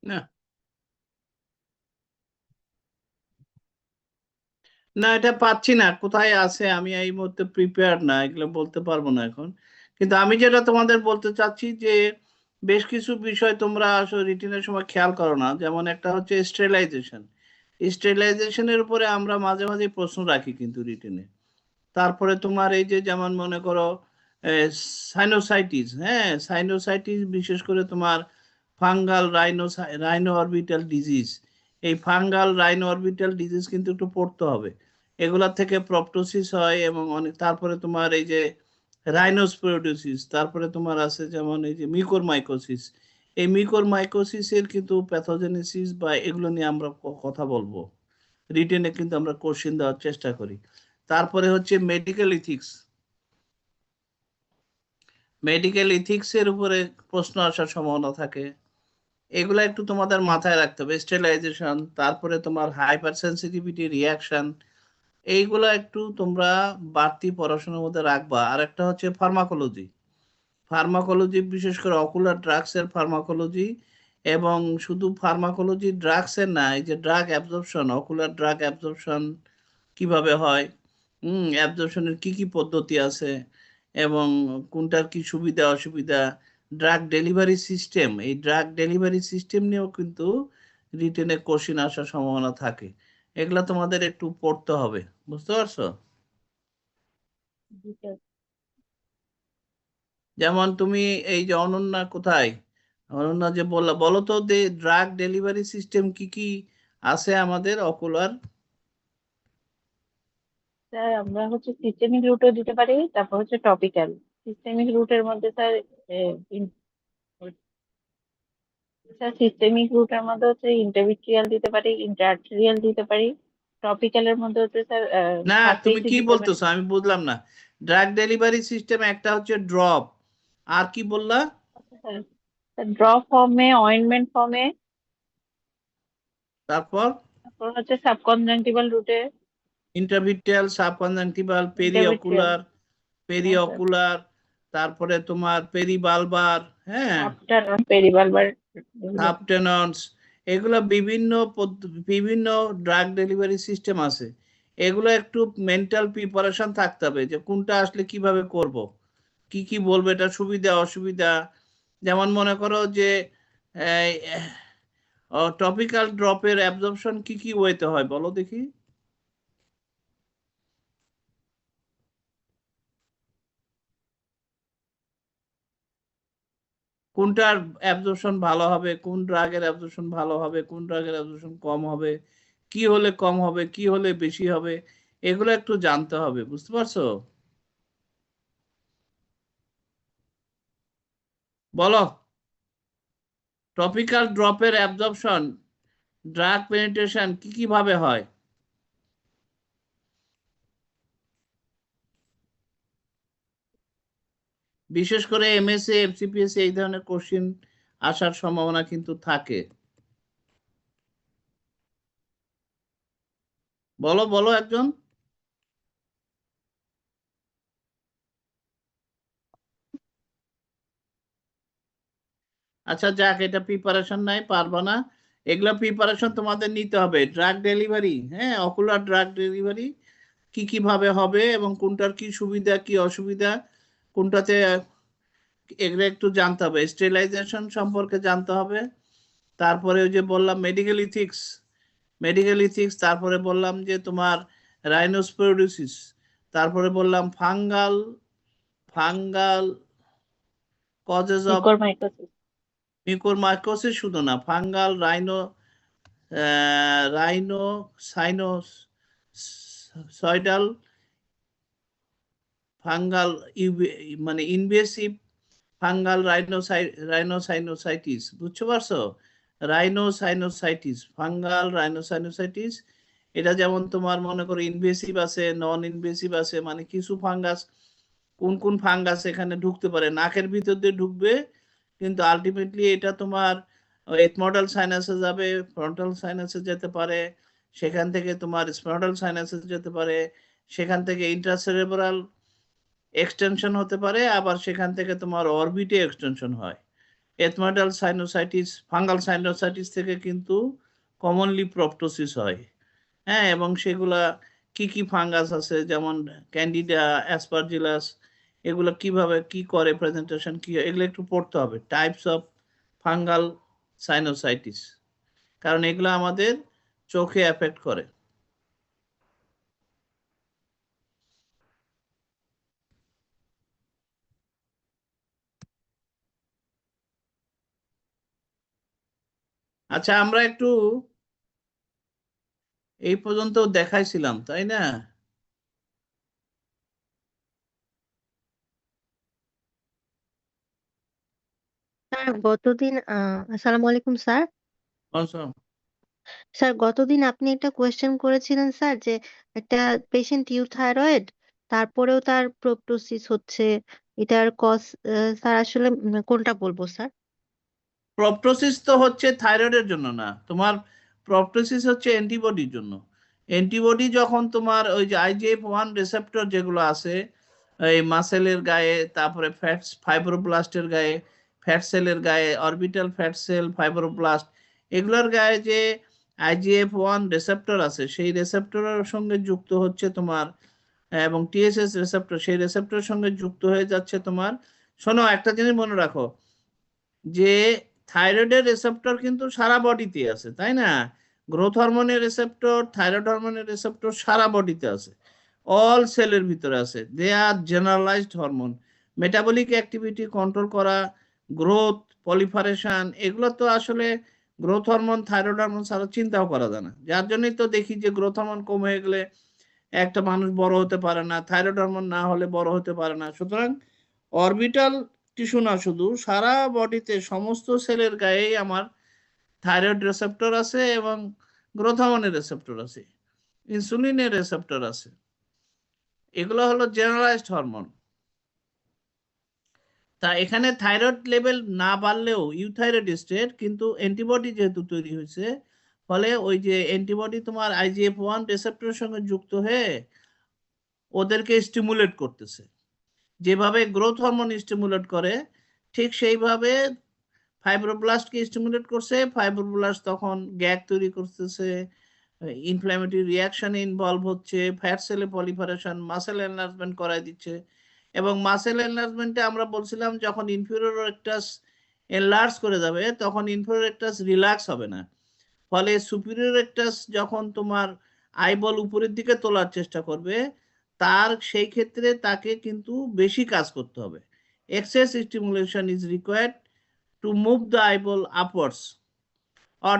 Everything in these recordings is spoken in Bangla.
না, না, এটা পাচ্ছি না, কোথায় আছে আমি এই মুহূর্তে প্রিপেয়ার না, এগুলো বলতে পারবো না এখন। কিন্তু আমি যেটা তোমাদের বলতে চাচ্ছি যে বেশ কিছু বিষয় তোমরা আসলে রিটেনের সময় খেয়াল করো না, যেমন একটা হচ্ছে স্টেরিলাইজেশন। স্টেরিলাইজেশনের উপরে আমরা মাঝে মাঝে প্রশ্ন রাখি কিন্তু রিটেনে। তারপরে তোমার এই যে যেমন মনে করো সাইনোসাইটিস, হ্যাঁ, সাইনোসাইটিস বিশেষ করে তোমার ফাঙ্গাল রাইনো অরবিটাল ডিজিজ। এই ফাঙ্গাল রাইনো অরবিটাল ডিজিজ কিন্তু একটু পড়তে হবে। এগুলা থেকে প্রপটোসিস হয় এবং অনেক, তারপরে তোমার এই যে রাইনোস্পোরোডোসিস, তারপরে তোমার আছে যেমন এই যে মিকোরমাইকোসিস। এই মিকোরমাইকোসিসের কিন্তু প্যাথোজেনেসিস বা এগুলো নিয়ে আমরা কথা বলবো। রিটেনে কিন্তু আমরা কোশ্চেন দেওয়ার চেষ্টা করি। তারপরে হচ্ছে মেডিকেল ইথিক্স। মেডিকেল ইথিক্সের উপরে প্রশ্ন আসার সম্ভাবনা থাকে। এগুলো একটু তোমাদের মাথায় রাখতে হবে। স্টেরিলাইজেশন, তারপরে তোমার হাইপার সেন্সিটিভিটি রিয়াকশন, এইগুলো একটু তোমরা বাড়তি পড়াশোনার মধ্যে রাখবা। আর একটা হচ্ছে ফার্মাকোলজি। ফার্মাকোলজি বিশেষ করে অকুলার ড্রাগস এর ফার্মাকোলজি, এবং শুধু ফার্মাকোলজি ড্রাগস এর না, এই যে drug absorption, ocular drug absorption কিভাবে হয়, অ্যাবজর্পশনের কি কি পদ্ধতি আছে, এবং কোনটার কি সুবিধা অসুবিধা, ড্রাগ ডেলিভারি সিস্টেম, এই ড্রাগ ডেলিভারি সিস্টেম নিয়েও কিন্তু রিটেনে কোশ্চিন আসার সম্ভাবনা থাকে। এগুলা তোমাদের একটু পড়তে হবে, বুঝতে পারছো? যেমন তুমি এই যে অনন্যা কোথায়, অনন্যা যে বললা, বলো তো ড্রাগ ডেলিভারি সিস্টেম কি কি আছে আমাদের অকুলার। স্যার আমরা হচ্ছে সিস্টেমিক রুটও দিতে পারি, তারপর হচ্ছে টপিক্যাল। সিস্টেমিক রুটের মধ্যে স্যার স্যার সিস্টেমিক রুটের মধ্যে হচ্ছে ইন্টারভিট্রিয়াল দিতে পারি, ইন্টারআর্টেরিয়াল দিতে পারি। টপিক্যালের মধ্যে হচ্ছে স্যার না, তুমি সারফেসই কি দিতে পারি। বলতেছো আমি বুঝলাম না। ড্রাগ ডেলিভারি সিস্টেম একটা হচ্ছে ড্রপ, আর কি বললা? স্যার ড্রপ ফর্মে, অয়েন্টমেন্ট ফর্মে, তারপর তারপর হচ্ছে সাবকনজাংটিভাল রুটে, ইন্টারভিট্রিয়াল, সাবকনজাংটিভাল, ইন্টারভিট্রিয়াল। পেরি হ্যাঁ স্যার। অকুলার, তারপরে তোমার পেরিবালবার, হ্যাঁ, আফটার পেরিভালভার এগুলো। সাবটেনন্স, এগুলো বিভিন্ন বিভিন্ন ড্রাগ ডেলিভারি সিস্টেম আছে। এগুলো একটু মেন্টাল প্রিপারেশন থাকতে হবে যে কোনটা আসলে কিভাবে করব, কি কি বলবো, এটা সুবিধা অসুবিধা। যেমন মনে করো যে টপিক্যাল ড্রপের অ্যাবজর্পশন কি কি ওয়েতে হয় বলো দেখি। কোনটার অ্যাবজর্পশন ভালো হবে, কোন ড্রাগের অ্যাবজর্পশন ভালো হবে, কোন ড্রাগের অ্যাবজর্পশন কম হবে, কি হলে কম হবে, কি হলে বেশি হবে, এগুলো একটু জানতে হবে, বুঝতে পারছো? বলো, টপিক্যাল ড্রপের অ্যাবজর্পশন, ড্রাগ পেনিট্রেশন কি কি ভাবে হয়? বিশেষ করে এমএসএ এফসিপিএস এই ধরনের কোশ্চিন আসার সম্ভাবনা কিন্তু থাকে। বলো বলো একজন। আচ্ছা যাক, এটা প্রিপারেশন নাই, পারবা না। এগুলো প্রিপারেশন তোমাদের নিতে হবে। ড্রাগ ডেলিভারি, হ্যাঁ, অকুলার ড্রাগ ডেলিভারি কি কিভাবে হবে এবং কোনটার কি সুবিধা কি অসুবিধা, কোনটাতে, এগুলো একটু জানতে হবে। স্টেরিলাইজেশন সম্পর্কে জানতে হবে। তারপরে ওই যে বললাম মেডিকেল ইথিক্স, মেডিকেল ইথিক্স, তারপরে বললাম যে তোমার রাইনোস্পোরিডোসিস, তারপরে বললাম fungal, fungal causes of mucormycosis. Mucormycosis, শুধু না, ফাঙ্গাল রাইনো সাইনোসয়েডাল, ফাঙ্গাল মানে ইনভেসিভ ফাঙ্গাল রাইনোসাইনোসাইটিস, বুঝতে পারছো? রাইনোসাইনোসাইটিস, ফাঙ্গাল রাইনোসাইনোসাইটিস, এটা যেমন তোমার মনে করো ইনভেসিভ আছে, নন ইনভেসিভ আছে, মানে কিছু ফাঙ্গাস, কোন কোন ফাঙ্গাস এখানে ঢুকতে পারে, নাকের ভিতর দিয়ে ঢুকবে, কিন্তু আলটিমেটলি এটা তোমার এথমোডাল সাইনাসে যাবে, ফ্রন্টাল সাইনাসে যেতে পারে, সেখান থেকে তোমার স্পাইনাল সাইনাসে যেতে পারে, সেখান থেকে ইন্ট্রাসেরেব্রাল এক্সটেনশন হতে পারে, আবার সেখান থেকে তোমার অরবিটে এক্সটেনশন হয়। এথমোডাল সাইনোসাইটিস, ফাঙ্গাল সাইনোসাইটিস থেকে কিন্তু কমনলি প্রপটোসিস হয়। হ্যাঁ, এবং সেগুলা কি কি ফাঙ্গাস আছে, যেমন ক্যান্ডিডা, অ্যাসপারজিলাস, এগুলো কিভাবে কি করে, প্রেজেন্টেশন কি হয়, এগুলো একটু পড়তে হবে, টাইপস অফ ফাঙ্গাল সাইনোসাইটিস, কারণ এগুলো আমাদের চোখে এফেক্ট করে। আচ্ছা, আমরা একটু এই পর্যন্ত দেখাইছিলাম, তাই না? স্যার গতদিন আসসালামু আলাইকুম স্যার। আচ্ছা, স্যার গতদিন আপনি একটা কোয়েশ্চেন করেছিলেন স্যার, যে একটা পেশেন্ট ইউথাইরয়েড, তারপরেও তার প্রোপটোসিস হচ্ছে, এটার কজ স্যার আসলে কোনটা বলবো স্যার? প্রপটোসিস তো হচ্ছে থাইরয়েডের জন্য না, তোমার প্রপটোসিস হচ্ছে অ্যান্টিবডির জন্য। অ্যান্টিবডি যখন তোমার ওই যে IGF-1 রিসেপ্টর যেগুলো আছে এই মাসেলের গায়ে, তারপরে ফ্যাটস ফাইব্রোব্লাস্টের গায়ে, ফ্যাট সেলের গায়ে, অরবিটাল ফ্যাট সেল, ফাইব্রোব্লাস্ট, এগুলোর গায়ে যে IGF-1 রিসেপ্টর আছে, সেই রিসেপ্টরের সঙ্গে যুক্ত হচ্ছে তোমার, এবং TSH রিসেপ্টর, সেই রিসেপ্টরের সঙ্গে যুক্ত হয়ে যাচ্ছে তোমার। শোনো, একটা জিনিস মনে রাখো, যে থাইরয়েডের রিসেপ্টর কিন্তু সারা বডিতে আছে, তাই না? গ্রোথ হরমোনের রিসেপ্টর, থাইরয়েড হরমোনের রিসেপ্টর সারা বডিতে আছে, অল সেলের ভিতরে আছে, they are generalized hormone. Metabolic activity control করা, গ্রোথ, পলিফারেশন, এগুলো তো আসলে গ্রোথ হরমোন, থাইরয়েড হরমোন ছাড়া চিন্তাও করা যায় না। যার জন্যই তো দেখি যে গ্রোথ হরমোন কম হয়ে গেলে একটা মানুষ বড় হতে পারে না, থাইরয়েড হরমোন না হলে বড় হতে পারে না। সুতরাং অরবিটাল টিস্যু না, শুধু সারা বডিতে সমস্ত সেলের গায়েই আমার থাইরয়েড রিসেপ্টর আছে এবং গ্রোথ হরমোনের রিসেপ্টর আছে, ইনসুলিনের রিসেপ্টর আছে। এগুলো হলো জেনারেলাইজড হরমোন। তা এখানে থাইরয়েড লেভেল না বাড়লেও ইউথাইরয়েড স্টেট, কিন্তু অ্যান্টিবডি যেহেতু তৈরি হয়েছে, ফলে ওই যে অ্যান্টিবডি তোমার IGF-1 রিসেপ্টরের সঙ্গে যুক্ত হয়ে ওদেরকে স্টিমুলেট করতেছে। যেভাবে গ্রোথ হরমোন স্টিমুলেট করে, ঠিক সেইভাবে ফাইব্রোব্লাস্টকে স্টিমুলেট করছে। ফাইব্রোব্লাস্ট তখন গ্যাগ তৈরি করতেছে, ইনফ্ল্যামেটরি রিয়াকশনে ইনভলভ হচ্ছে, ফ্যাট সেলে পলিফারেশন, মাসেল এনলার্জমেন্ট করাই দিচ্ছে। এবং মাসেল এনলার্জমেন্টে আমরা বলছিলাম যখন ইনফিরিয়র রেক্টাস এনলার্জ করে যাবে তখন ইনফিরিয়র রেক্টাস রিল্যাক্স হবে না, ফলে সুপিরিয়র রেক্টাস যখন তোমার আইবল উপরের দিকে তোলার চেষ্টা করবে, তার সেই ক্ষেত্রে তাকে কিন্তু বেশি কাজ করতে হবে। Excess stimulation is required to move the eyeball upwards or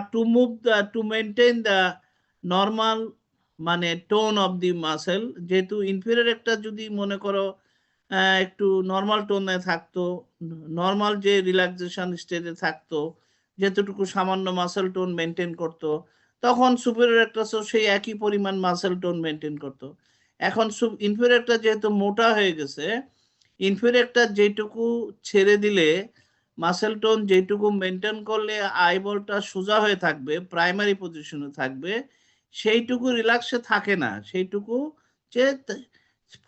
to maintain the normal মানে টোন অফ দি মাসেল। যেহেতু ইনফিরিয়র একটা যদি মনে করো একটু নর্মাল টোনে থাকতো, নর্মাল যে রিল্যাক্সেশন স্টেজে থাকতো, যেতটুকু সামান্য মাসেল টোন মেনটেন করতো, তখন সুপিরিয়র একটা সেই একই পরিমাণ মাসেল টোন মেনটেন করতো। এখন ইনফিরিয়র একটা যেহেতু মোটা হয়ে গেছে, ইনফিরিয়র একটা যেটুকু ছেড়ে দিলে, মাসেল টোন যেটুকু মেনটেন করলে আইবলটা সোজা হয়ে থাকবে, প্রাইমারি পজিশনে থাকবে, সেইটুকু রিল্যাক্সে থাকে না, সেইটুকু যে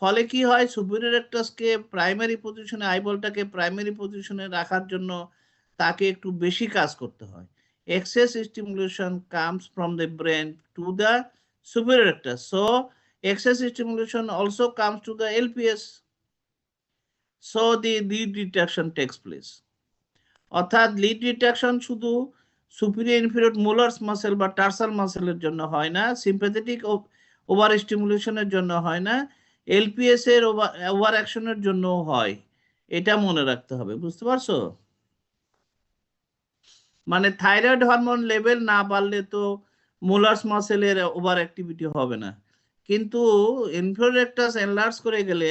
ফলে কি হয়, সুপিরিয়র রেক্টাসকে প্রাইমারি পজিশনে, আইবলটাকে প্রাইমারি পজিশনে রাখার জন্য তাকে একটু বেশি কাজ করতে হয়। Excess stimulation comes from the brain to the superior rectus, so excess stimulation also comes to the LPS, so the lead retraction takes place. অর্থাৎ লিড রিট্রাকশন শুধু সুপিরিয়র ইনফিরিয়র মোলার্স মাসেল বা টার্সাল মাসেলের জন্য হয় না, সিম্প্যাথেটিক ওভার স্টিমুলেশনের জন্য হয় না, এলপিএস এর ওভার অ্যাকশনের জন্য হয়। এটা মনে রাখতে হবে, বুঝতে পারছো? মানে থাইরয়েড হরমোন লেভেল না বাড়লে তো মোলার্স মাসেলের ওভার অ্যাক্টিভিটি হবে না, কিন্তু ইনফিরিয়র রেক্টাস এনলার্জ করে গেলে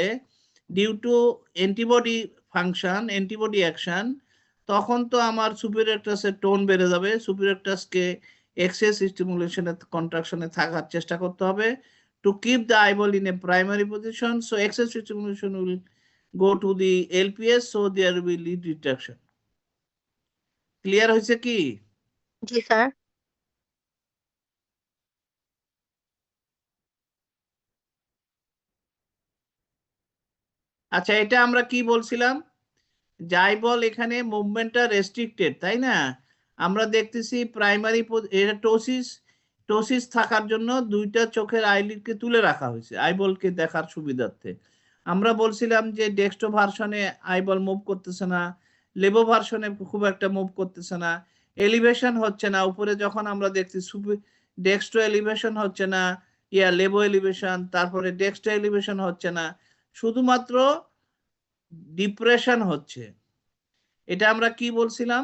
due to antibody function, antibody action, তখন তো আমার সুপিরিয়র রেক্টাসের টোন বেড়ে যাবে। সুপিরিয়র রেক্টাসকে এক্সেস স্টিমুলেশনে, কন্ট্রাকশনে থাকার চেষ্টা করতে হবে to keep the eyeball in a primary position, so excess stimulation will go to the LPS, so there will lead retraction. Clear হয়েছে কি? জি স্যার। আচ্ছা, এটা আমরা কি বলছিলাম, যাই বল এখানে মুভমেন্টটা রেস্ট্রিক্টেড, তাই না? আমরা দেখতেছি প্রাইমারি টোসিস, টোসিস থাকার জন্য দুইটা চোখের আইলিডকে তুলে রাখা হয়েছে আইবলকে দেখার সুবিধার্থে। আমরা বলছিলাম যে ডেক্সটো ভার্সনে আইবল মুভ করতেছে না, লেবো ভার্সনে খুব একটা মুভ করতেছে না, এলিভেশন হচ্ছে না উপরে, যখন আমরা দেখছি ডেক্সটো এলিভেশন হচ্ছে না, লেবো এলিভেশন, তারপরে ডেক্সটো এলিভেশন হচ্ছে না, শুধুমাত্র ডিপ্রেশন হচ্ছে। এটা আমরা কি বলছিলাম?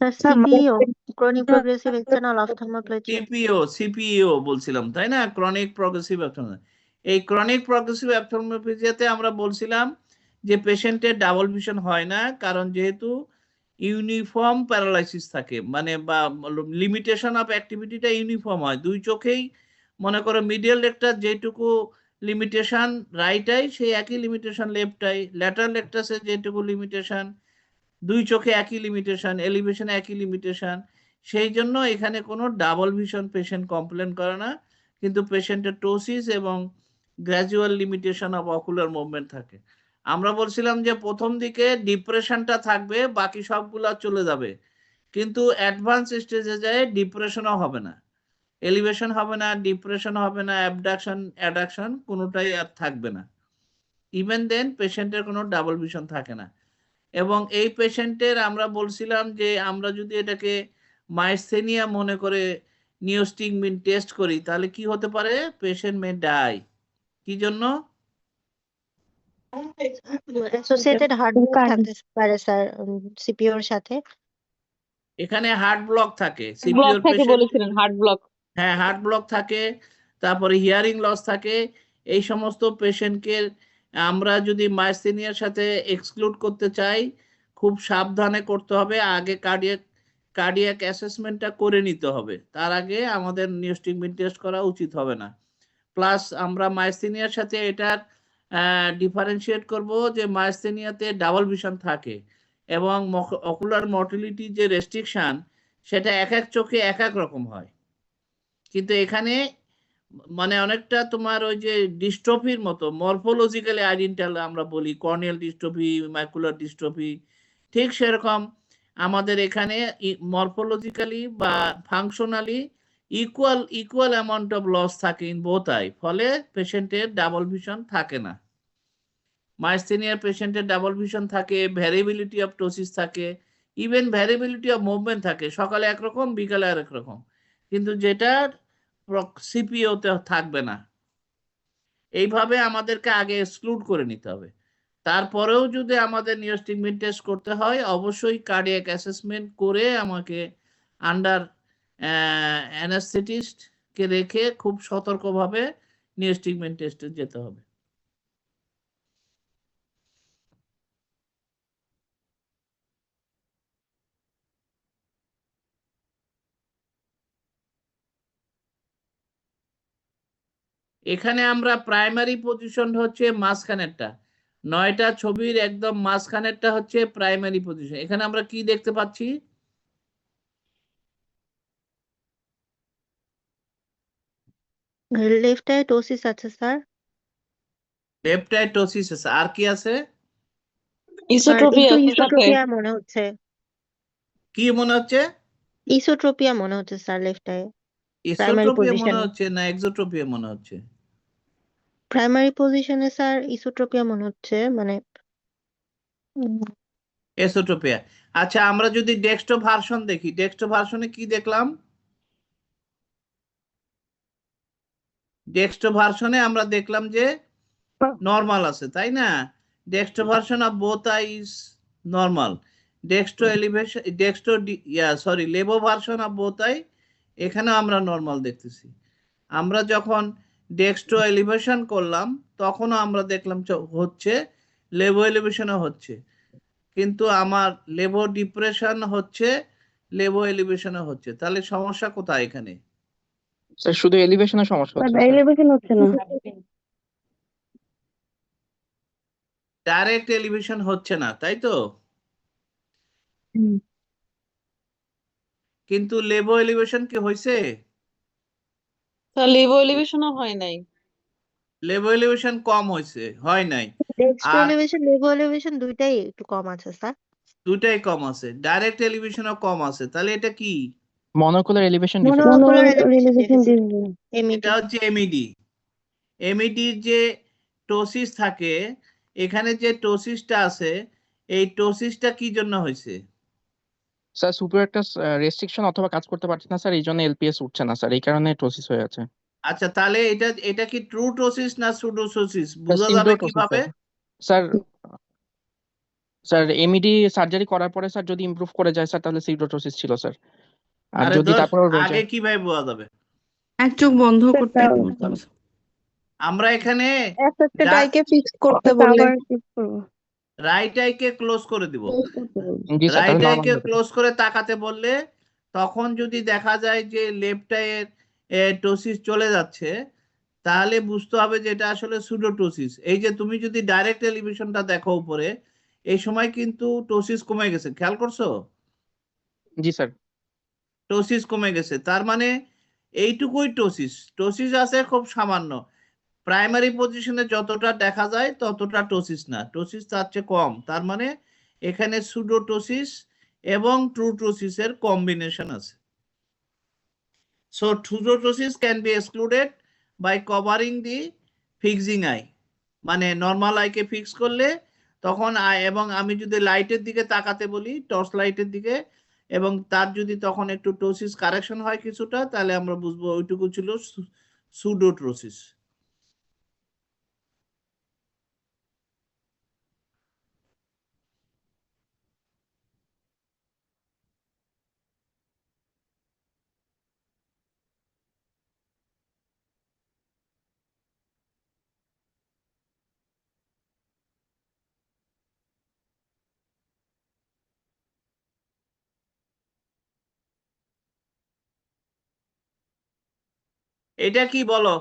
Sir CPO, chronic progressive external ophthalmoplegia. CPO বলছিলাম, তাই না? Chronic progressive ophthalmoplegia. এই ক্রনিক প্রগ্রেসিভ অপথলমোপ্লাজিয়াতে আমরা বলছিলাম যে পেশেন্টের ডাবল ভিশন হয় না, কারণ যেহেতু ইউনিফর্ম প্যারালাইসিস থাকে, মানে বা লিমিটেশন অফ অ্যাক্টিভিটিটা ইউনিফর্ম হয় দুই চোখেই। মনে করো মিডিয়াল রেক্টাস যেটুকু লিমিটেশন রাইট আই, সেই একই লিমিটেশন লেফট আই, ল্যাটারাল রেক্টাসে যেটুকু লিমিটেশন, দুই চোখে একই লিমিটেশন, এলিভেশনে একই লিমিটেশন। সেই জন্য এখানে কোনো ডাবল ভিশন পেশেন্ট কমপ্লেন করে না, কিন্তু পেশেন্টের টোসিস এবং gradual limitation of ocular movement থাকে। আমরা বলছিলাম যে প্রথম দিকে ডিপ্রেশনটা থাকবে, বাকি সবগুলা চলে যাবে, কিন্তু অ্যাডভান্স স্টেজে যায় ডিপ্রেশনও হবে না, এলিভেশন হবে না, ডিপ্রেশন হবে না, অ্যাবডাকশন অ্যাডাকশন কোনোটাই আর থাকবে না। ইভেন দেন পেশেন্টের কোনো ডাবল ভিশন থাকে না। এবং এই পেশেন্টের আমরা বলছিলাম যে আমরা যদি এটাকে মাইস্থেনিয়া মনে করে নিওস্টিগমিন টেস্ট করি, তাহলে কি হতে পারে, পেশেন্ট মে ডাই। কি জন্য? অ্যাসোসিয়েটেড হার্ট ব্লক থাকতে পারে স্যার সিপিওর সাথে। এখানে হার্ট ব্লক থাকে, ব্লক সিপিওর থেকে পেশেন্ট, বলেছিলেন হার্ট ব্লক। হ্যাঁ হার্ট ব্লক থাকে, তারপরে হিয়ারিং লস থাকে। এই সমস্ত পেশেন্টকে আমরা যদি মাইস্থেনিয়ার সাথে এক্সক্লুড করতে চাই, খুব সাবধানে করতে হবে, আগে কার্ডিয়াক অ্যাসেসমেন্টটা করে নিতে হবে, তার আগে আমাদের নিওস্টিগমিন টেস্ট করা উচিত হবে না। প্লাস আমরা মাইস্থেনিয়ার সাথে এটার ডিফারেন্সিয়েট করব যে মাইস্থেনিয়াতে ডাবল ভিশন থাকে এবং অকুলার মর্টিলিটি যে রেস্ট্রিকশন, সেটা এক এক চোখে এক এক রকম হয়। কিন্তু এখানে মানে অনেকটা তোমার ওই যে ডিস্ট্রফির মতো, মরফোলজিক্যালি আইডেন্টিক্যাল আমরা বলি, কর্নিয়াল ডিস্ট্রফি, ম্যাকুলার ডিস্ট্রফি, ঠিক সেরকম আমাদের এখানে মরফোলজিক্যালি বা functionally equal amount of loss থাকে ইন বোথ আই, ফলে পেশেন্টের ডাবল ভিশন থাকে না। মাইস্থেনিয়ার পেশেন্টের ডাবল ভিশন থাকে, ভ্যারিয়েবিলিটি অফ টোসিস থাকে, ইভেন ভ্যারিয়েবিলিটি অফ মুভমেন্ট থাকে, সকালে একরকম বিকালে আরেক রকম, কিন্তু যেটা সিপিওতে থাকবে না। এইভাবে আমাদেরকে আগে এক্সক্লুড করে নিতে হবে। তারপরেও যদি আমাদের নিওস্টিগমিন টেস্ট করতে হয়, অবশ্যই কার্ডিয়াক অ্যাসেসমেন্ট করে আমাকে আন্ডার অ্যানাস্থেটিস্টকে রেখে খুব সতর্কভাবে নিওস্টিগমিন টেস্টে যেতে হবে। এখানে আমরা প্রাইমারি পজিশন হচ্ছে মাঝখানেরটা, 9টা ছবির একদম মাঝখানেরটা হচ্ছে প্রাইমারি পজিশন। এখানে আমরা কি দেখতে পাচ্ছি, লেফট আই টোসিস আছে স্যার, লেফট আই টোসিস আছে, আর কি আছে? আর ইসোট্রপিয়া আছে সাথে। ইসোট্রোপিয়া মনে হচ্ছে, কি মনে হচ্ছে? ইসোট্রোপিয়া মনে হচ্ছে স্যার লেফট আই প্রাইমারি ইসোট্রোপিয়া মনে পজিশনে। হচ্ছে না এক্সোট্রোপিয়া মনে হচ্ছে? প্রাইমারি পজিশনে স্যার ইসোট্রোপিয়া মনে হচ্ছে, মানে এসোট্রোপিয়া। আচ্ছা, আমরা যদি ডেক্সটো ভার্সন দেখি, ডেক্সটো ভার্সনে কি দেখলাম? ডেক্সটো ভার্সনে আমরা দেখলাম যে নর্মাল আছে, তাই না? Dextro version of both eye is normal. Dextro elevation, dextro sorry levo version of both eye, এখানেও আমরা নর্মাল দেখতেছি। আমরা যখন ডেক্সটো এলিভেশন করলাম তখনও আমরা দেখলাম হচ্ছে, লেবো এলিভেশনও হচ্ছে, কিন্তু আমার লেবো ডিপ্রেশন হচ্ছে, লেবো এলিভেশনও হচ্ছে। তাহলে সমস্যা কোথায় এখানে? স্যার শুধু এলিভেশনের সমস্যা হচ্ছে স্যার। এলিভেশন হচ্ছে না। ডাইরেক্ট এলিভেশন হচ্ছে না, তাই তো? হুম। কিন্তু লেবো এলিভেশন কি হয়েছে? স্যার লেভো এলিভেশনও হয় নাই। লেবো এলিভেশন কম হয়েছে, হয় নাই। ডেক্সট্রো আর এলিভেশন লেভো এলিভেশন দুইটাই একটু কম আছে স্যার। দুটাই কম আছে, ডাইরেক্ট এলিভেশনও কম আছে। তাহলে এটা কি? Monocular elevation defect. Monocular elevation elevation deficit, MED. এটা হচ্ছে এমইডি। এমইডির যে টোসিস থাকে, এখানে যে টোসিসটা আছে, এই টোসিসটা কি জন্য হয়েছে? স্যার সুপার একটা রেস্ট্রিকশন অথবা কাজ করতে পারছে না স্যার, এই জন্য এলপিএস উঠছে না স্যার, এই কারণে টোসিস হয়ে আছে। আচ্ছা, তাহলে এটা এটা কি ট্রু টোসিস না সুডোটোসিস স্যার বোঝা যাবে সিউডোটোসিস কিভাবে? স্যার। স্যার এমইডি সার্জারি করার পরে স্যার যদি ইমপ্রুভ করে যায় স্যার তাহলে সিউডোটোসিস ছিল স্যার, আর আরে যদি দোস্ত, তারপরেও রয়ে আগে যায়। কিভাবে বোঝা যাবে? এক চোখ বন্ধ করতে আমরা এখানে একটা ডাইকে ফিক্স করতে বললে রাইট আইকে ক্লোজ করে দিব। জি স্যার, রাইট তাহলে আইকে নরমাল হবে। ক্লোজ করে তাকাতে বললে তখন যদি দেখা যায় যে লেফট আইয়ের টোসিস চলে যাচ্ছে, তাহলে বুঝতে হবে যে এটা আসলে সুডোটোসিস। এই যে তুমি যদি ডাইরেক্ট এলিভেশনটা দেখো উপরে, এই সময় কিন্তু টোসিস কমে গেছে, খেয়াল করছো? জি স্যার। টোসিস কমে গেছে, তার মানে এইটুকুই টোসিস। টোসিস আছে খুব সামান্য, প্রাইমারি পজিশনে যতটা দেখা যায় ততটা টোসিস না, টোসিস তার চেয়ে কম। তার মানে এখানে সুডোটোসিস এবং ট্রুটোসিসের কম্বিনেশন আছে। So pseudoptosis can be excluded by covering the fixing eye, মানে নর্মাল আইকে ফিক্স করলে তখন আই, এবং আমি যদি লাইটের দিকে তাকাতে বলি, টর্চ লাইটের দিকে, এবং তার যদি তখন একটু টোসিস কারেকশন হয় কিছুটা, তাহলে আমরা বুঝবো ওইটুকু ছিল সুডোটোসিস। এটা কি বলো?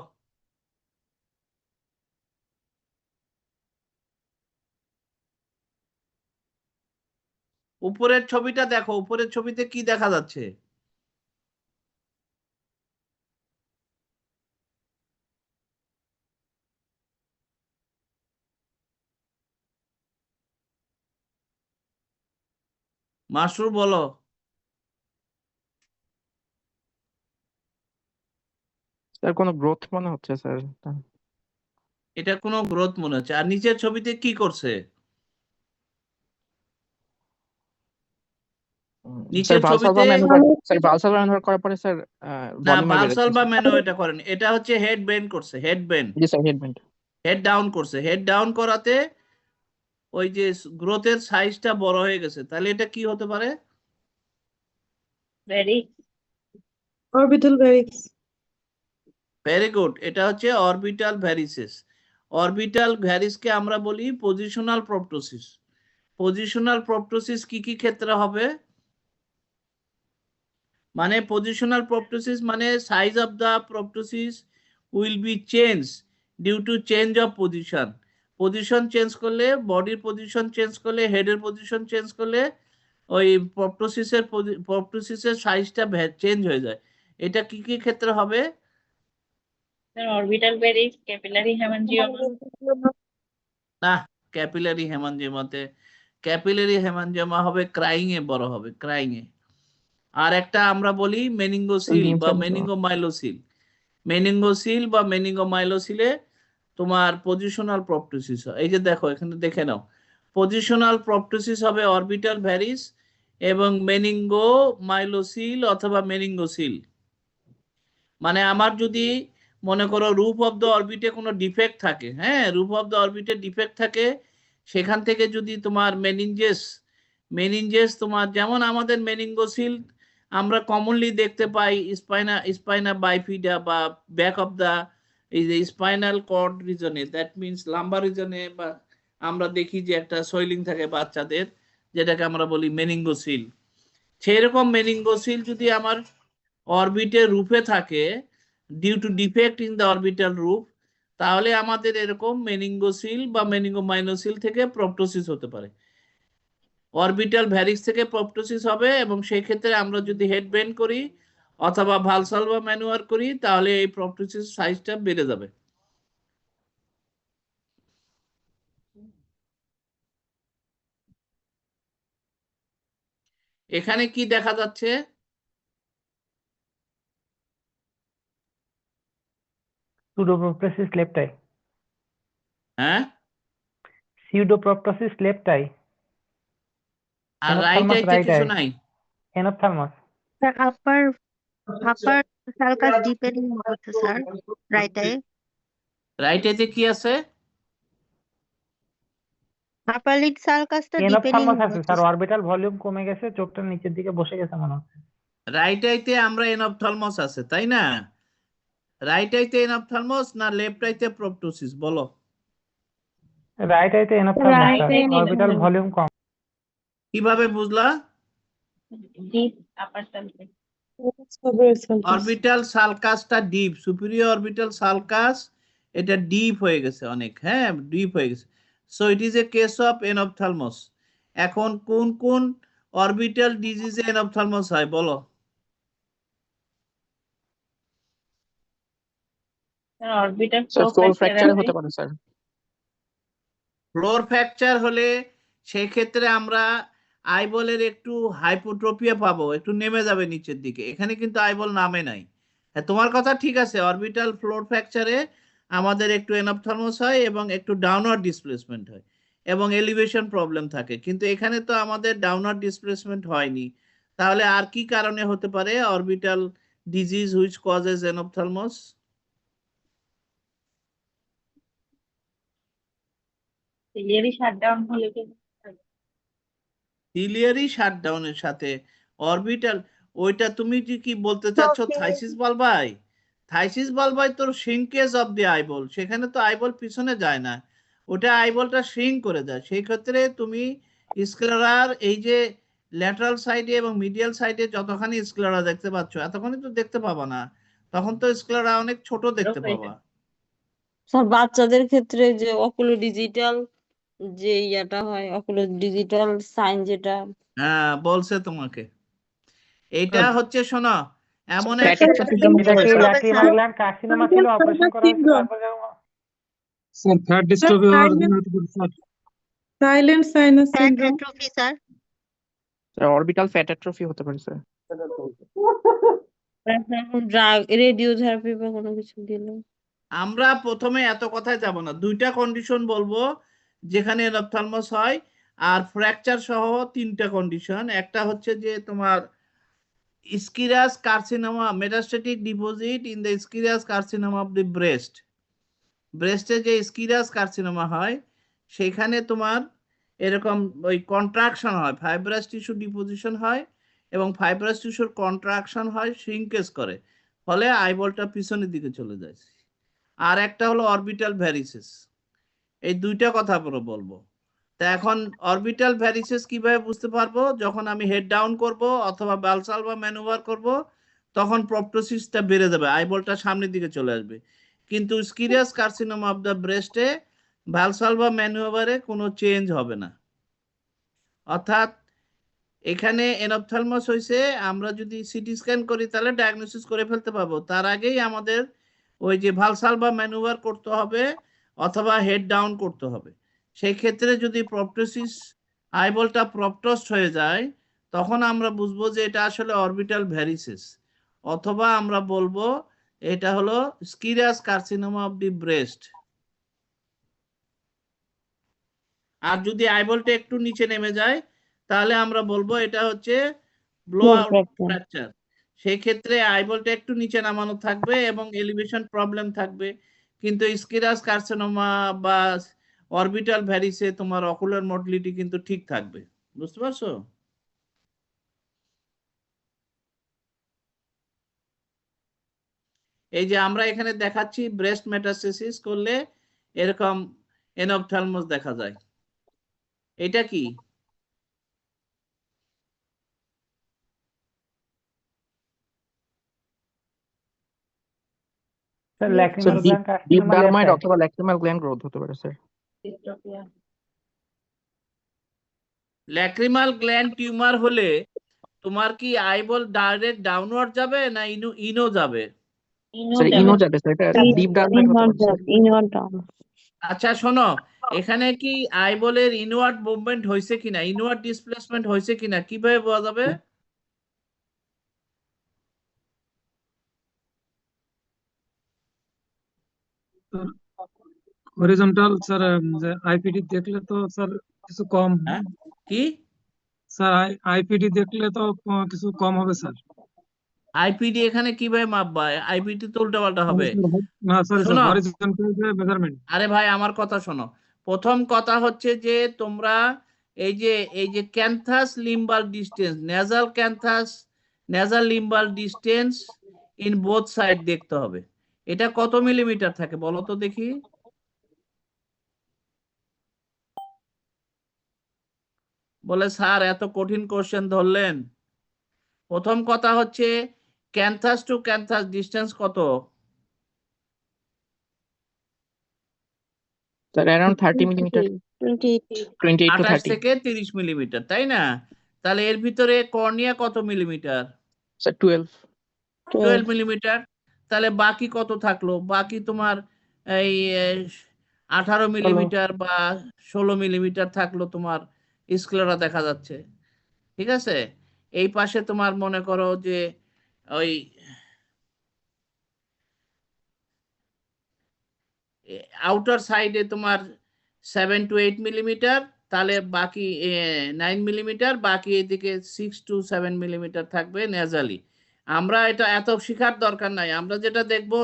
উপরের ছবিটা দেখো, উপরের ছবিতে কি দেখা যাচ্ছে? মাসরুর বলো। স্যার কোনো গ্রোথ মনে হচ্ছে স্যার। এটা কোনো গ্রোথ মনে হচ্ছে। আর নিচের ছবিতে কি করছে? স্যার নিচের ভালসালভা ছবিতে ম্যানুভার, স্যার ভালসালভা ম্যানুভার করার পরে স্যার না, ভলিউমে বালসাল বেড়েছে বা স্যার। ম্যানো এটা করেন, এটা হচ্ছে হেড বেন্ড করছে, হেড বেন্ড, জি স্যার, হেডব্যান্ড। হেড ডাউন করছে। হেড ডাউন করাতে ওই যে গ্রোথের সাইজটা বড় হয়ে গেছে। তাহলে এটা কি হতে পারে? Very orbital varix. Very good, এটা হচ্ছে অরবিটাল ভ্যারিসেস। অরবিটাল ভ্যারিসকে আমরা বলি পজিশনাল প্রপটোসিস। পজিশনাল প্রপটোসিস কি কি ক্ষেত্রে হবে? মানে পজিশনাল প্রপটোসিস মানে size of the proptosis will be change due to change of position. Position change করলে, বডির পজিশন চেঞ্জ করলে, হেডের পজিশন চেঞ্জ করলে ওই প্রপটোসিসের সাইজটা চেঞ্জ হয়ে যায়। এটা কি কি ক্ষেত্রে হবে? Sir orbital varies, capillary হেমানজিওমা। না, ক্যাপিলারি হেমানজিওমাতে ক্যাপিলারি হেমানজিওমা হবে ক্রাইং এ বড় হবে, ক্রাইং এ। আর একটা আমরা বলি মেনিঙ্গোসিল বা লিম্ফোমা। মেনিঙ্গোমাইলোসিল। মেনিঙ্গোসিল বা মেনিঙ্গোমাইলোসিলে তোমার পজিশনাল প্রপটোসিস হয়। এই যে দেখো এখানে দেখে নাও, পজিশনাল প্রপটোসিস হবে অরবিটাল ভ্যারিস এবং মেনিঙ্গোমাইলোসিল অথবা মেনিঙ্গোসিল। মানে আমার যদি মনে করো রুফ অফ দ্য অরবিটে কোনো ডিফেক্ট থাকে, হ্যাঁ, রুফ অফ দ্য অরবিটে ডিফেক্ট থাকে, সেখান থেকে যদি তোমার মেনিনজেস তোমার, যেমন আমাদের মেনিঙ্গোসিল আমরা কমনলি দেখতে পাই স্পাইনা স্পাইনা বাইফিডা বা ব্যাক অফ দ্য এই যে স্পাইনাল কর্ড রিজনে, দ্যাট মিনস লাম্বার রিজনে, বা আমরা দেখি যে একটা সোয়েলিং থাকে বাচ্চাদের, যেটাকে আমরা বলি মেনিঙ্গোসিল। সেরকম মেনিঙ্গোসিল যদি আমার অরবিটের রূপে থাকে due to defect in the orbital roof, তাহলে আমাদের এরকম মেনিঙ্গোসিল বা মেনিঙ্গোমাইনোসিল থেকে প্রপটোসিস হতে পারে। অরবিটাল ভ্যারিক্স থেকে প্রপটোসিস হবে, এবং সেই ক্ষেত্রে আমরা যদি হেড বেন্ড করি অথবা ভালসালভা ম্যানুয়ার করি, তাহলে এই প্রপটোসিস সাইজটা বেড়ে যাবে। এখানে কি দেখা যাচ্ছে? Pseudoproptosis lepti. হ্যাঁ, Pseudoproptosis lepti. আর রাইট Enophthalmos আইতে right কিছু eye. নাই? Enophthalmos. স্যার আপার সালকাস ডিপেন্ডিং হচ্ছে স্যার রাইট আই। রাইট আইতে কি আছে? আপার লিড সালকাসটা ডিপেন্ডিং Enophthalmos আছে হচ্ছে স্যার, অরবিটাল ভলিউম কমে গেছে, চোখটা নিচের দিকে বসে গেছে মনে হচ্ছে। রাইট আইতে আমরা এনঅপথ্যালমাস আছে, তাই না? রাইট আইতে এনঅপথ্যালমাস না লেফট আইতে প্রপটোসিস, বলো। রাইট আইতে enophthalmos Right sir, eye orbital enophthalmos. Volume কম। কিভাবে বুঝলা? Deep upper sulcus. অরবিটাল সালকাসটা ডিপ, সুপিরিয়র অরবিটাল সালকাস এটা ডিপ হয়ে গেছে অনেক, হ্যাঁ, ডিপ হয়ে গেছে। So it is a case of enophthalmos. এখন কোন কোন অরবিটাল ডিজিজে এনঅপথ্যালমাস হয় বলো? Sir orbital sir flow floor fracture ফ্র্যাকচারে আছে। হতে পারে স্যার। ফ্লোর ফ্র্যাকচার হলে সেই ক্ষেত্রে আমরা আইবলের একটু হাইপোট্রোপিয়া পাবো, একটু নেমে যাবে নিচের দিকে। এখানে কিন্তু আইবল নামে নাই। হ্যাঁ, তোমার কথা ঠিক আছে, অরবিটাল ফ্লোর ফ্র্যাকচারে আমাদের একটু এনঅপথ্যালমাস হয় এবং একটু ডাউনওয়ার্ড ডিসপ্লেসমেন্ট হয় এবং এলিভেশন প্রবলেম থাকে, কিন্তু এখানে তো আমাদের ডাউনওয়ার্ড ডিসপ্লেসমেন্ট হয়নি। তাহলে আর কি কারণে হতে পারে orbital disease which causes enophthalmos? Ciliary shutdown হলে কি? সিলিয়ারি শাটডাউনের সাথে অরবিটাল, ওইটা তুমি কি বলতে চাচ্ছ? থাইসিস বালবাই, থাইসিস বালবাই তোর শ্রিঙ্কেজ অফ দি আইবল, সেখানে তো আইবল পিছনে যায় না, ওটা আইবলটা শ্রিঙ্ক করে দেয়। সেই ক্ষেত্রে তুমি স্ক্লেরার এই যে ল্যাটারাল সাইডে এবং মিডিয়াল সাইডে যতখানি স্ক্লেরা দেখতে পাচ্ছ এতখানি তো দেখতে পাবা না, তখন তো স্ক্লেরা অনেক ছোট দেখতে পাবা। স্যার বাচ্চাদের ক্ষেত্রে যে অকুলো ডিজিটাল যে ইয়াটা হয়, অকুলো ডিজিটাল সাইন যেটা। হ্যাঁ, বলছে তোমাকে। এইটা হচ্ছে শোনো, এমন ফ্যাট একটা অ্যাট্রফির জন্য এটা হবে কি স্যার। ল্যাক্রিমাল গ্ল্যান্ড কার্সিনোমা ছিল, অপারেশন করা হয়েছে তারপরে? স্যার ফ্যাট ডিস্ট্রফি হওয়ার জন্য silent sinus fat syndrome. Atrophy sir. Orbital fat atrophy হতে পারে স্যার। ড্রাগ রেডিওথেরাপি বা কোনো কিছু দিলে। আমরা প্রথমে এত কথায় যাব না, দুইটা কন্ডিশন বলবো যেখানে এনঅপথ্যালমাস হয়, আর ফ্র্যাকচার সহ তিনটা কন্ডিশন। একটা হচ্ছে যে তোমার scirrhous carcinoma, metastatic deposit in the scirrhous carcinoma of the breast. ব্রেস্টে যে স্কিরাস কার্সিনোমা হয় সেখানে তোমার এরকম ওই কন্ট্রাকশন হয়, ফাইব্রাস টিস্যু ডিপোজিশন হয় এবং ফাইব্রাস টিস্যুর কন্ট্রাকশন হয়, শ্রিঙ্কেজ করে, ফলে আইবলটা পিছনের দিকে চলে যায়। আর একটা হলো অরবিটাল ভ্যারিসেস। এই দুইটা কথা বলবো। তা এখন অরবিটাল ভ্যারিসেস কিভাবে বুঝতে পারবো? যখন আমি হেড ডাউন করব অথবা ভালসালভা ম্যানুভার করব, তখন প্রপটোসিসটা বেড়ে যাবে, আইবলটা সামনের দিকে চলে আসবে। কিন্তু স্কিরিয়াস কার্সিনোমা অফ দ্য ব্রেস্টে ভালসালভা ম্যানুভারে কোনো চেঞ্জ হবে না। অর্থাৎ এখানে এনঅপথ্যালমাস হয়েছে, আমরা যদি সিটি স্ক্যান করি তাহলে ডায়াগনোসিস করে ফেলতে পারবো, তার আগেই আমাদের ওই যে ভালসালভা ম্যানুভার করতে হবে অথবা হেড ডাউন করতে হবে। সেই ক্ষেত্রে যদি প্রপটোসিস আইবলটা প্রপটোস্ট হয়ে যায় তখন আমরা বুঝবো যে এটা আসলে অরবিটাল ভ্যারিসিস, অথবা আমরা বলবো এটা হলো স্কিরাস কার্সিনোমা অফ দি ব্রেস্ট। আর যদি আইবলটা একটু নিচে নেমে যায় তাহলে আমরা বলবো এটা হচ্ছে blow Bone out fracture. Fracture. সেই ক্ষেত্রে আইবলটা একটু নিচে নামানো থাকবে এবং এলিভেশন প্রবলেম থাকবে, কিন্তু স্কিরাস কার্সিনোমা বা অরবিটাল ভ্যারিসে তোমার অকুলার মোটিলিটি কিন্তু ঠিক থাকবে। বুঝতে পারছো? এই যে আমরা এখানে দেখাচ্ছি ব্রেস্ট মেটাস্টেসিস করলে এরকম এনঅপথ্যালমাস দেখা যায়। এটা কি? Sir sir lacrimal deep gland carcinoma left dermoid side. অথবা ল্যাক্রিমাল গ্ল্যান্ড গ্রোথ হতে পারে স্যার। ল্যাক্রিমাল গ্ল্যান্ড টিউমার হলে তোমার কি আইবল ডাইরেক্ট ডাউনওয়ার্ড যাবে না ইনো যাবে? স্যার ইনো যাবে স্যার, এটা ডিপ ডার্মাইড হতে পারে স্যার। Inward down. আচ্ছা শোনো, এখানে কি আইবলের ইনওয়ার্ড মুভমেন্ট হয়েছে কিনা, ইনওয়ার্ড ডিসপ্লেসমেন্ট হয়েছে কিনা কিভাবে বোঝা যাবে? হরিজন্টাল স্যার আইপিডি দেখলে তো স্যার কিছু কম, হ্যাঁ কি স্যার আইপিডি দেখলে তো কিছু কম হবে স্যার। আইপিডি এখানে কিভাবে মাপবা? আইপিডি তো উল্টাপাল্টা হবে। না সরি স্যার, শোনো হরিজন্টাল মেজারমেন্ট। আরে ভাই আমার কথা শোনো, প্রথম কথা হচ্ছে যে তোমরা এই যে canthus limbal distance, nasal limbal distance in both side দেখতে হবে। এটা কত মিলিমিটার থাকে বলো তো দেখি? বলে স্যার এত কঠিন কোশ্চেন ধরলেন। প্রথম কথা হচ্ছে ক্যান্থাস টু ক্যান্থাস ডিস্টেন্স কত? Sir around 30 millimetre, 28. 28 to 28 30 থেকে 30 মিলিমিটার, তাই না? তাহলে এর ভিতরে কর্নিয়া কত মিলিমিটার? স্যার 12। 12 মিলিমিটার। তাহলে বাকি কত থাকলো? বাকি তোমার এই 18 মিলিমিটার বা 16 মিলিমিটার থাকলো তোমার স্ক্লেরা দেখা যাচ্ছে। ঠিক আছে, এই পাশে তোমার মনে করো যে ওই আউটার সাইডে তোমার 7 to 8 মিলিমিটার, তাহলে বাকি 9 মিলিমিটার, বাকি এদিকে 6 to 7 মিলিমিটার থাকবে নেজালি। আমরা এটা এত শিখার দরকার নাই, আমরা যেটা দেখবো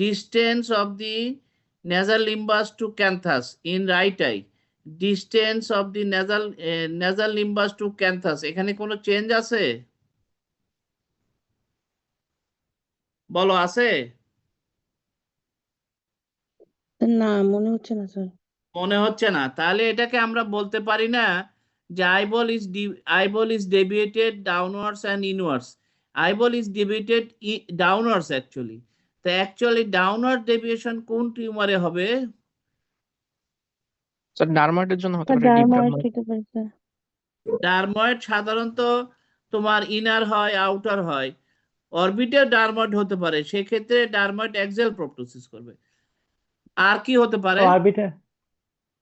distance of the nasal limbus to canthus in right eye, distance of the nasal limbus to canthus, এখানে কোনো চেঞ্জ আছে? বলো আছে? না মনে হচ্ছে না স্যার। মনে হচ্ছে না, তাহলে এটাকে আমরা বলতে পারি না যে eyeball is deviated downwards and inwards. Eyeball is deviated downwards actually. তো অ্যাকচুয়ালি ডাউনওয়ার্ড ডেভিয়েশন কোন টিউমারে হবে? স্যার ডার্মাইডের জন্য হতে স্যার পারে ডিপ ডার্মাইড ডার্মাইড। হতে পারে স্যার। ডার্ময়েড সাধারণত তোমার ইনার হয়, আউটার হয়। অরবিটাল ডার্ময়েড হতে পারে, সেক্ষেত্রে ডার্ময়েড অ্যাক্সিয়াল প্রপটোসিস করবে। আর কি হতে পারে? অরবিটাল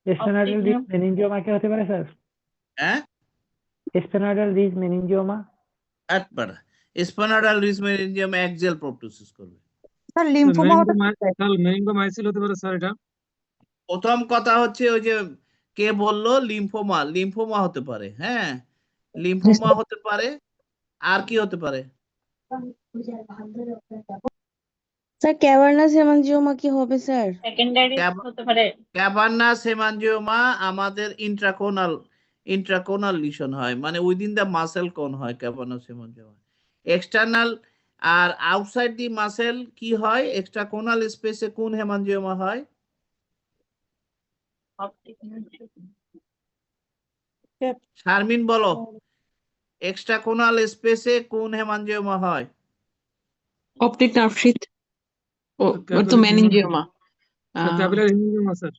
স্পেনাইডাল রিজ মেনিনজিওমা কি হতে পারে স্যার? হ্যাঁ স্পেনাইডাল রিজ মেনিনজিওমা। একবার স্পাইনাল রিজ মেনিনজিয়াম অ্যাক্সিয়াল প্রপটোসিস করবে। স্যার লিম্ফোমা হতে পারে? মেনিনগোমাইসিল হতে পারে স্যার এটা। প্রথম কথা হচ্ছে ওই যে কে বললো লিম্ফোমা হতে পারে, হ্যাঁ লিম্ফোমা হতে পারে। আর কি হতে পারে? স্যার ক্যাভার্নাস হেমানজিওমা কি হবে স্যার? সেকেন্ডারি হতে পারে। ক্যাভার্নাস হেমানজিওমা আমাদের ইন্ট্রাকোনাল লিশন হয়, মানে উইদিন দ্য মাসেল কোন হয় ক্যাভার্নাস হেমানজিওমা। এক্সটার্নাল আর আউটসাইড দি মাসেল কি হয়? এক্সট্রাকোনাল স্পেসে কোন হেমানজিওমা হয়? শারমিন বলো, এক্সট্রাকোনাল স্পেসে কোন হেমানজিওমা হয়? অপটিক নার্ভ শীথ ও তো meningioma capillary হেমানজিওমা sir.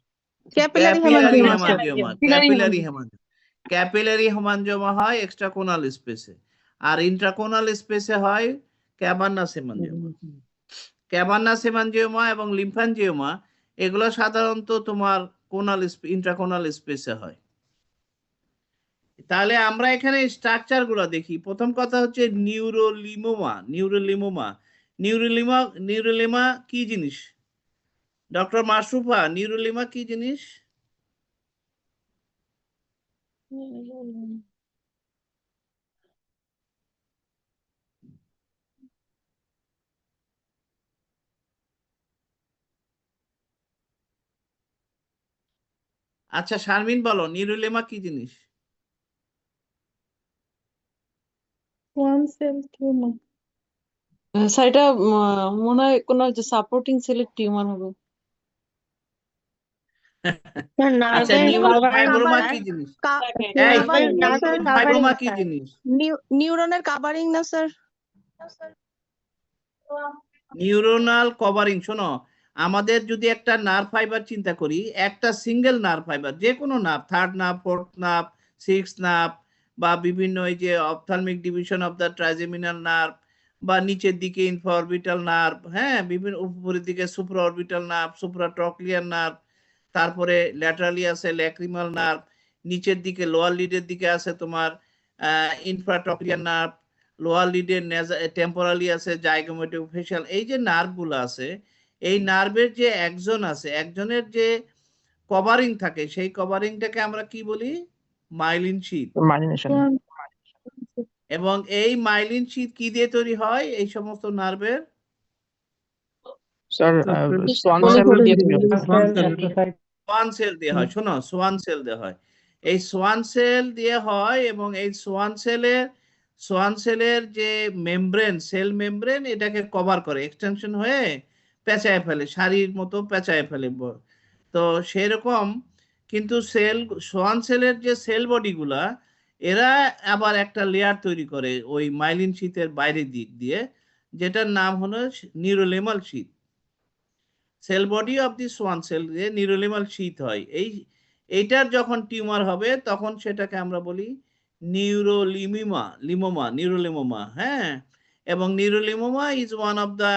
Capillary capillary হেমানজিওমা। হেমানজিওমা capillary হেমানজিওমা হয় এক্সট্রাকোনাল স্পেসে, আর ইন্ট্রাকোনাল স্পেসে হয় ক্যাভার্নাস হেমানজিওমা। ক্যাভার্নাস হেমানজিওমা এবং লিম্ফানজিওমা এগুলো সাধারণত তোমার কোনাল ইন্ট্রাকোনাল স্পেসে হয়। তাহলে আমরা এখানে স্ট্রাকচার গুলো দেখি। প্রথম কথা হচ্ছে নিউরোলিমা কি জিনিস? ডক্টর মাশরুফা, নিউরোলিমা কি জিনিস? আচ্ছা শারমিন বলো, নিউরোলিমা কি জিনিস? স্যার এটা মনে হয় কোনো যে সাপোর্টিং সেলের টিউমার হবে। আচ্ছা নার্ভের ফাইব্রোমা কি জিনিস? এই ফাইব্রোমা কি জিনিস? নিউরনের কাভারিং না স্যার? Neuronal covering. শোনো, আমাদের যদি একটা নার্ভ ফাইবার চিন্তা করি, একটা সিঙ্গেল নার্ভ ফাইবার, যে কোনো nerve, third nerve, fourth nerve, six nerve, বা বিভিন্ন এই যে ophthalmic division of the trigeminal nerve, বা নিচের দিকে ইনফ্রাঅরবিটাল নার্ভ, হ্যাঁ, বিভিন্ন উপরের দিকে সুপ্রাঅরবিটাল নার্ভ, সুপ্রাট্রক্লিয়ার নার্ভ, তারপরে ল্যাটারালি আছে ল্যাক্রিমাল নার্ভ, নিচের দিকে লোয়ার লিডের দিকে আছে তোমার ইনফ্রাট্রক্লিয়ার নার্ভ, লোয়ার লিডের টেম্পোরালি আছে জাইগোমেটোফেশিয়াল। এই যে নার্ভগুলো আছে, এই নার্ভের যে একজন আছে, একজনের যে কভারিং থাকে, সেই কভারিংটাকে আমরা কি বলি? মাইলিন শীথ। মাইলিনেশন। এবং এই মাইলিন শীথ কি দিয়ে তৈরি হয়? এই সমস্ত নার্ভের স্যার সোয়ান সোয়ান সেল দিয়ে তৈরি হয়। সোয়ান সেল, সোয়ান সেল দিয়ে হয়। শোনো, সোয়ান সেল দিয়ে হয়। এই সোয়ান সেল দিয়ে হয়, এবং এই সোয়ান সেলের যে মেমব্রেন, সেল মেমব্রেন, এটাকে কভার করে, এক্সটেনশন হয়ে পেঁচায় ফেলে, শাড়ির মতো পেঁচায় ফেলে। তো সেরকম কিন্তু সোয়ান সেলের যে সেল বডিগুলা, এরা আবার একটা লেয়ার তৈরি করে ওই মাইলিন শীথের বাইরের দিক দিয়ে, যেটার নাম হলো neurilemmal sheath. Cell body of the Schwann cell দিয়ে নিউরোলেমাল শীথ হয়। এইটার যখন টিউমার হবে তখন সেটাকে আমরা বলি নিউরোলিমোমা। হ্যাঁ, এবং neurilemmoma is one of the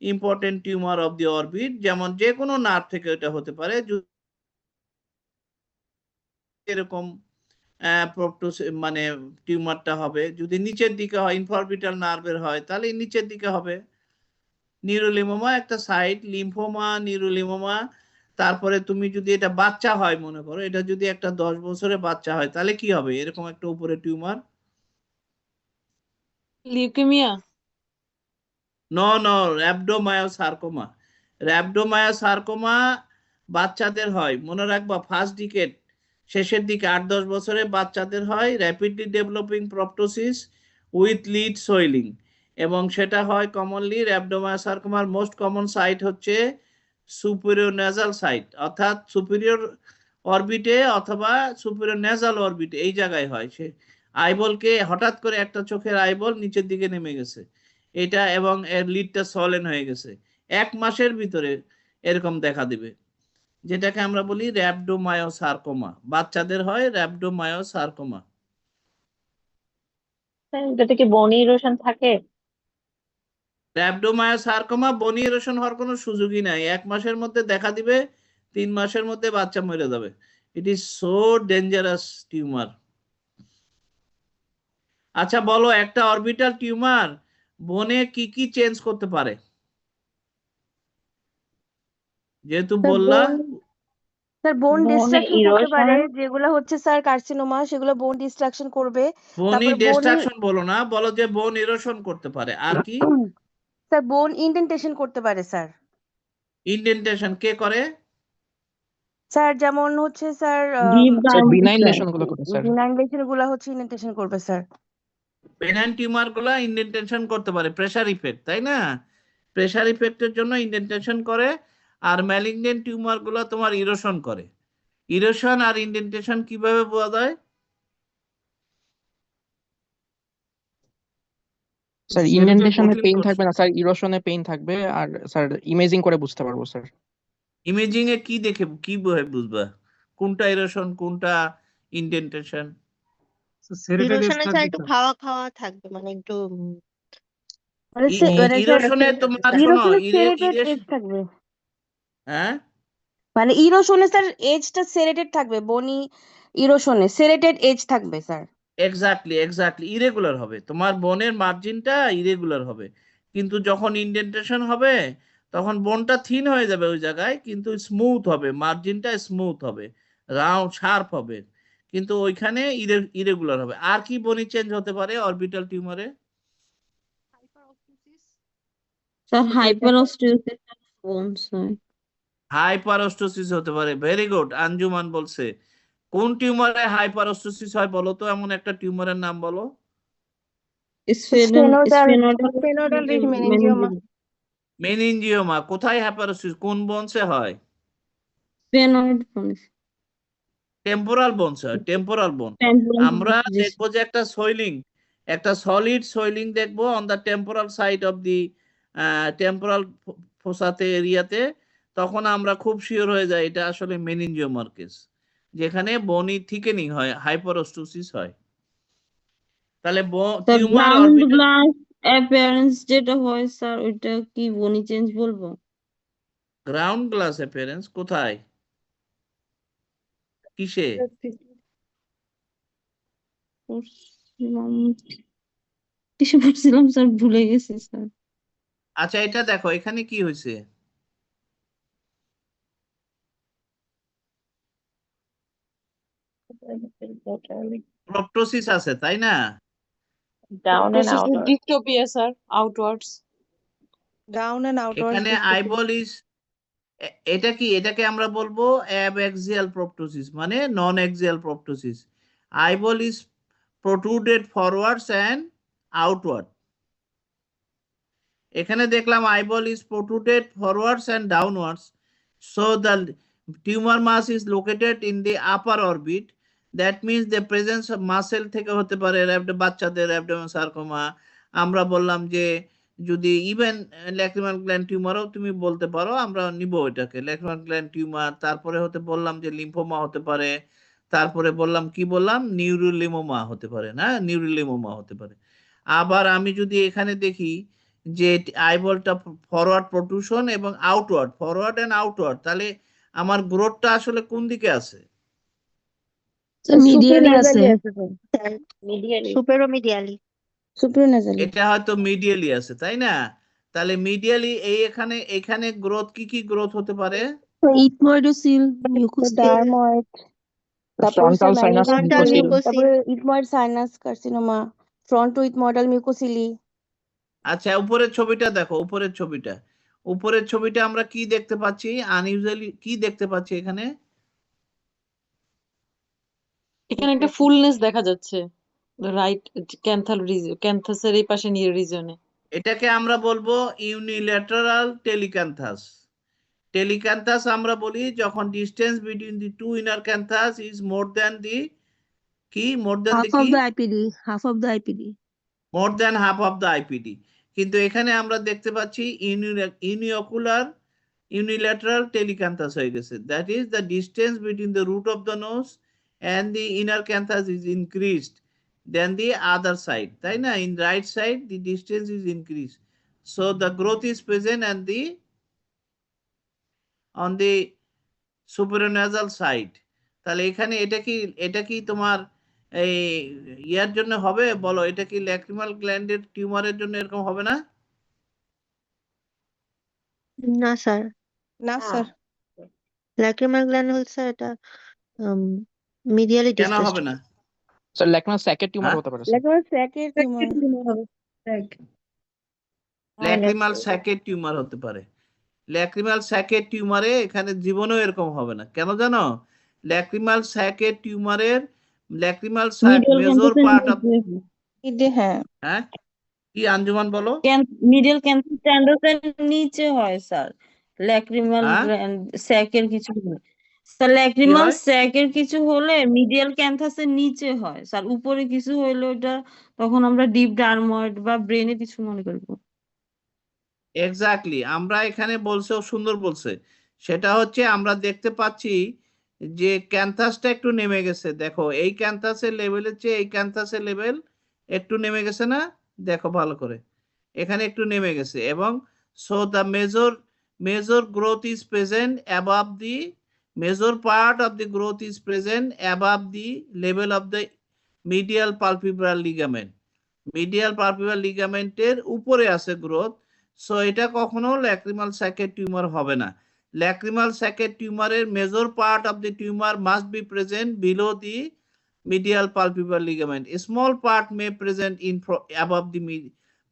important tumour of the orbit. যেমন যে কোনো নার্ভ থেকে এটা হতে পারে। এরকম মানে টিউমারটা হবে যদি নিচের দিকে হয়, ইনফরবিটাল নার্ভের হয়, তাহলে নিচের দিকে হবে। নিউরোলিমোমা একটা সাইট, লিম্ফোমা, নিউরোলিমোমা। তারপরে তুমি যদি এটা বাচ্চা হয়, মনে করো এটা যদি একটা 10 বছরের বাচ্চা হয়, তাহলে কি হবে? এরকম একটা উপরে টিউমার। লিউকেমিয়া। নো, র‍্যাপডোমায়োসার্কোমা বাচ্চাদের হয়, মনে রাখবা। ফার্স্ট ডিকেড, শেষের দিকে 8-10 বছরের বাচ্চাদের হয় rapidly developing proptosis with lid swelling, এবং সেটা হয় কমনলি র‍্যাপডোমায়োসার্কোমার মোস্ট কমন সাইট হচ্ছে সুপিরিয়র নেজাল সাইট, অর্থাৎ সুপিরিয়র অরবিটে অথবা সুপিরিয়র নেজাল অরবিটে, এই জায়গায় হয়। সে আইবলকে হঠাৎ করে একটা চোখের আইবল নিচের দিকে নেমে গেছে এটা, এবং এর লিডটা সলেন হয়ে গেছে, 1 মাসের ভিতরে এরকম দেখা দিবে, যেটাকে আমরা বলি র‍্যাপডোমায়োসার্কোমা। বাচ্চাদের হয় র‍্যাপডোমায়োসার্কোমা। এটাতে কি বনি ইরোশন থাকে? র‍্যাপডোমায়োসার্কোমা বনি ইরোশন হওয়ার কোনো সুযোগই নাই। 1 মাসের মধ্যে দেখা দিবে, 3 মাসের মধ্যে বাচ্চা মরে যাবে। It is so dangerous tumour. আচ্ছা বলো, একটা অরবিটাল টিউমার বনে কি কি চেঞ্জ করতে পারে? যেহেতু বললা স্যার বোন বনে ডিস্ট্রাকশন করতে পারে, ইরোশন, যেগুলো হচ্ছে স্যার কার্সিনোমা, সেগুলো বোন ডিস্ট্রাকশন করবে। বনি তারপরে ডিস্ট্রাকশন বলো না, বলো যে বোন ইরোশন করতে পারে। আর কি? স্যার বোন ইনডেন্টেশন করতে পারে স্যার। ইনডেন্টেশন কে করে? স্যার যেমন হচ্ছে স্যার স্যার বিনাইন লেশন গুলো করে স্যার। বিনাইন লেশন গুলো হচ্ছে ইনডেন্টেশন করবে স্যার। বেনাইন টিউমার গুলা ইনডেন্টেশন করতে পারে, প্রেসার ইফেক্ট, তাই না? প্রেসার ইফেক্টের জন্য ইনডেন্টেশন করে। আর ম্যালিগন্যান্ট টিউমার গুলা তোমার ইরোশন করে। ইরোশন আর ইনডেন্টেশন কিভাবে বোঝা যায়? স্যার সেটা তো ইনডেন্টেশনে কঠিন পেইন প্রশ্ন। থাকবে না স্যার, ইরোশনে পেইন থাকবে। আর স্যার ইমেজিং করে বুঝতে পারবো স্যার। ইমেজিং এ কি দেখে কি বুঝবা কোনটা ইরোশন কোনটা ইনডেন্টেশন? সেরিটারিয়াস ইরোশনে স্যার থাকবে একটু স্যার। খাওয়া খাওয়া থাকবে, মানে একটু মানে ই- মানে স্যার ইরোশনে তোমার শোনো ইরোশনে ইরে সেরেটেড ইরে এজ থাকবে, হ্যাঁ মানে ইরোশনে স্যার এজটা সেরেটেড থাকবে, বনি ইরোশনে সেরেটেড এজ থাকবে স্যার। এক্স্যাক্টলি ইরেগুলার হবে, তোমার বোনের মার্জিনটা ইরেগুলার হবে, কিন্তু যখন ইন্ডেন্টেশন হবে তখন বোনটা থিন হয়ে যাবে ওই জায়গায়, কিন্তু স্মুথ হবে, মার্জিনটা স্মুথ হবে, রাউন্ড শার্প হবে, কিন্তু ওইখানে ইরেগুলার হবে। আর কি বনি চেঞ্জ হতে পারে অরবিটাল টিউমারে? স্যার হাইপারস্টিওসিস বোনস হয়। হাইপারস্টোসিস হতে পারে, ভেরি গুড, আঞ্জুমান বলছে। কোন টিউমারে হাইপারস্টোসিস হয় বলো তো, এমন একটা টিউমারের নাম বলো। Sphenoidal sphenoidal meningioma. মেনিনজিওমা। কোথায় হাইপারস্টোসিস, কোন বোনসে হয়? Sphenoid bones. টেম্পোরাল বোনস হয়, টেম্পোরাল বোন। আমরা দেখবো যে একটা সোয়েলিং, একটা সলিড সোয়েলিং দেখবো on the temporal side of the temporal ফোসাতে এরিয়াতে, তখন আমরা খুব শিওর হয়ে যাই এটা আসলে মেনিনজিওমার কেস, যেখানে বনি থিকেনিং হয়, হাইপারস্টোসিস হয়। তাহলে sir tumour ground orbital glass appearance যেটা হয় স্যার ওইটা কি বনি চেঞ্জ বলবো? গ্রাউন্ড গ্লাস অ্যাপিয়ারেন্স কোথায়, কিসে? পড়ছিলাম, কিসে পড়ছিলাম স্যার ভুলে গেছি স্যার। আচ্ছা এটা দেখো এখানে কি হয়েছে, প্রপটোসিস আছে তাই না? Down and Process outward. dystopia, sir, outwards. Down and outwards এখানে আইবলিস, এটা কি, এটাকে আমরা বলবো অ্যাবএক্সিয়াল প্রপটোসিস, মানে non axial proptosis. Eyeball is protruded forwards and outward. এখানে দেখলাম eyeball is protruded forwards and downwards, so the tumour mass is located in the upper orbit, that means the presence of muscle থেকে হতে পারে বাচ্চাদের অ্যাবডোমেন সার্কোমা। আমরা বললাম যে যদি ইভেন ল্যাক্রিমাল গ্ল্যান্ড টিউমারও তুমি বলতে পারো, আমরা নিব এটাকে ল্যাক্রিমাল গ্ল্যান্ড টিউমার। তারপরে হতে বললাম যে লিম্ফোমা হতে পারে, তারপরে বললাম কি বললাম, নিউরোলিমোমা হতে পারে, না নিউরোলিমোমা হতে পারে। আবার আমি যদি এখানে দেখি যে আইবলটা ফরওয়ার্ড প্রোট্রুশন এবং আউটওয়ার্ড, ফরওয়ার্ড এন্ড আউটওয়ার্ড, তাহলে আমার গ্রোথটা আসলে কোন দিকে আছে? মিডিয়ালি আছে, মিডিয়ালি। সুপেরোমিডিয়ালি। সুপ্রিয়নাজালি। এটা হয়তো মিডিয়ালি আছে তাই না? তাহলে মিডিয়ালি এখানে এখানে গ্রোথ কি কি গ্রোথ হতে পারে? ইথময়েডোসিল, মিউকোসিল, ডার্ময়েড, তারপর ফ্রন্টাল সাইনাস ফ্রন্টাল মিউকোসিল। মিউকোসিল। তারপরে ethmoid sinus carcinoma, fronto ethmoidal মিউকোসিলি। আচ্ছা উপরের ছবিটা দেখো, উপরের ছবিটা, উপরের ছবিটা আমরা কি দেখতে পাচ্ছি, আনইউজুয়ালি কি দেখতে পাচ্ছি এখানে? এখানে একটা ফুলনেস দেখা যাচ্ছে রাইট ক্যান্থাসের এই পাশে নিয়ে রিজনে। এটাকে আমরা বলবো ইউনিল্যাটারাল টেলিক্যান্থাস। টেলিক্যান্থাস আমরা বলি যখন distance between the two inner canthus is more than the কি, মোর দ্যান দি কি, half of the IPD. More than half of the IPD. কিন্তু এখানে আমরা দেখতে পাচ্ছি ইউনিওকুলার ইউনিল্যাটারাল টেলিক্যান্থাস হয়ে গেছে, that is the distance between the root of the nose and the inner canthus is increased than the other side, তাই না? In right side the distance is increased, so the growth is present and the on the supranasal side. তাহলে এখানে এটা কি তোমার এই ইয়ার জন্য হবে বলো, এটা কি ল্যাক্রিমাল গ্ল্যান্ডের টিউমারের জন্য এরকম হবে না? না স্যার, না স্যার, ল্যাক্রিমাল গ্ল্যান্ড হচ্ছে এটা মিডিয়ালি কেন ডিসপ্লেসড। হবে না? স্যার ল্যাক্রিমাল স্যাকের টিউমার হ্যাঁ? হতে পারে স্যার। লেখার স্যাকের টিউমার। ল্যাক্রিমাল স্যাকের টিউমার হতে পারে। ল্যাক্রিমাল স্যাকের টিউমারে এখানে জীবনেও এরকম হবে না, কেন জানো? ল্যাক্রিমাল স্যাকের টিউমারের lacrimal sac major part of, হ্যাঁ, হ্যাঁ কি আঞ্জুমান বলো? মিডিয়াল ক্যান্সার স্ট্যান্ডার্ডের নিচে হয় স্যার, ল্যাক্রিমাল হ্যাঁ স্যাকের কিছু হলে। স্যার কি ল্যাক্রিমাল হয়? স্যাকের কিছু হলে মিডিয়াল ক্যান্থাসের নিচে হয় স্যার, উপরে কিছু হইলে ওটা তখন আমরা ডিপ ডার্ময়েড বা ব্রেনে কিছু মনে করবো। এক্স্যাক্টলি, আমরা এখানে বলছেও সুন্দর বলছে, সেটা হচ্ছে আমরা দেখতে পাচ্ছি যে ক্যান্থাসটা একটু নেমে গেছে, দেখো এই ক্যান্থাসের লেভেলের চেয়ে এই ক্যান্থাসের লেভেল একটু নেমে গেছে না? দেখো ভালো করে, এখানে একটু নেমে গেছে এবং so the major growth is present above the major part of the growth is present above the level of the medial palpebral ligament. Medial palpebral লিগামেন্টের উপরে আছে গ্রোথ, সো এটা কখনো ল্যাক্রিমাল স্যাকের টিউমার হবে না। ল্যাক্রিমাল স্যাকের টিউমারের major part of the tumour must be present below the medial palpebral ligament. A small part may present above the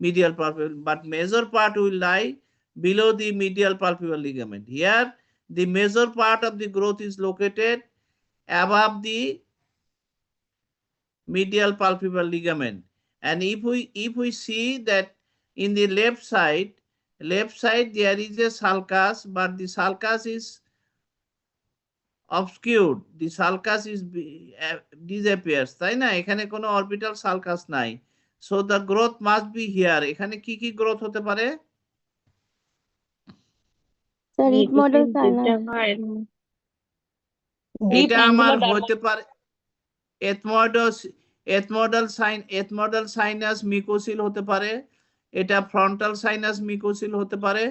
medial palpebral, but major part will lie below the medial palpebral ligament. Here, the major part of the growth is located above the medial palpebral ligament. And if we see that in the left side there is a sulcus, but the sulcus is obscured, the sulcus is disappears, তাই না? এখানে কোনো অরবিটাল সালকাস নাই, so the growth must be here. এখানে কি কি গ্রোথ হতে পারে? স্যার ইট মডেল সাইনাস ডিপ এটা আমার অ্যাঙ্গুলার হতে পারে এথমোডাল সাইনাস মিকোসিল হতে পারে, এটা ফ্রন্টাল সাইনাস মিকোসিল হতে পারে।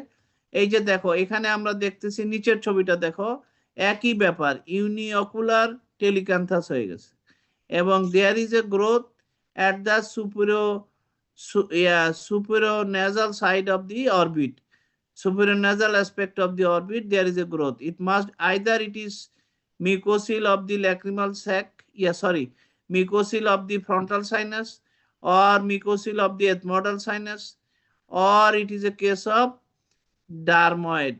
এই যে দেখো এখানে আমরা দেখতেছি নিচের ছবিটা দেখো, একই ব্যাপার, ইউনিঅকুলার টেলিক্যান্থাস হয়ে গেছে এবং there is a growth at the superior nasal side of the orbit, superior nasal aspect of the orbit, there is a growth. It must either it is mucosil of the lacrimal sac, mucosil of the frontal sinus, or mucosil of the ethmoidal sinus, or it is a case of dermoid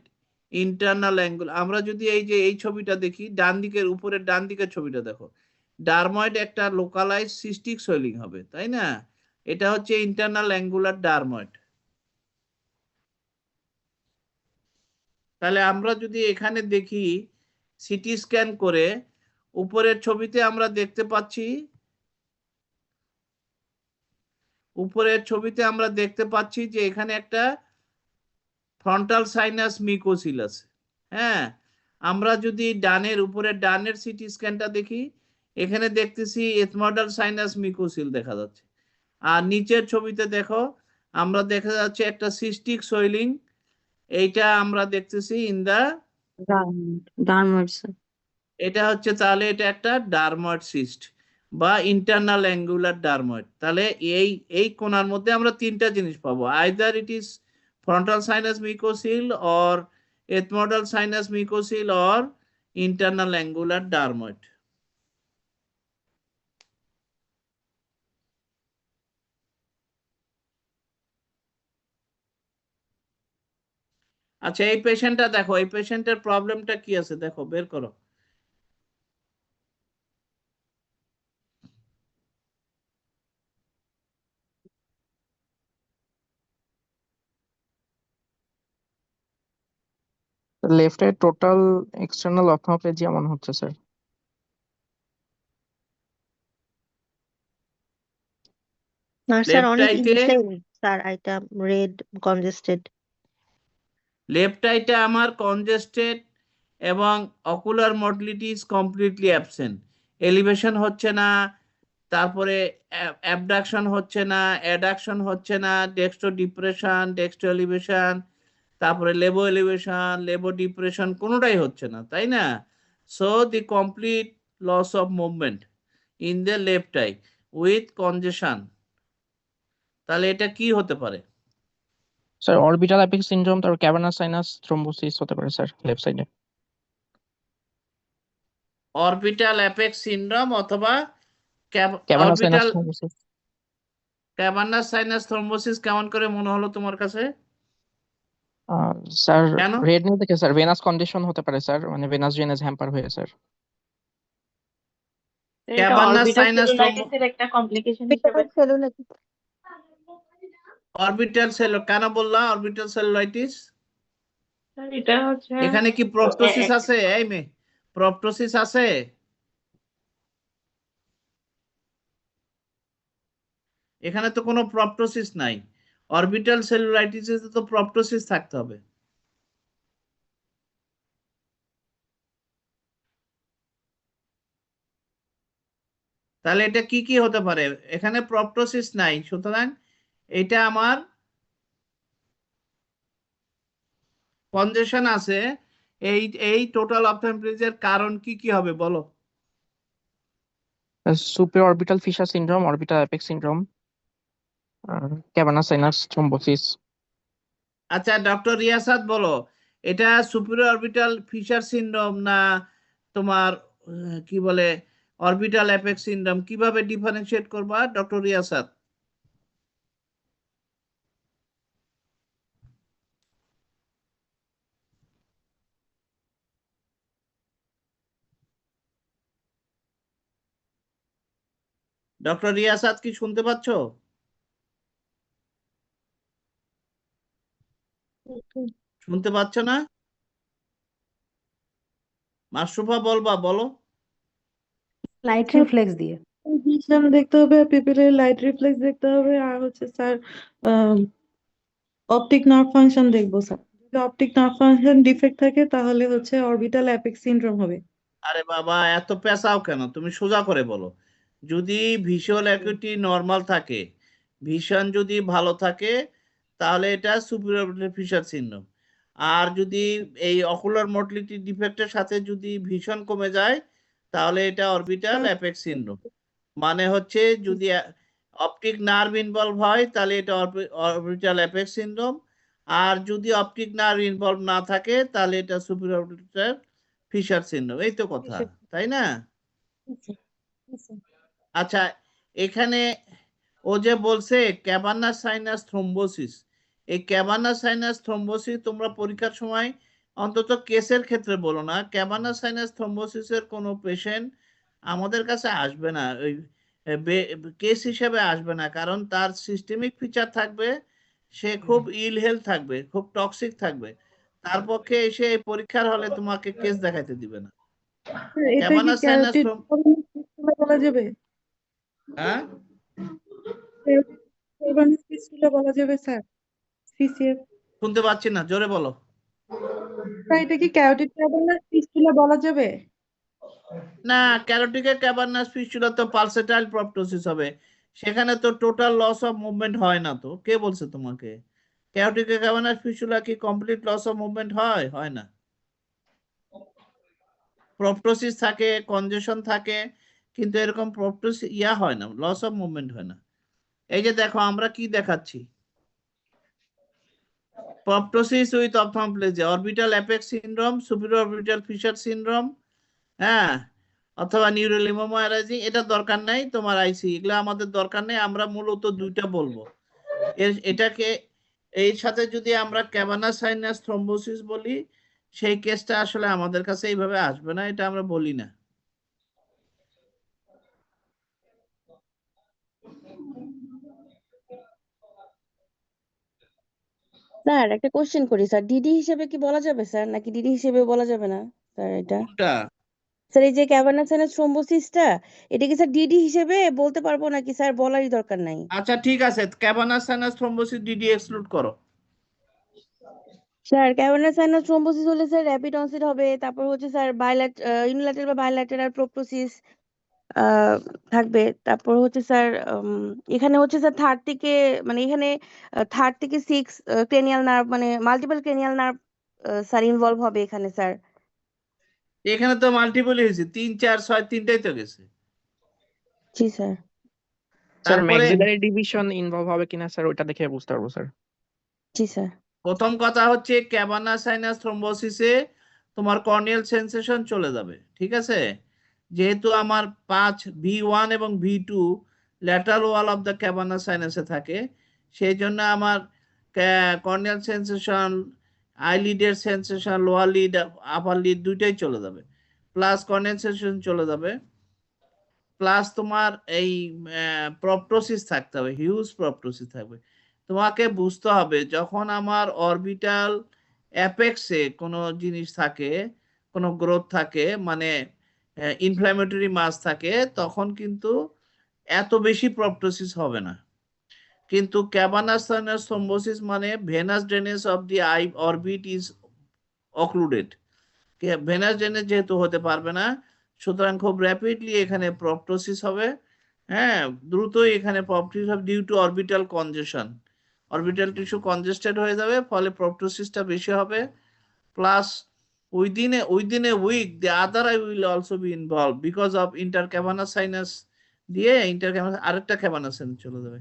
internal angle. আমরা যদি এই যে এই ছবিটা দেখি, ডান দিকের উপরের ডান দিকের ছবিটা দেখো, ডারময়েড একটা লোকালাইজ সিস্টিক সোয়েলিং হবে, তাই না? এটা হচ্ছে ইন্টারনাল অ্যাঙ্গুলার ডারময়েড। তাহলে আমরা যদি এখানে দেখি সিটি স্ক্যান করে, উপরের ছবিতে আমরা দেখতে পাচ্ছি যে এখানে একটা ফ্রন্টাল সাইনাস মিকোসিল আছে। হ্যাঁ, আমরা যদি উপরের ডানের সিটি স্ক্যানটা দেখি, এখানে দেখতেছি এথমোডাল সাইনাস মিকোসিল দেখা যাচ্ছে। আর নিচের ছবিতে দেখো আমরা দেখা যাচ্ছে একটা সিস্টিক সোয়েলিং, এইটা আমরা দেখতেছি ইন দা ডার্ময়েড। এটা হচ্ছে, তাহলে এটা একটা ডারময়েড সিস্ট বা ইন্টারনাল অ্যাঙ্গুলার ডারময়েড। তাহলে এই কোণার মধ্যে আমরা তিনটা জিনিস পাবো, either it is frontal sinus mucocele or ethmoidal sinus mucocele or internal angular dermoid. আচ্ছা, এই পেশেন্টটা দেখো, এই পেশেন্টের প্রবলেমটা কি আছে দেখো, বের করো। লেফটে টোটাল এক্সটার্নাল অপথলমোপ্লেজিয়া মনে হচ্ছে স্যার। আর স্যার লেফট অনেক আইতে ইনফ্লেম স্যার, এটা রেড কনজেস্টেড। লেফট আইটা আমার কনজেস্টেড এবং ocular motility is completely absent, elevation হচ্ছে না, তারপরে অ্যাবডাকশন হচ্ছে না, অ্যাডাকশন হচ্ছে না, ডেক্সট্রো ডিপ্রেশন, ডেক্সট্রো এলিভেশন, তারপরে লেবো এলিভেশন, লেবো ডিপ্রেশন, কোনোটাই হচ্ছে না, তাই না? So the complete loss of movement in the left eye with congestion. তাহলে এটা কি হতে পারে? স্যার অরবিটাল অ্যাপেক্স সিনড্রোম, তারপর ক্যাভার্নাস সাইনাস থ্রোম্বোসিস হতে পারে স্যার লেফট সাইডে। অরবিটাল অ্যাপেক্স সিনড্রোম অথবা cavernous sinus orbital thrombosis. Cavernous sinus thrombosis কেমন করে মনে হলো তোমার কাছে? স্যার কেন? রেড নিয়ে দেখে স্যার ভেনাস কন্ডিশন হতে পারে স্যার, মানে ভেনাস ড্রেনেজ হ্যাম্পার হয়ে স্যার। এটা ক্যাভার্নাস অরবিটাল সাইনাস সেলুলাইটিসের একটা কমপ্লিকেশন হিসেবে। অরবিটাল সেল কেন বললাম অরবিটাল সেলুলাইটিস? স্যার এটা হচ্ছে এখানে কি প্রপটোসিস আছে? এই মে প্রপটোসিস আছে? এখানে তো কোনো প্রপটোসিস নাই। অরবিটাল সেলুলাইটিসে তো প্রপটোসিস থাকতে হবে। তাহলে এটা কি কি হতে পারে? এখানে প্রপটোসিস নাই, সুতরাং এটা আমার কনজেশন আছে, এই এই টোটাল অপথ্যালমিকজের কারণ কি কি হবে বলো? Superior orbital fissure syndrome, orbital apex syndrome, cavernous sinus thrombosis. আচ্ছা ডক্টর রিয়াসাত বলো, এটা সুপিরিয়র অরবিটাল ফিশার সিনড্রোম না তোমার কি বলে অরবিটাল অ্যাপেক্স সিনড্রোম, কিভাবে ডিফারেন্সিয়েট করবা ডক্টর রিয়াসাত? ডক্টর রিয়াসাত কি শুনতে পাচ্ছ? শুনতে পাচ্ছ না? মাশরুফা বলবা, বলো। লাইট রিফ্লেক্স দিয়ে ভিশন দেখতে হবে, পিপলের লাইট রিফ্লেক্স দেখতে হবে, আর হচ্ছে স্যার অপটিক নার্ভ ফাংশন দেখবো স্যার। যদি অপটিক নার্ভ ফাংশন ডিফেক্ট থাকে তাহলে হচ্ছে অরবিটাল অ্যাপেক্স সিনড্রোম হবে। আরে বাবা এত পেঁচাও কেন, তুমি সোজা করে বলো। যদি ভিজুয়াল অ্যাকুইটি নর্মাল থাকে, ভিশন যদি ভালো থাকে, তাহলে এটা সুপিরিয়র ফিশার সিনড্রোম। আর যদি এই অকুলার মোটিলিটি ডিফেক্টের সাথে যদি ভিশন কমে যায়, তাহলে এটা অরবিটাল অ্যাপেক্স সিনড্রোম। মানে হচ্ছে যদি অপটিক নার্ভ ইনভলভ হয় তাহলে এটা অরবিটাল অ্যাপেক্স সিনড্রোম, আর যদি অপটিক নার্ভ ইনভলভ না থাকে তাহলে এটা সুপিরিয়র অরবিটাল ফিশার সিনড্রোম। এই তো কথা, তাই না? আচ্ছা, এখানে ও যে বলছে ক্যাভার্নাস সাইনাস থ্রম্বোসিস, এই ক্যাভার্নাস সাইনাস থ্রম্বোসিস তোমরা পরীক্ষার সময় অন্তত কেসের ক্ষেত্রে বলো না। ক্যাভার্নাস সাইনাস থ্রম্বোসিসের কোনো পেশেন্ট আমাদের কাছে আসবে না, ওই কেস হিসেবে আসবে না, কারণ তার সিস্টেমিক ফিচার থাকবে, সে খুব ইল হেলথ থাকবে, খুব টক্সিক থাকবে, তার পক্ষে এসে এই পরীক্ষার হলে তোমাকে কেস দেখাইতে দিবে না। এটা কি ক্যাভার্নাস সাইনাস ক্যারোটিড বলা যাবে? হ্যাঁ ক্যারোটিড ফিস্টুলা বলা যাবে স্যার? সিসিএফ শুনতে পাচ্ছি না, জোরে বলো। স্যার এটা কি ক্যারোটিড ফিস্টুলা বলা যাবে? না, ক্যারোটিকে ক্যাভার্নাস ফিস্টুলা তো পালসেটাইল প্রপটোসিস হবে, সেখানে তো টোটাল লস অফ মুভমেন্ট হয় না। তো কে বলছে তোমাকে? ক্যারোটিকে ক্যাভার্নাস ফিস্টুলা কি কমপ্লিট লস অফ মুভমেন্ট হয়? হয় না। প্রপটোসিস থাকে, কনজেশন থাকে, কিন্তু এরকম প্রপটোসিস হয় না, লস অফ মুভমেন্ট হয় না। এই যে দেখো আমরা কি দেখাচ্ছি, proptosis with ophthalmoplegia, orbital apex syndrome, superior orbital fissure syndrome, হ্যাঁ, অথবা নিউরোলিমোমা অ্যারাইজিং। এটা দরকার নাই তোমার আইসি, এগুলো আমাদের দরকার নেই। আমরা মূলত দুইটা বলবো, এটাকে এর সাথে যদি আমরা ক্যাভার্নাস সাইনাস থ্রম্বোসিস বলি, সেই কেসটা আসলে আমাদের কাছে এইভাবে আসবে না, এটা আমরা বলি না। স্যার একটা কোশ্চেন করি স্যার, ডিডি হিসেবে কি বলা যাবে স্যার, নাকি ডিডি হিসেবে বলা যাবে না স্যার? এটা কোনটা? স্যার এই যে ক্যাভার্নাস সাইনাস থ্রম্বোসিসটা, এটা কি স্যার ডিডি হিসেবে বলতে পারবো নাকি স্যার বলারই দরকার নাই? আচ্ছা ঠিক আছে, cavernous sinus thrombosis DD exclude করো। স্যার ক্যাভার্নাস সাইনাস থ্রম্বোসিস হলে স্যার র্যাপিড অনসেট হবে, তারপর হচ্ছে স্যার ইউনিল্যাটারাল বা বাইল্যাটারাল প্রোপ্টোসিস থাকবে, তারপর হচ্ছে স্যার এখানে হচ্ছে স্যার থার্ড থেকে, মানে এখানে 6 ক্রেনিয়াল নার্ভ, মানে multiple cranial nerve sir involve হবে এখানে স্যার। এখানে তো মাল্টিপল হয়েছে, 3 4 6 তিনটাই তো গেছে। জি স্যার। স্যার তারপরে ম্যাক্সিলারি ডিভিশন ইনভলভ হবে কিনা স্যার ওইটা দেখে বুঝতে পারবো স্যার। জি স্যার। প্রথম কথা হচ্ছে ক্যাভার্নাস সাইনাস থ্রম্বোসিসে তোমার কর্নিয়াল সেন্সেশন চলে যাবে, ঠিক আছে? যেহেতু আমার 5 V1 এবং V2 lateral wall of the cavernous সাইনাসে থাকে, সেই জন্য আমার কর্নিয়াল সেন্সেশন, আইলিডের sensation, lower lid, upper lid দুইটাই চলে যাবে, প্লাস কর্নিয়াল সেন্সেশন চলে যাবে, প্লাস তোমার এই প্রপটোসিস থাকতে হবে, হিউজ প্রপটোসিস থাকবে। তোমাকে বুঝতে হবে যখন আমার অরবিটাল অ্যাপেক্সে কোনো জিনিস থাকে, কোনো গ্রোথ থাকে, মানে ইনফ্ল্যামেটরি মাস থাকে, তখন কিন্তু এত বেশি প্রপটোসিস হবে না। কিন্তু ক্যাভার্নাস সাইনাস থ্রম্বোসিস মানে venous drainage of the eye orbit is occluded. Venous drainage যেহেতু হতে পারবে না, সুতরাং খুব র্যাপিডলি এখানে প্রপটোসিস হবে, হ্যাঁ, দ্রুতই এখানে প্রপটোসিস হবে due to orbital congestion. Orbital tissue congested হয়ে যাবে, ফলে প্রপটোসিসটা বেশি হবে। plus within a week the other eye will also be involved because of intercavernous sinus দিয়ে ইন্টারক্যাভানাস আরেকটা ক্যাভানাসে চলে যাবে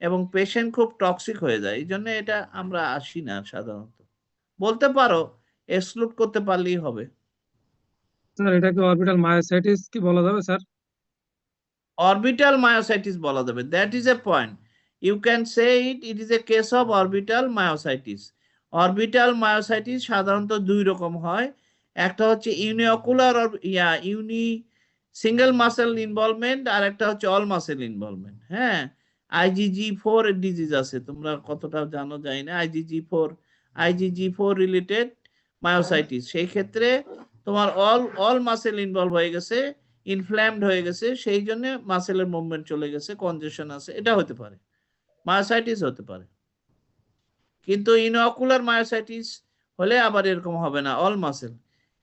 এবং পেশেন্ট খুব টক্সিক হয়ে যায়, এই জন্য এটা আমরা আসি না সাধারণত। বলতে পারো, এক্সক্লুড করতে পারলেই হবে। স্যার এটাকে অরবিটাল মায়োসাইটিস কি বলা যাবে স্যার? অরবিটাল মায়োসাইটিস বলা যাবে, that is a point. You can say it is a case of orbital myositis. Orbital myositis সাধারণত দুই রকম হয়, একটা হচ্ছে ইউনিঅকুলার সিঙ্গেল মাসেল ইনভলভমেন্ট, আর একটা হচ্ছে অল মাসেল ইনভলভমেন্ট। হ্যাঁ, IgG4 ডিজিজ আছে, তোমরা কতটা জানো জানি না। IgG4 রিলেটেড মায়োসাইটিস, সেই ক্ষেত্রে তোমার অল মাসেল ইনভলভ হয়ে গেছে, ইনফ্ল্যামড হয়ে গেছে, সেই জন্য মাসেলের মুভমেন্ট চলে গেছে, কনজেশন আছে, এটা হতে পারে, মায়োসাইটিস হতে পারে। কিন্তু ইনঅকুলার মায়োসাইটিস হলে আবার এরকম হবে না, অল মাসেল।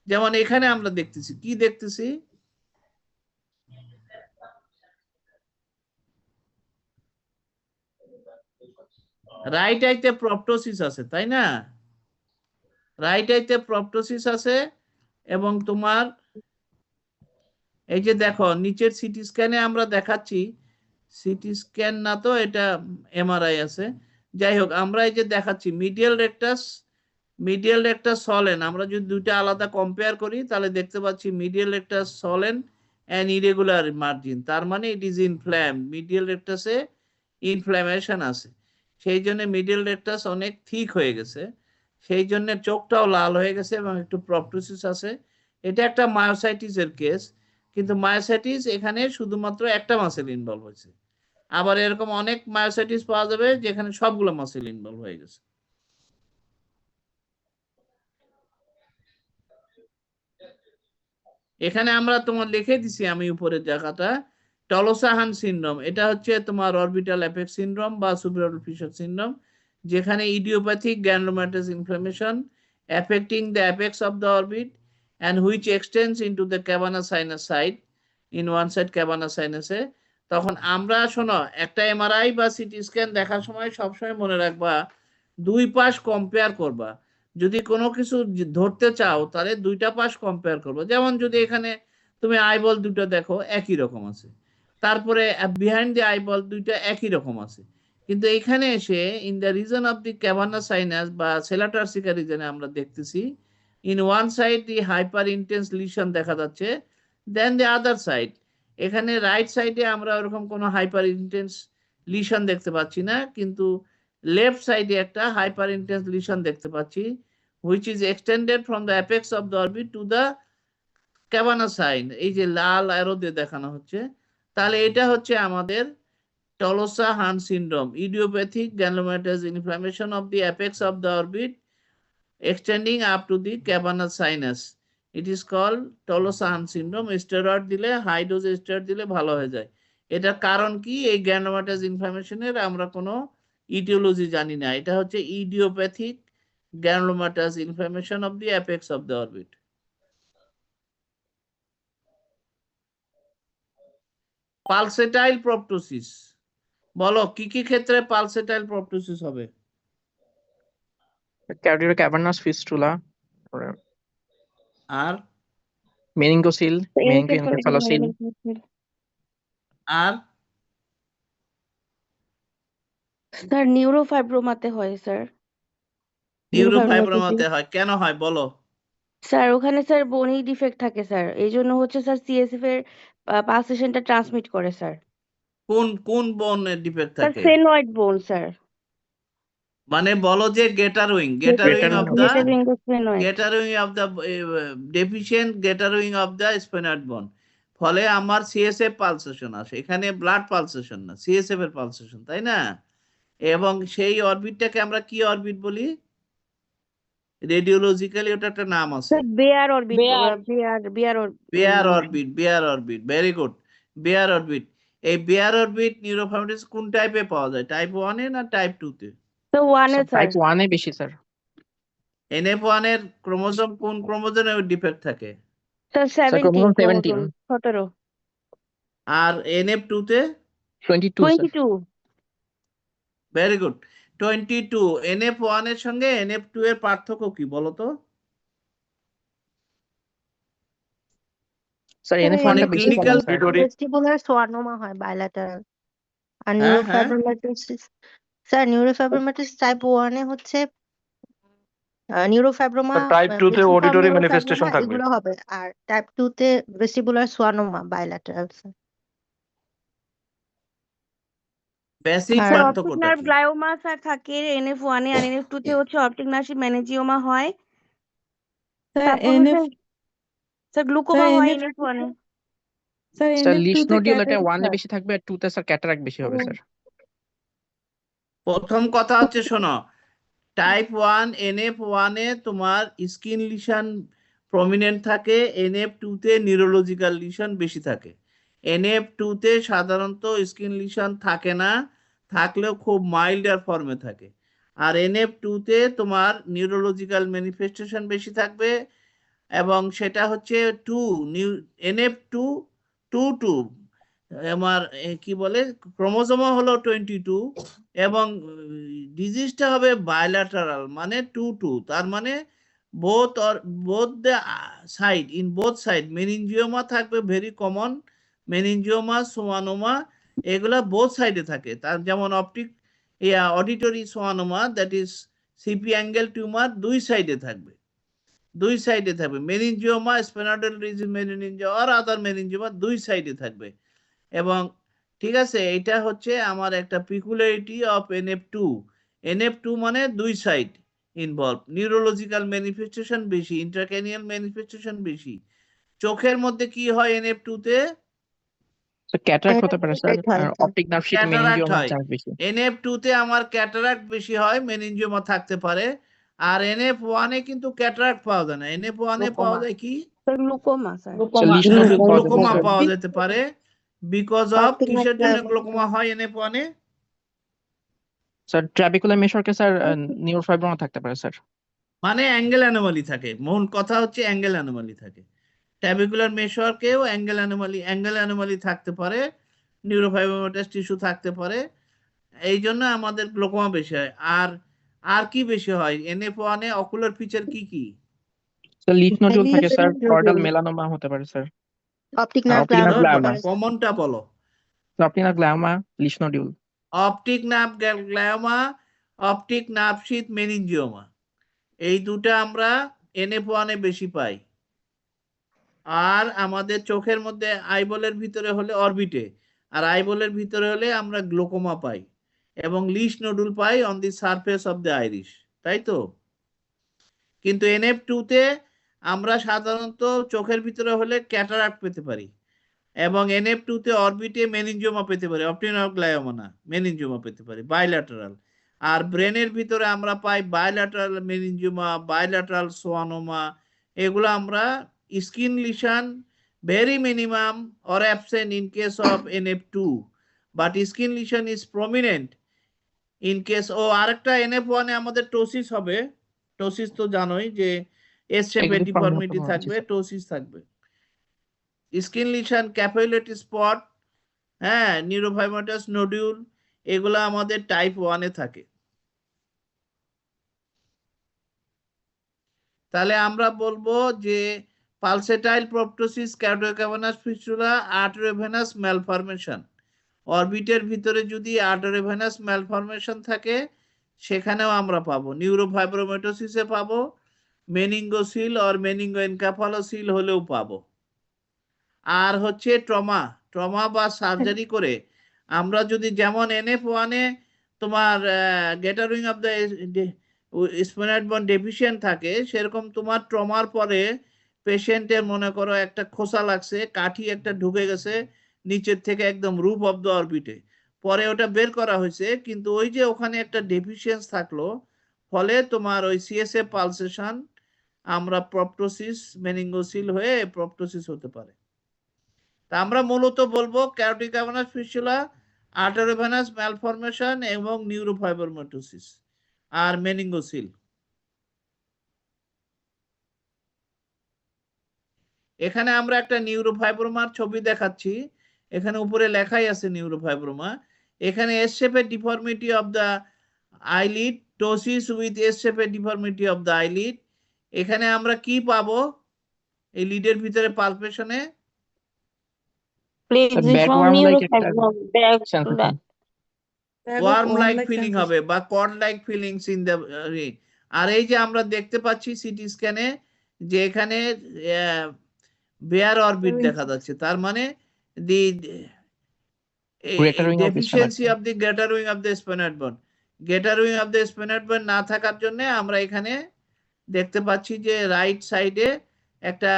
যেমন এখানে আমরা দেখতেছি, কি দেখতেছি, রাইট আইতে প্রপটোসিস আছে, তাই না? রাইট আইতে প্রপটোসিস আছে এবং তোমার এই যে দেখো নিচের সিটি স্ক্যানে আমরা দেখাচ্ছি, সিটি স্ক্যান না তো, এটা MRI আছে। যাই হোক, আমরা এই যে দেখাচ্ছি মিডিয়াল রেকটাস সলেন, আমরা যদি দুইটা আলাদা কম্পেয়ার করি তাহলে দেখতে পাচ্ছি medial rectus swollen and irregular margin, তার মানে ইট ইজ ইনফ্ল্যাম, মিডিয়াল রেকটাসে ইনফ্ল্যামেশন আছে, সেই জন্য মিডিয়াল রেকটাস অনেক থিক হয়ে গেছে, সেই জন্য চোখটাও লাল হয়ে গেছে এবং একটু প্রপটোসিস আছে। এটা একটা মায়োসাইটিসের কেস, কিন্তু মায়োসাইটিস এখানে শুধুমাত্র একটা মাসেল ইনভলভ হয়েছে। আবার এরকম অনেক মায়োসাইটিস পাওয়া যাবে যেখানে সবগুলো মাসেল ইনভলভ হয়ে গেছে। এখানে আমরা তোমার লিখে দিছি আমি উপরের জায়গাটা, টলোসা-হান সিনড্রোম, এটা হচ্ছে তোমার অরবিটাল অ্যাপেক্স সিনড্রোম বা সুপিরিয়র ফিশার সিনড্রোম, যেখানে idiopathic granulomatous inflammation affecting the apex of the orbit and which extends into the cavernous sinus side in one side cavernous sinus এ। তখন আমরা শোনো, একটা MRI বা সিটি স্ক্যান দেখার সময় সবসময় মনে রাখবা দুই পাশ কম্পেয়ার করবা, যদি কোনো কিছু ধরতে চাও তাহলে দুইটা পাশ কম্পেয়ার করবো। যেমন যদি এখানে তুমি আইবল দুটো দেখো একই রকম আছে, তারপরে বিহাইন্ড দি আইবল দুইটা একই রকম আছে, কিন্তু এখানে এসে in the reason of the cavernous sinus বা সেলাটারসিকা রিজনে আমরা দেখতেছি in one side the hyper intense lesion দেখা যাচ্ছে, দেন দি আদার সাইড, এখানে রাইট সাইডে আমরা ওরকম কোনো হাইপার ইন্টেন্স লিশন দেখতে পাচ্ছি না, কিন্তু লেফট সাইডে একটা হাইপার ইন্টেন্স লিশন দেখতে পাচ্ছি which is extended from the apex of the orbit to the cavernous side, এই যে লাল অ্যারো দিয়ে দেখানো হচ্ছে, তাহলে এটা হচ্ছে আমাদের Tolosa-Hunt syndrome, idiopathic granulomatous inflammation of the apex of the orbit extending up to the cavernous sinus. It is called Tolosa-Hunt syndrome. Steroid দিলে, হাই ডোজ স্টেরয়েড দিলে ভালো হয়ে যায়। এটার কারণ কি? এই গ্রানুলোমাটাস ইনফ্লামেশনের আমরা কোনো ইটিওলজি জানি না, এটা হচ্ছে idiopathic granulomatous inflammation of the apex of the orbit. Pulsatile proptosis, বলো কি কি ক্ষেত্রে পালসেটাইল প্রপটোসিস হবে? ক্যাভিটারি ক্যাভার্নাস ফিস্টুলা, আর মেনিঙ্গোসিল, মেনিঙ্গোএনকেফালোসিল, আর স্যার নিউরোফাইব্রোমাতে হয় স্যার, নিউরোফাইব্রোমাতে হয়, কেন হয় বলো? স্যার ওখানে স্যার বোনি ডিফেক্ট থাকে স্যার, এই জন্য হচ্ছে স্যার সিএসএফ এর পালসেশনটা ট্রান্সমিট করে স্যার। কোন বোনের ডিফেক্ট স্যার থাকে? সেনোয়েড বোন স্যার, মানে বলো যে গেটারুইং অফ দা ডেফিশিয়েন্ট গেটারুইং অফ দা স্পেনার্ড বোন, ফলে আমার সিএসএফ পালসেশন আসে, এখানে ব্লাড পালসেশন না, সিএসএফ এর পালসেশন, তাই না? এবং সেই অরবিটটাকে আমরা কি অরবিট বলি? রেডিওলজিক্যালি ওটা একটা নাম আছে, bare orbit, bare orbit, very good, bare orbit. এই বেয়ার অরবিট নিউরোফাইব্রোসিস কোন টাইপে পাওয়া যায়, টাইপ 1 এ না টাইপ 2 তে? তো 1 এ স্যার, টাইপ 1 এ বেশি স্যার। NF1 এর ক্রোমোজোম কোন ক্রোমোজোমে ডিফেক্ট থাকে? স্যার 17 17। আর NF2 তে 22 ভেরি গুড, 22। NF1 এর সঙ্গে NF2 এর পার্থক্য কি বলো তো? স্যার স্যার NF1 মানে টা বেশি ক্লিনিক্যাল কমন স্যার। ভেস্টিবুলার সোয়ানোমা হয় বাইল্যাটারাল। আর হ্যাঁ হ্যাঁ নিউরোফাইব্রোমাটোসিস স্যার নিউরোফাইব্রোমাটোসিস টাইপ 1 এ হচ্ছে নিউরোফাইব্রোমা, টাইপ 2 তে প্রেসিফর্ম অডিটরি নিউরোফাইব্রোমা ম্যানিফেস্টেশন থাকবে। এগুলো হবে। আর টাইপ 2 তে vestibular schwannoma bilateral sir. Basic আর স্যার অপটিক পার্থক্যটা নার্ভ কি? গ্লায়োমা স্যার থাকে NF1 এ, আর NF2 তে হচ্ছে অপটিক নার্ভ ম্যানেজিওমা হয়। স্যার তারপর হচ্ছে এনএফ স্যার গ্লুকোমা হয় এনএফ NF1 এ। স্যার স্যার NF2 লিশ তে নোডিউল এটা ক্যাটারাক্ট 1 এ হয়। বেশি থাকবে, আর 2 তে স্যার ক্যাটারাক্ট বেশি হবে স্যার। প্রথম কথা হচ্ছে শোনো, টাইপ 1 NF1 এ তোমার স্কিন লিশন প্রমিনেন্ট থাকে, NF2 তে নিউরোলজিক্যাল লিশন বেশি থাকে। NF2 তে সাধারণত স্কিন লিশন থাকে না, থাকলেও খুব মাইল্ডার ফর্মে থাকে। আর NF2 তে তোমার নিউরোলজিক্যাল ম্যানিফেস্টেশন বেশি থাকবে, এবং সেটা হচ্ছে NF2 2 আমার কি বলে ক্রোমোজোমও হলো 22, এবং ডিজিজটা হবে বাইল্যাটারাল মানে 2 তার মানে both the side, in both side meningioma থাকবে ভেরি কমন, মেনিনজিওমা সোয়ানোমা এগুলা বোথ সাইডে থাকে। তার যেমন auditory সোয়ানোমা that is CP angle tumour দুই সাইডে থাকবে, মেনিনজিওমা স্পেনাডল মেনিনজিওমা আর আদার মেনিনজিওমা দুই সাইডে থাকবে। এবং ঠিক আছে, এটা হচ্ছে আমার একটা পিকুলারিটি অফ NF2 মানে দুই সাইড ইনভলভ, নিউরোলজিক্যাল ম্যানিফেস্টেশন বেশি, ইন্ট্রাক্রেনিয়াল ম্যানিফেস্টেশন বেশি। চোখের মধ্যে কি হয় NF2 তে? ক্যাটারাক্ট হতে পারে স্যার, ক্যাটারাক্ট হয় আর sir. Optic nerve sheath cataract মেনিনজিওমার হয়। চান্স বেশি। NF2 তে আমার ক্যাটারাক্ট বেশি হয়, মেনিনজিওমা থাকতে পারে। আর NF1 এ কিন্তু ক্যাটারাক্ট পাওয়া যায় না, NF1 এ পাওয়া যায় কি? Sir glaucoma sir. Sir Lisch nodule পাওয়া যেতে গ্লুকোমা স্যার। পাওয়া যেতে পারে। বিকজ অফ অপটিক নার্ভ কিসের জন্য গ্লায়োমা। গ্লুকোমা হয় NF1 এ? স্যার ট্রাবিকুলার মেশরকে স্যার নিউরোফাইব্রোমা থাকতে পারে স্যার। মানে অ্যাঙ্গেল অ্যানোমালি থাকে, মূল কথা হচ্ছে অ্যাঙ্গেল অ্যানোমালি থাকে। ট্যাবিকুলার মেশরকেও অ্যাঙ্গেল অ্যানোমালি থাকতে পারে, নিউরোফাইব্রোমাটাস টিস্যু থাকতে পারে, এই জন্য আমাদের গ্লুকোমা বেশি হয়। আর কি বেশি হয় NF1 এ? অকুলার ফিচার কি কি? স্যার লিশ নোডিউল থাকে sir, Lisch choroidal nodule, melanoma হতে পারে স্যার, অপটিক আর নার্ভ অপটিক নার্ভ গ্লায়োমা হতে গ্লায়োমা। পারে স্যার। কমনটা বলো। Optic nerve glioma, Lisch nodule. Optic nerve glioma, optic nerve sheath meningioma, এই দুটো আমরা NF1 এ বেশি পাই। আর আমাদের চোখের মধ্যে আইবলের ভিতরে হলে অরবিটে, আর আইবলের ভিতরে হলে আমরা গ্লোকোমা পাই, এবং লিশ নোডুল পাই on the surface of the iris, তাই তো? কিন্তু NF2 তে আমরা সাধারণত চোখের ভিতরে হলে ক্যাটারাক্ট পেতে পারি, এবং NF2 তে অরবিটে মেনিনজিওমা পেতে পারি, অপটিক নার্ভ গ্লায়োমা না, মেনিনজিওমা পেতে পারি বাইল্যাটারাল। আর ব্রেনের ভিতরে আমরা পাই বাইল্যাটারাল মেনিনজিওমা, বাইল্যাটারাল সোয়ানোমা, এগুলো আমরা skin lesion very minimum or absent in case of NF2, but skin lesion is prominent in case আরেকটা NF1 এ আমাদের টোসিস হবে। টোসিস তো জানোই যে এস শেপের এক্সিট ডিফর্মিটি ফর্ম থাকবে, টোসিস থাকবে। স্কিন লিশন, ক্যাপিউলেট স্পট, হ্যাঁ, নিউরোফাইব্রোমাটাস নোডিউল, এগুলো আমাদের টাইপ 1 এ থাকে। তাহলে আমরা বলবো যে পালসেটাইল প্রপটোসিস, ক্যারোটোক্যাভানাস ফিস্টুলা, আর্টেরিওভেনাস ম্যালফরমেশন। অরবিটের ভিতরে যদি আর্টেরিওভেনাস ম্যালফরমেশন থাকে সেখানেও আমরা পাবো, নিউরোফাইব্রোমাটোসিসে পাবো, মেনিঙ্গোসিল অর মেনিঙ্গোএনকেফালোসিল হলেও পাবো। আর হচ্ছে ট্রমা বা সার্জারি করে আমরা যদি, যেমন NF1 এ তোমার গেটারিং অফ দ্য স্পোনাইড বন্ড ডেফিসিয়েন্ট থাকে, সেরকম তোমার ট্রমার পরে পেশেন্টের মনে করো একটা খোসা লাগছে, কাঠি একটা ঢুকে গেছে নিচের থেকে একদম রুফ অফ দ্য অরবিটে, পরে ওটা বের করা হয়েছে, কিন্তু ওই যে ওখানে একটা ডেফিসিয়েন্স থাকলো, ফলে তোমার ওই CSF পালসেশন আমরা প্রপটোসিস, মেনিঙ্গোসিল হয়ে প্রপটোসিস হতে পারে। তা আমরা মূলত বলবো ক্যারোটিক ক্যাভানাস ফিস্টুলা, আর্টেরিওভেনাস ম্যালফরমেশন এবং নিউরোফাইব্রোমাটোসিস আর মেনিঙ্গোসিল। এখানে আমরা একটা নিউরোফাইব্রোমার ছবি দেখাচ্ছি, এখানে উপরে লেখাই আছে নিউরোফাইব্রোমা। এখানে এস শেপের deformity of the eyelid, ptosis with S শেপের ডিফর্মিটি অফ দ্য আইলিড। এখানে আমরা কি পাবো এই লিডের ভিতরে পালপেশনে? ব্যাড প্লেজিজম ওয়ার্ম লাইক একটা back sensation. Worm like like feeling হবে বা cord like feelings in the আর এই যে আমরা দেখতে পাচ্ছি সিটি স্ক্যানে যে এখানে বেয়ার অরবিট দেখা যাচ্ছে, তার মানে the greater wing of this deficiency of the greater wing of the spinal bone, greater wing of the spinal bone না থাকার জন্য আমরা এখানে দেখতে পাচ্ছি যে রাইট সাইডে একটা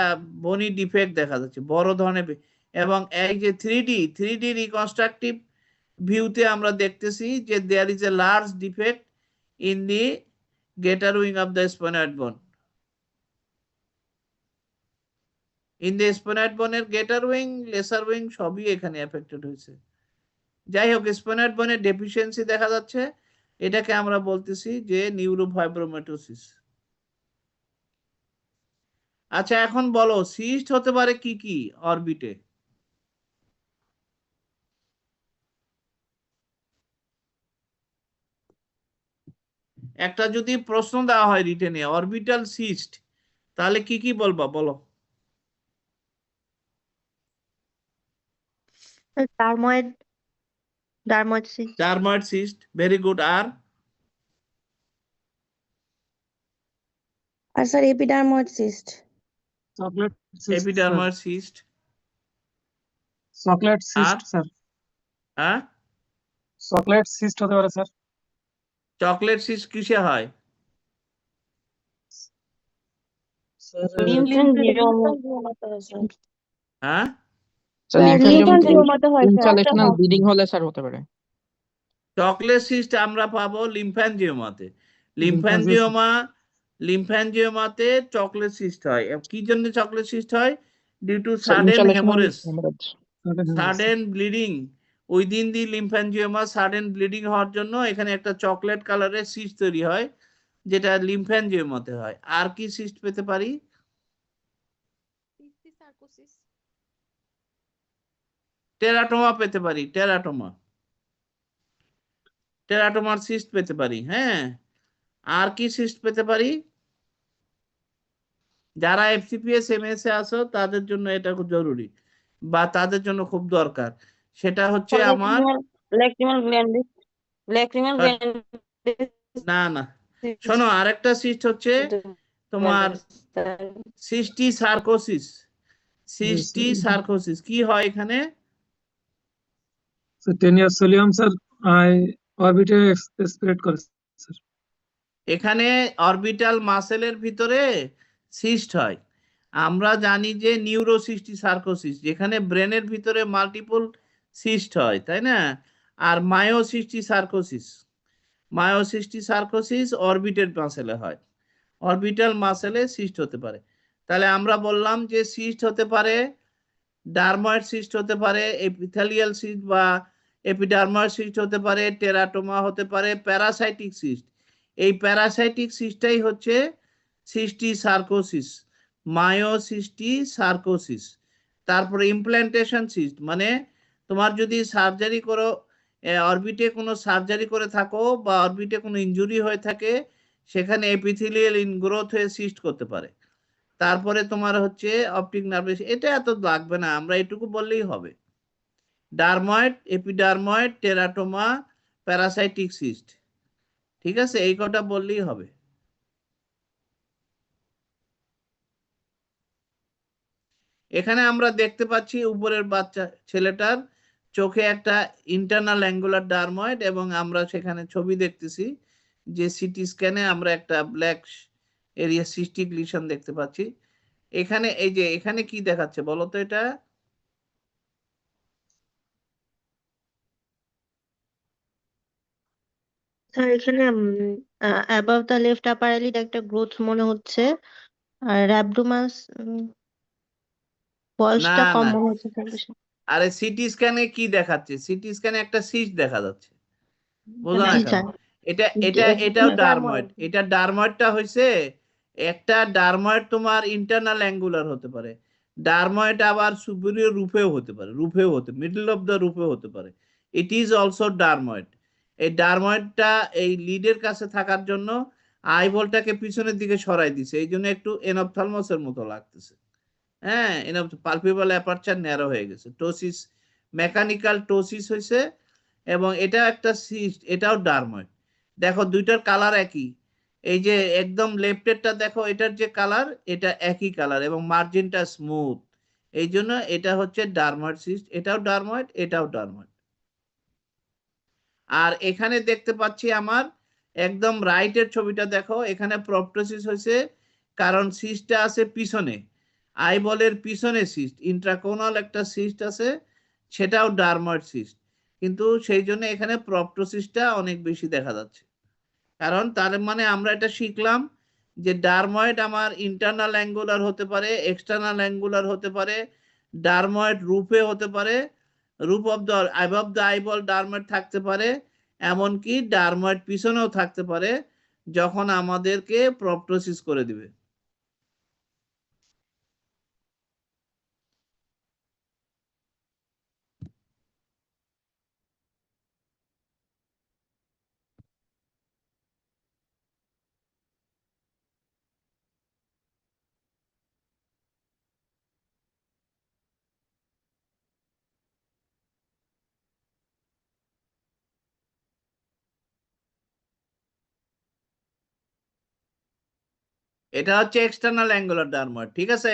বনি ডিফেক্ট দেখা যাচ্ছে বড় ধরনের এবং এই যে 3D রিকনস্ট্রাকটিভ ভিউতে আমরা দেখতেছি যে there is a large defect in the greater wing of the spinal bone. In the spinal বোনের গ্রেটার উইং লেসার উইং সবই এখানে এফেক্টেড হয়েছে। যাই হোক স্পাইনাল বোনের ডেফিসিয়েন্সি দেখা যাচ্ছে, এটাকে আমরা বলতেছি যে নিউরোফাইব্রোমাটোসিস। আচ্ছা এখন বলো সিস্ট হতে পারে কি কি অরবিটে? একটা যদি প্রশ্ন দেওয়া হয় রিটেনে অরবিটাল সিস্ট, তাহলে কি কি বলবা বলো? Dermoid cyst. Dermoid cyst, very good. আর আর sir epidermoid cyst. Chocolate cyst sir, epidermoid cyst. Chocolate cyst আর স্যার, হ্যাঁ চকলেট সিস্ট হতে পারে স্যার। চকলেট সিস্ট কিসে হয়? স্যার হ্যাঁ লিম্ফ্যানজিওমাতে হয় স্যার। ইনস্টলেশনাল ব্লিডিং হলে স্যার হতে পারে। চকলেট সিস্ট আমরা পাবো লিম্ফ্যানজিওমাতে। লিম্ফ্যানজিওমাতে চকলেট সিস্ট হয়। কি জন্য চকলেট সিস্ট হয়? Due to sudden haemorrhage, sudden bleeding within the lymphangioma. Sudden bleeding হওয়ার জন্য এখানে একটা চকলেট কালারের সিস্ট তৈরি হয়, যেটা লিম্ফ্যানজিওমাতে হয়। আর কি সিস্ট পেতে পারি? টেরাটোমা পেতে পারি, টেরাটোমার সিস্ট পেতে পারি। হ্যাঁ, আর কি সিস্ট পেতে পারি? যারা এফসিপিএস এমএসএ আছো তাদের জন্য এটা খুব জরুরি বা তাদের জন্য খুব দরকার, সেটা হচ্ছে আমার না না শোনো, আরেকটা সিস্ট হচ্ছে তোমার সিস্টি সার্কোসিস। সিস্টি সার্কোসিস কি হয় এখানে? স্যার টেনিয়াসোলিয়াম স্যার অরবিটে স্প্রেড করে স্যার। এখানে অরবিটাল মাসেলের ভিতরে সিস্ট হয়। আমরা জানি যে নিউরোসিস্টি সার্কোসিস, যেখানে ব্রেনের ভিতরে মাল্টিপল সিস্ট হয়, তাই না? আর মায়োসিস্টি সার্কোসিস অরবিটের মাসেলে হয়, অরবিটাল মাসেলে সিস্ট হতে পারে। তাহলে আমরা বললাম যে সিস্ট হতে পারে, ডারময়েড সিস্ট হতে পারে, এপিথেলিয়াল সিস্ট বা এপিডার্ময়েড সিস্ট হতে পারে, টেরাটোমা হতে পারে, প্যারাসাইটিক সিস্ট। এই প্যারাসাইটিক সিস্টটাই হচ্ছে সিস্টি সার্কোসিস, মায়োসিস্টি সার্কোসিস। তারপরে ইমপ্ল্যান্টেশন সিস্ট, মানে তোমার যদি সার্জারি করো, অরবিটে কোনো সার্জারি করে থাকো বা অরবিটে কোনো ইনজুরি হয়ে থাকে, সেখানে এপিথেলিয়াল ইনগ্রোথ হয়ে সিস্ট করতে পারে। তারপরে তোমার হচ্ছে অপটিক নার্ভ, এটা এত লাগবে না, আমরা এটুকু বললেই হবে। ডারময়েড, এপিডার্ময়েড, টেরাটোমা, প্যারাসাইটিক সিস্ট, ঠিক আছে? এই কটা বললেই হবে। এখানে আমরা দেখতে পাচ্ছি উপরের বাচ্চা ছেলেটার চোখে একটা ইন্টারনাল অ্যাঙ্গুলার ডারময়েড, এবং আমরা সেখানে ছবি দেখতেছি যে সিটি স্ক্যানে আমরা একটা ব্ল্যাক এরিয়া সিস্টিক লিশন দেখতে পাচ্ছি। এখানে এই যে এখানে কি দেখাচ্ছে বলো তো? এটা স্যার এখানে above the left upper eyelid একটা গ্রোথ মনে হচ্ছে, আর র‍্যাবডোমাস না বয়সটা কম না, মনে হচ্ছে স্যার বেশি। আরে সিটি স্ক্যানে কি দেখাচ্ছে? সিটি স্ক্যানে একটা সিস্ট দেখা যাচ্ছে, বোঝো না জি কেন? স্যার। এটাও ডারময়েড। এটা ডারময়েডটা হয়েছে একটা ডারময়েড তোমার ইন্টারনাল অ্যাঙ্গুলার হতে পারে, ডারময়েড আবার সুপিরিয়র রূপেও হতে পারে, মিডল অফ দ্য রূপেও হতে পারে। It is also dermoid. এই ডারময়েডটা এই লিডের কাছে থাকার জন্য আইবলটাকে পিছনের দিকে সরাই দিছে, এই জন্য একটু এনপথ্যালমাসের মতো লাগতেছে। হ্যাঁ, পালপেবল অ্যাপারচার ন্যারো হয়ে গেছে, টোসিস মেকানিক্যাল টোসিস হয়েছে, এবং এটা একটা সিস্ট, এটাও ডার্ময়েড। দেখো দুইটার কালার একই, এই যে একদম লেফটেরটা দেখো, এটার যে কালার এটা একই কালার এবং মার্জিনটা স্মুথ, এই জন্য এটা হচ্ছে ডার্ময়েড সিস্ট। এটাও ডার্ময়েড, এটাও ডার্ময়েড। আর এখানে দেখতে পাচ্ছি আমার একদম রাইটের ছবিটা দেখো, এখানে প্রপটোসিস হয়েছে কারণ সিস্টটা আছে পিছনে, আইবলের পিছনে সিস্ট, ইন্ট্রাকোনাল একটা সিস্ট আছে, সেটাও ডার্ময়েড সিস্ট, কিন্তু সেই জন্য এখানে প্রপটোসিসটা অনেক বেশি দেখা যাচ্ছে। কারণ তার মানে আমরা এটা শিখলাম যে ডার্ময়েড আমার ইন্টারনাল অ্যাঙ্গুলার হতে পারে, এক্সটার্নাল অ্যাঙ্গুলার হতে পারে, ডার্ময়েড রূপে হতে পারে, রূপ of the above the eyeball dermoid থাকতে পারে, এমনকি ডার্ময়েড পিছনেও থাকতে পারে যখন আমাদেরকে প্রপটোসিস করে দিবে। এটা হচ্ছে এক্সটার্নাল অ্যাঙ্গুলার ডার্ময়েড, ঠিক আছে।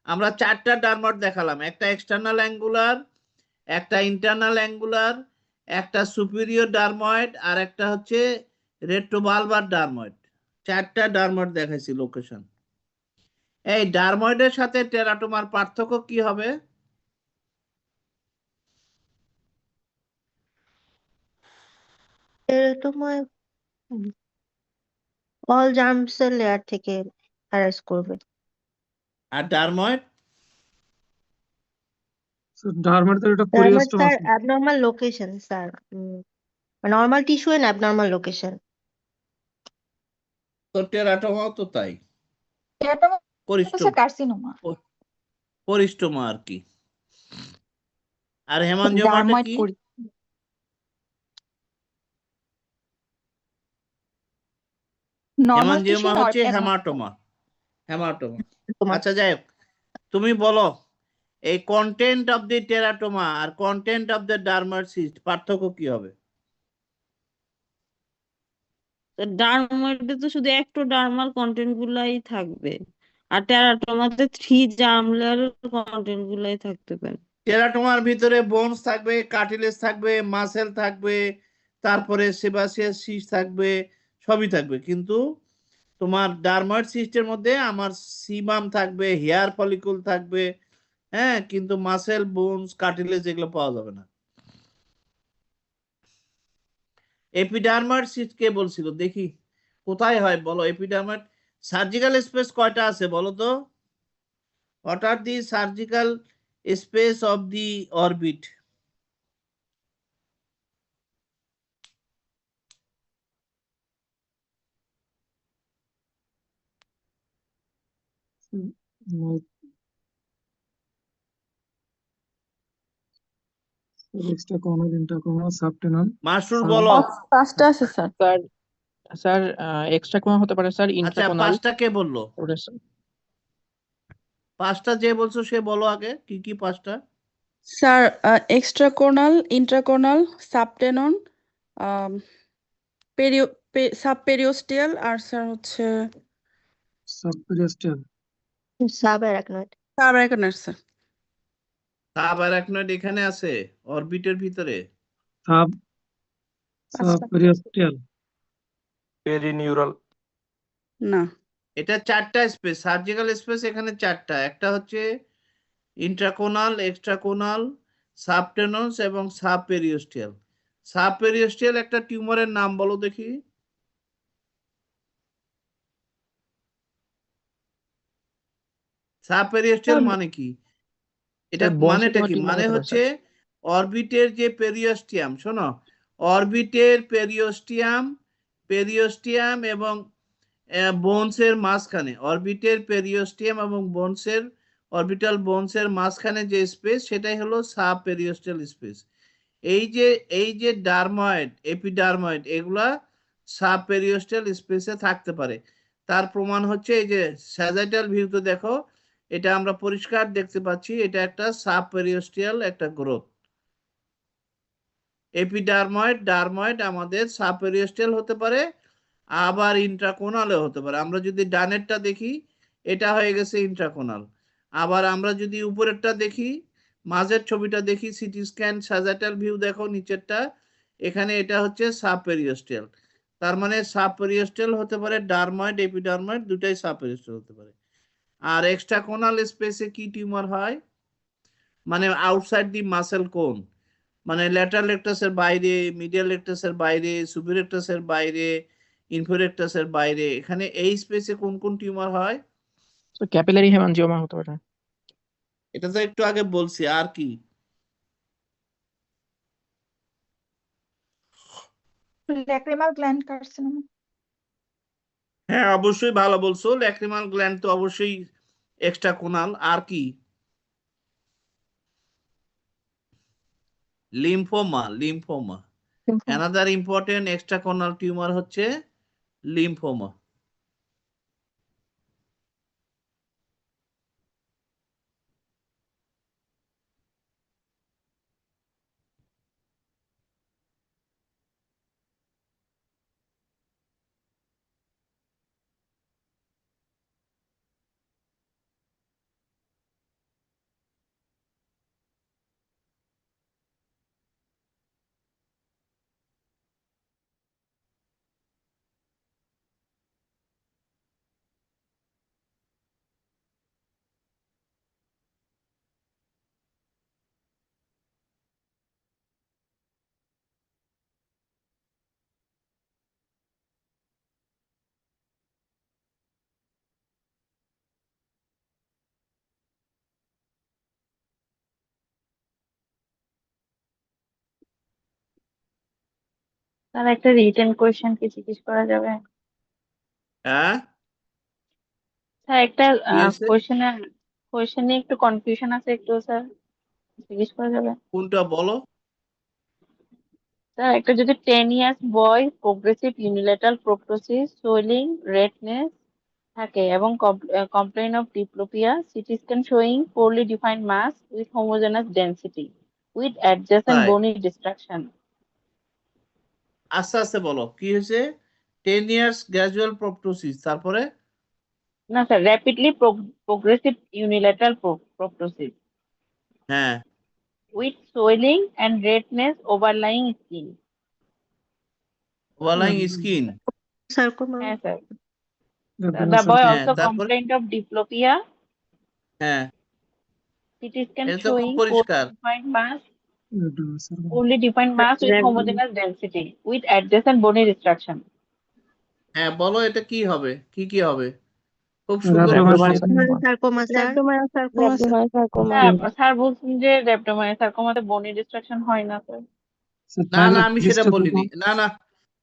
আমরা চারটা ডার্ময়েড দেখালাম, একটা এক্সটার্নাল অ্যাঙ্গুলার, একটা ইন্টারনাল অ্যাঙ্গুলার, একটা সুপিরিয়র ডার্ময়েড, আর একটা হচ্ছে রেট্রোভালভার ডার্ময়েড। চারটা ডার্ময়েড দেখাইছি লোকেশন। এই ডার্ময়েডের সাথে টেরাটোমার পার্থক্য কি হবে? তোমার অল জার্মসেল লেয়ার থেকে অ্যারেস্ট করবে। আর ডার্ময়েড? So ডার্মার তো এটা ডার্মাট কোরিওস্টোমা স্যার আছে। Abnormal location sir, normal tissue and abnormal location. তো টেরাটোমাও তো তাই, টেরাটোমা পরিস্টোমা, কার্সিনোমা। পরিস্টোমা আর কি। আর হেমানজিওমাটা ডার্ময়েড কি? করি নরমাল টিস্যু হেমানজিওমা হচ্ছে হেমাটোমা, হেমাটোমা। আচ্ছা যাই হোক, তুমি বলো এই কন্টেন্ট অফ দি টেরাটোমা আর content of the dermoid cyst পার্থক্য কি হবে? ডার্ময়েডে তো শুধু একটোডার্মাল কন্টেন্ট গুলাই থাকবে, আর টেরাটোমাতে 3 জার্ম লেয়ারের কন্টেন্ট গুলাই থাকতে পারে। টেরাটোমার ভিতরে বোনস থাকবে, কার্টিলেজ থাকবে, মাসেল থাকবে, তারপরে সেবাসিয়াস সিস্ট থাকবে, সবই থাকবে। কিন্তু তোমার ডার্মার সিস্টের মধ্যে আমার সিবাম থাকবে, হেয়ার ফলিকুল থাকবে, হ্যাঁ, কিন্তু মাসেল, বোনস, কার্টিলেজ এগুলো পাওয়া যাবে না। এপিডার্মার সিস্ট কে বলছিল দেখি কোথায় হয় বলো? এপিডার্মার সার্জিক্যাল স্পেস কয়টা আছে বলো তো? What are the surgical space of the orbit? Extraconal, intraconal, subtenon. Masrur বলো। 5টা আছে স্যার। স্যার এক্সট্রাকর্নাল হতে পারে স্যার, আচ্ছা ইন্ট্রাকর্নাল। পাঁচটা কে বললো? পাঁচটা যে বলছো সে বলো আগে কি কি পাঁচটা। স্যার এক্সট্রাকর্নাল, ইন্ট্রাকর্নাল, সাবটেনন, সাবপেরিওস্টিয়াল, আর স্যার হচ্ছে সাবপেরিওস্টিয়াল। সাবঅ্যারাকনয়েড। সাবআরাকনয়েড স্যার। সাবঅ্যারাকনয়েড এখানে আছে অরবিটের ভিতরে। সাবপেরিওস্টিয়াল। পেরিনিউরাল। না, এটা চারটা স্পেস, সার্জিক্যাল স্পেস এখানে চারটা, একটা হচ্ছে ইন্ট্রাকোনাল, এক্সট্রাকোনাল, সাবটেনস এবং সাবপেরিওস্টিয়াল। সাবপেরিওস্টিয়াল একটা টিউমারের নাম বলো দেখি। সাবপেরিওস্টিয়াল মানে কি? এটা মানেটা কি? মানে হচ্ছে অরবিটের যে পেরিওস্টিয়াম, শোনো, অরবিটের পেরিওস্টিয়াম এবং বোনসের মাঝখানে, অরবিটের পেরিওস্টিয়াম এবং বোনসের, অরবিটাল বোনসের মাঝখানে যে স্পেস সেটাই হলো সাবপেরিওস্টিয়াল স্পেস। এই যে ডার্ময়েড, এপিডার্ময়েড এগুলা সাবপেরিওস্টিয়াল স্পেসে থাকতে পারে। তার প্রমাণ হচ্ছে এই যে স্যাজাইটাল ভিউতে দেখো, এটা আমরা পরিষ্কার দেখতে পাচ্ছি, এটা একটা সাবপেরিওস্টিয়াল একটা গ্রোথ। এপিডার্ময়েড, ডার্ময়েড আমাদের সাবপেরিওস্টাল হতে পারে, আবার ইন্ট্রাকোনালও হতে পারে। আমরা যদি ডানেরটা দেখি, এটা হয়ে গেছে ইন্ট্রাকোনাল। আবার আমরা যদি উপরেরটা দেখি, মাঝের ছবিটা দেখি, সিটি স্ক্যান স্যাজাটাল ভিউ দেখো নিচেরটা, এখানে এটা হচ্ছে সাবপেরিওস্টাল। তার মানে সাবপেরিওস্টাল হতে পারে, ডার্ময়েড এপিডার্ময়েড দুটাই সাবপেরিওস্টাল হতে পারে। আর এক্সট্রাকোনাল স্পেসে কি টিউমার হয়, মানে আউটসাইড দি মাসেল কোন, মানে ল্যাটারাল রেকটাসের বাইরে, মিডিয়াল রেকটাসের বাইরে, সুপিরিয়র রেকটাসের বাইরে, ইনফিরিয়র রেকটাসের বাইরে, এখানে এই স্পেসে কোন কোন টিউমার হয়? ক্যাপিলারি হেমানজিওমা হতে পারে। এটা তো একটু আগে বলছি, আর কি? Lacrimal gland carcinoma. হ্যাঁ অবশ্যই ভালো বলছো, ল্যাক্রিমাল গ্ল্যান্ড তো অবশ্যই এক্সট্রাকোনাল। আর কি? Lymphoma, lymphoma another important extraconal tumour হচ্ছে লিম্ফোমা। স্যার একটা রিটেন কোয়েশ্চেন কি জিজ্ঞেস করা যাবে? হ্যাঁ স্যার একটা কি হয়েছে? কোয়েশ্চেনে একটু কনফিউশন আছে একটু, স্যার জিজ্ঞেস করা যাবে? কোনটা বলো? স্যার একটা যদি 10 years boy progressive unilateral proptosis, swelling, redness থাকে এবং complain of diplopia, CT scan showing poorly defined mass with homogeneous density with adjacent তাই বোনি ডিস্ট্রাকশন। আস্তে আস্তে বলো কি হয়েছে। 10 ইয়ার্স গ্র্যাজুয়াল প্রপটোসিস, তারপরে? না sir, rapidly progressive unilateral proptosis হ্যাঁ with swelling and redness overlying skin. Overlying skin. Sarcoma. হ্যাঁ sir. Abdominal The boy sarcoma. হ্যাঁ also তারপরে? complained of diplopia, হ্যাঁ CT scan এটা তো খুব showing পরিষ্কার। Abdominal sarcoma. poorly defined mass with homogeneous density with adjacent bony destruction. হ্যাঁ বলো এটা কি হবে, কি কি হবে? খুব সুন্দর Rhabdoid question. Sarcoma sir. Sarcoma. Sir বলছেন যে র্যাপডোমায়োসার্কোমাতে বনি ডিস্ট্রাকশন হয় না স্যার। না না আমি সেটা বলিনি, না না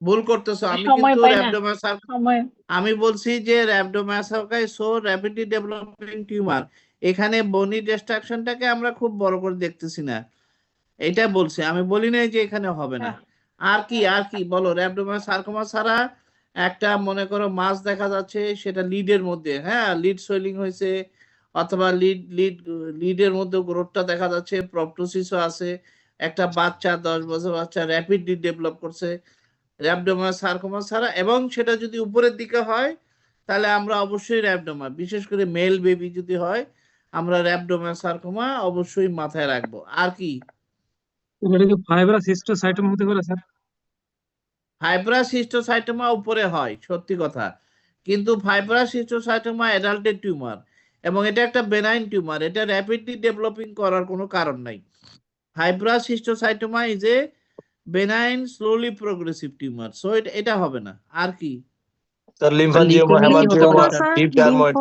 ভুল করতেছো। আমি সময় কিন্তু পাই না, র্যাপডোমায়োসার্কোমা, সময়। আমি বলছি যে র্যাপডোমায়োসার্কোমা সো র্যাপিডলি ডেভেলপিং টিউমার, এখানে বনি ডিস্ট্রাকশনটাকে আমরা খুব বড় করে দেখতেছি না, এটা বলছি। আমি বলি নাই যে এখানে হবে না। আর কি, আর কি বলো? র্যাপডোমায়োসার্কোমা ছাড়া একটা মনে করো মাছ দেখা যাচ্ছে, সেটা লিডের মধ্যে, হ্যাঁ লিড সোয়েলিং হয়েছে, অথবা লিডের মধ্যে গ্রোথটা দেখা যাচ্ছে, প্রপটোসিসও আছে, একটা বাচ্চা 10 বছর বাচ্চা র্যাপিডলি ডেভেলপ করছে, র্যাপডোমায়োসার্কোমা ছাড়া। এবং সেটা যদি উপরের দিকে হয় তাহলে আমরা অবশ্যই র্যাপডোমা, বিশেষ করে মেল বেবি যদি হয়, আমরা র্যাপডোমায়োসার্কোমা অবশ্যই মাথায় রাখবো। আর কি? এটা কি ফাইব্রাস হিস্টোসাইটোমা হতে পারে স্যার? ফাইব্রাস হিস্টোসাইটোমা উপরে হয় সত্যি কথা, কিন্তু ফাইব্রাস হিস্টোসাইটোমা অ্যাডাল্টের টিউমার এবং এটা একটা বেনাইন টিউমার, এটা র্যাপিডলি ডেভেলপিং করার কোনো কারণ নাই। Fibrous histiocytoma is a benign slowly progressive tumour, so এটা হবে না। আর কি? Sir lymphangioma, haemangioma, deep dermoid.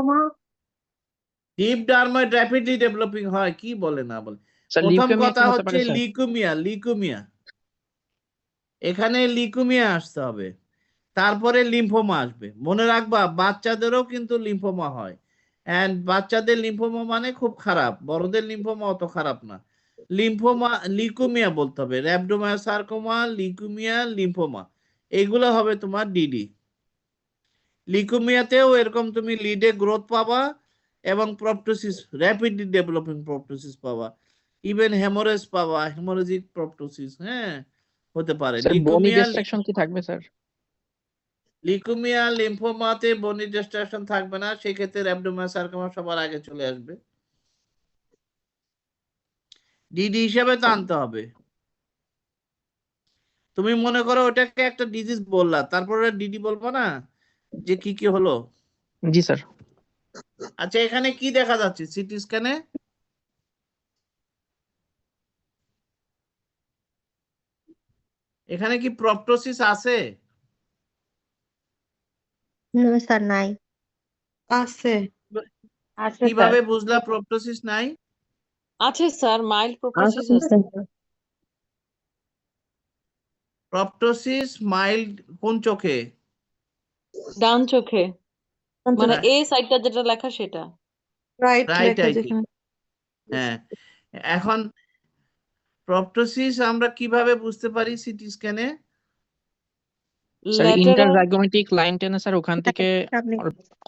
Deep dermoid rapidly developing হয়, কি বলে না বলে। স্যার প্রথম লিউকেমিয়া কথা কি হতে হচ্ছে পারে স্যার? লিকুমিয়া, লিকুমিয়া, এখানে লিকুমিয়া আসতে হবে, তারপরে লিম্ফোমা আসবে। মনে রাখবা বাচ্চাদেরও কিন্তু লিম্ফোমা হয়, এন্ড বাচ্চাদের লিম্ফোমা মানে খুব খারাপ, বড়দের লিম্ফোমা অত খারাপ না। লিম্ফোমা, লিকুমিয়া বলতে হবে, র্যাপডোমায়োসার্কোমা, লিকুমিয়া, লিম্ফোমা, এগুলো হবে তোমার ডিডি। লিকুমিয়াতেও এরকম তুমি লিডে গ্রোথ পাবা এবং প্রপটোসিস, র্যাপিডলি ডেভেলপিং প্রপটোসিস পাবা, ইভেন হেমোরেজ পাবা, হেমোরেজিক প্রপটোসিস। হ্যাঁ হতে পারে। স্যার বনি লিউকেমিয়া ডিস্ট্রাকশন কি থাকবে স্যার? লিউকেমিয়া লিম্ফোমাতে বনি ডিস্ট্রাকশন থাকবে না, সেক্ষেত্রে অ্যাবডোমিনাল সার্কোমা সবার আগে চলে আসবে। ডিডি হিসাবে তো আনতে হবে। তুমি মনে করো ওটাকে একটা ডিজিজ বললা, তারপরে ডিডি বলবো না যে কি কি হলো। জি স্যার। আচ্ছা, এখানে কি দেখা যাচ্ছে সিটি স্ক্যানে? এখানে কি প্রপটোসিস আছে? না স্যার, নাই। আছে। আছে স্যার। কিভাবে বুঝলা প্রপটোসিস নাই? আছে স্যার, মাইল্ড প্রোটোসিস আছে আছে। স্যার। প্রপটোসিস মাইল্ড কোন চোখে? ডান চোখে, মানে Right. এ সাইডটা যেটা লেখা সেটা। রাইট রাইট লেখা আই যেখানে। হ্যাঁ, এখন প্রপটোসিস আমরা কিভাবে বুঝতে পারি সিটি স্ক্যানে? স্যার ল্যাটেরাল ইন্টারজাইগোমেটিক লাইন টেনে স্যার ওখান থেকে সামনে।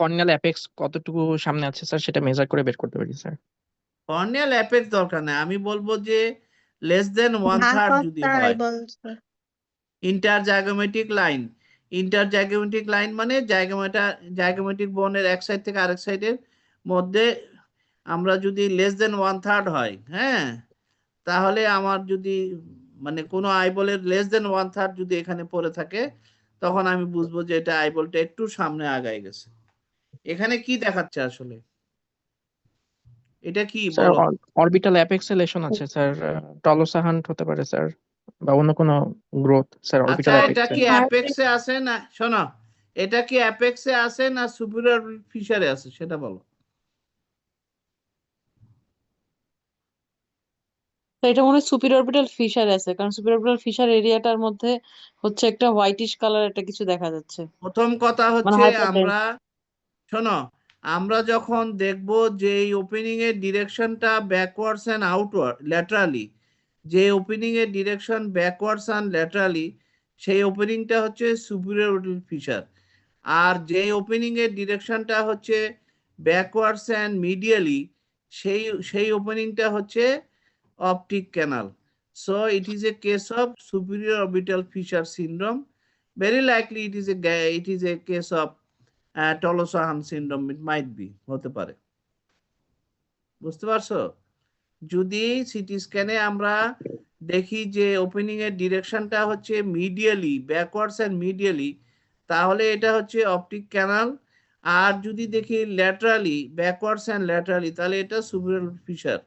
কর্নিয়াল অ্যাপেক্স কতটুকু সামনে আছে স্যার সেটা মেজার করে বের করতে পারি স্যার। কর্নিয়াল অ্যাপেক্স দরকার নাই, আমি বলবো যে লেস দেন 1/3 যদি স্যার হয়। Eyeball sir. Interzygomatic line, interzygomatic line মানে জাইগোমেটিক বোনের এক সাইড থেকে আরেক সাইডের মধ্যে আমরা যদি লেস দেন 1/3 হয়, হ্যাঁ, তাহলে আমার যদি মানে কোনো আইবলের লেস দেন 1/3 যদি এখানে পড়ে থাকে, তখন আমি বুঝবো যে এটা আইবলটা একটু সামনে আগায় গেছে। এখানে কি দেখাচ্ছে আসলে? এটা কি স্যার বলো? অরবিটাল অ্যাপেক্সে লেশন আছে স্যার, টলোসা হান্ট হতে পারে স্যার, বা অন্য কোনো গ্রোথ স্যার আচ্ছা, অরবিটাল এটা অ্যাপেক্সে। কি অ্যাপেক্সে আছে না, শোনো, এটা কি অ্যাপেক্সে আছে না সুপিরিয়র ফিশারে আছে সেটা বলো। তো এটা মনে হয় সুপিরিয়র অরবিটাল ফিশার আছে, কারণ সুপিরিয়র অরবিটাল ফিশার এরিয়াটার মধ্যে হচ্ছে একটা হোয়াইটিশ কালার একটা কিছু দেখা যাচ্ছে, প্রথম কথা মানে হচ্ছে হাইপারটেনশন। আমরা, শোনো, আমরা যখন দেখব যে এই ওপেনিং এর ডিরেকশনটা ব্যাকওয়ার্ডস এন্ড আউটওয়ার্ড ল্যাটারালি, যে ওপেনিং এর ডিরেকশন ব্যাকওয়ার্ডস এন্ড ল্যাটারালি, সেই ওপেনিংটা হচ্ছে সুপিরিয়র অরবিটাল ফিশার। আর যে ওপেনিং এর ডিরেকশনটা হচ্ছে ব্যাকওয়ার্ডস এন্ড মিডিয়ালি, সেই সেই ওপেনিংটা হচ্ছে optic canal. So it is a case of superior orbital fissure syndrome. Very likely it is a case of Tolosa Hunt syndrome, it might be, হতে পারে। বুঝতে পারছো? যদি সিটি স্ক্যানে আমরা দেখি যে ওপেনিং এর ডিরেকশনটা হচ্ছে মিডিয়ালি, ব্যাকওয়ার্ডস এন্ড মিডিয়ালি, তাহলে এটা হচ্ছে অপটিক ক্যানাল। আর যদি দেখি ল্যাটারালি, ব্যাকওয়ার্ডস এন্ড ল্যাটারালি, তাহলে এটা সুপিরিয়র ফিশার।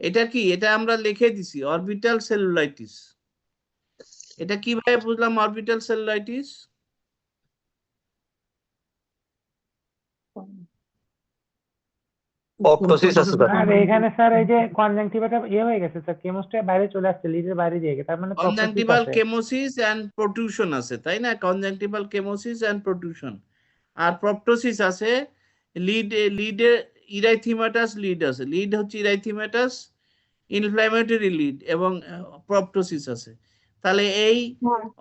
এটা কি? এটা আমরা লিখে দিছি অরবিটাল সেলুলাইটিস। এটা কিভাবে বুঝলাম অরবিটাল সেলুলাইটিস? প্রপটোসিস আছে স্যার। আর এখানে স্যার এই যে কনজাংটিভাটা হয়ে গেছে স্যার, কেমোসটা বাইরে চলে আসছে, লিডের বাইরে দিয়ে গেছে, তার মানে প্রপটোসিস কনজাংটিভাল আছে। কেমোসিস এন্ড প্রোট্রুশন আছে, তাই না? Conjunctival chemosis and protrusion. আর প্রপটোসিস আছে, লিডে ইরাইথিমাটাস লিড আছে, লিড হচ্ছে ইরাইথিমাটাস ইনফ্ল্যামেটরি লিড, এবং প্রপটোসিস আছে। তাহলে এই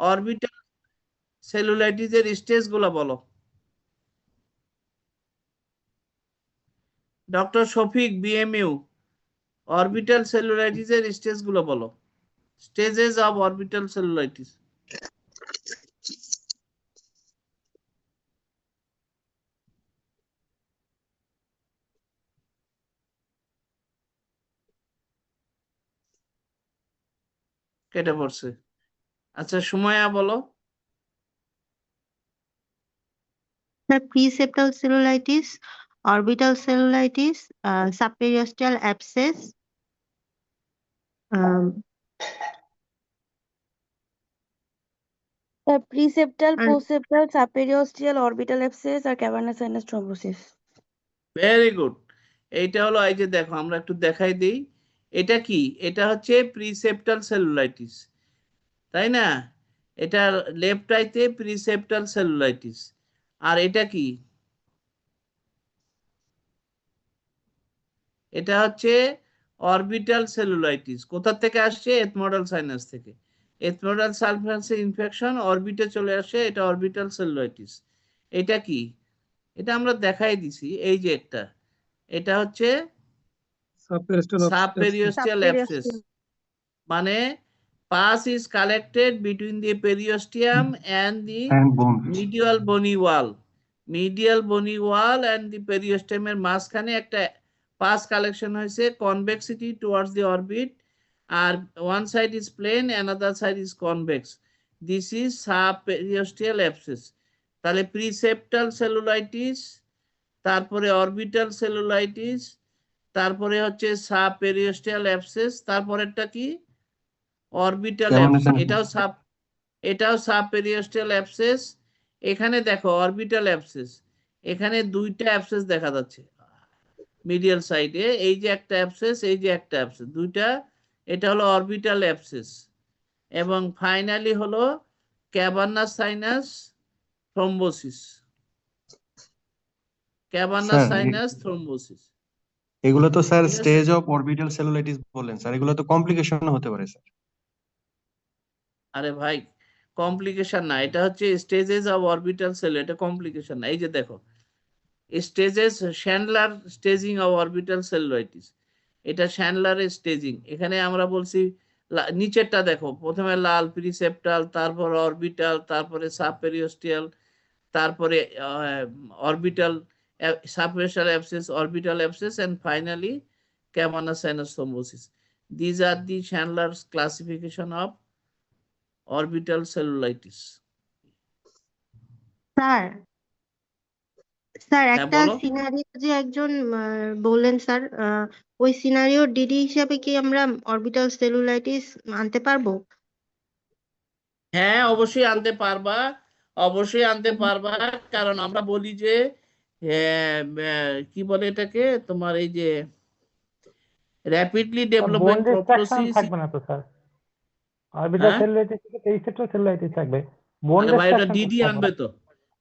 অরবিটাল সেলুলাইটিসের স্টেজগুলো বলো। ডক্টর শফিক, বিএমইউ, অরবিটাল সেলুলাইটিসের স্টেজগুলো বলো। Stages of orbital cellulitis. কেটে পড়ছে। আচ্ছা, সুমাইয়া বলো। Sir preseptal cellulitis, orbital cellulitis, subperiosteal abscess, preseptal, হ্যাঁ। পোসেপ্টাল, সাপেরিওস্টিয়াল, অরবিটাল অ্যাবসেস আর cavernous sinus thrombosis. Very good. এইটা হলো, এই যে দেখো, আমরা একটু দেখাই দিই। এটা কি? এটা হচ্ছে প্রিসেপ্টাল সেলুলাইটিস, তাই না? এটা লেফট আইতে প্রিসেপ্টাল সেলুলাইটিস। আর এটা কি? এটা হচ্ছে অরবিটাল সেলুলাইটিস। কোথা থেকে আসছে? এথমোডাল সাইনাস থেকে। এথনোডাল সালফাসের ইনফেকশন অরবিটে চলে আসে, এটা অরবিটাল সেলুলাইটিস। এটা কি? এটা আমরা দেখাই দিছি, এই যে এটা হচ্ছে সাবপেরিওস্টিয়াল অ্যাবসেস, মানে pus is collected between the periosteum and the medial bony wall. Medial bony wall and the periosteum এর মাঝখানে একটা pus collection হয়েছে, convexity towards the orbit, R one side is plane, another side is convex. This is subperiosteal abscess. তাহলে প্রিসেপ্টাল সেলুলাইটিস, তারপরে অরবিটাল সেলুলাইটিস, তারপরে হচ্ছে সাবপেরিওস্টিয়াল অ্যাবসেস, তারপরেরটা কি? Orbital abscess. এটাও সাবপেরিওস্টিয়াল অ্যাবসেস। এখানে দেখো অরবিটাল অ্যাবসেস, এখানে দুইটা অ্যাবসেস দেখা যাচ্ছে মিডিয়াল সাইডে, এই যে একটা অ্যাবসেস, এই যে একটা অ্যাবসেস, দুইটা। এটা হলো অরবিটাল অ্যাবসেস। এবং ফাইনালি হলো cavernous sinus thrombosis. Cavernous sinus thrombosis. এগুলো তো sir stage of orbital cellulitis বললেন স্যার, এগুলো তো কমপ্লিকেশন হতে পারে স্যার। আরে ভাই কমপ্লিকেশন না, এটা হচ্ছে স্টেজেস অফ অরবিটাল সেল, এটা কমপ্লিকেশন না। এই যে দেখো stages, Chandler staging of orbital cellulitis, এটা শ্যান্ডলারের স্টেজিং। এখানে আমরা বলছি নিচেরটা দেখো, প্রথমে লাল প্রিসেপ্টাল, তারপর অরবিটাল, তারপরে সাবপেরিওস্টিয়াল, তারপরে orbital subperiosteal abscess, orbital abscess, and finally cavernous sinus thrombosis. These are the Chandler's classification of orbital cellulitis. Sir sir হ্যাঁ একটা বলো। সিনারিও যে একজন বললেন স্যার, ওই সিনারিও ডিডি হিসাবে কি আমরা অরবিটাল সেলুলাইটিস আনতে পারবো? হ্যাঁ অবশ্যই আনতে পারবা, অবশ্যই আনতে পারবা, কারণ আমরা বলি যে কি বলে এটাকে, তোমার এই যে র্যাপিডলি বোন ডেভেলপিং ডিস্ট্রাকশন প্রোটোসিস। থাকবে না তো স্যার? অরবিটাল হ্যাঁ সেলুলাইটিস থেকে পেরিসেপ্টাল সেলুলাইটিস থাকবে, বোন আরে ভাই ওটা ডিস্ট্রাকশন ডিডি থাকবে আনবে না। তো,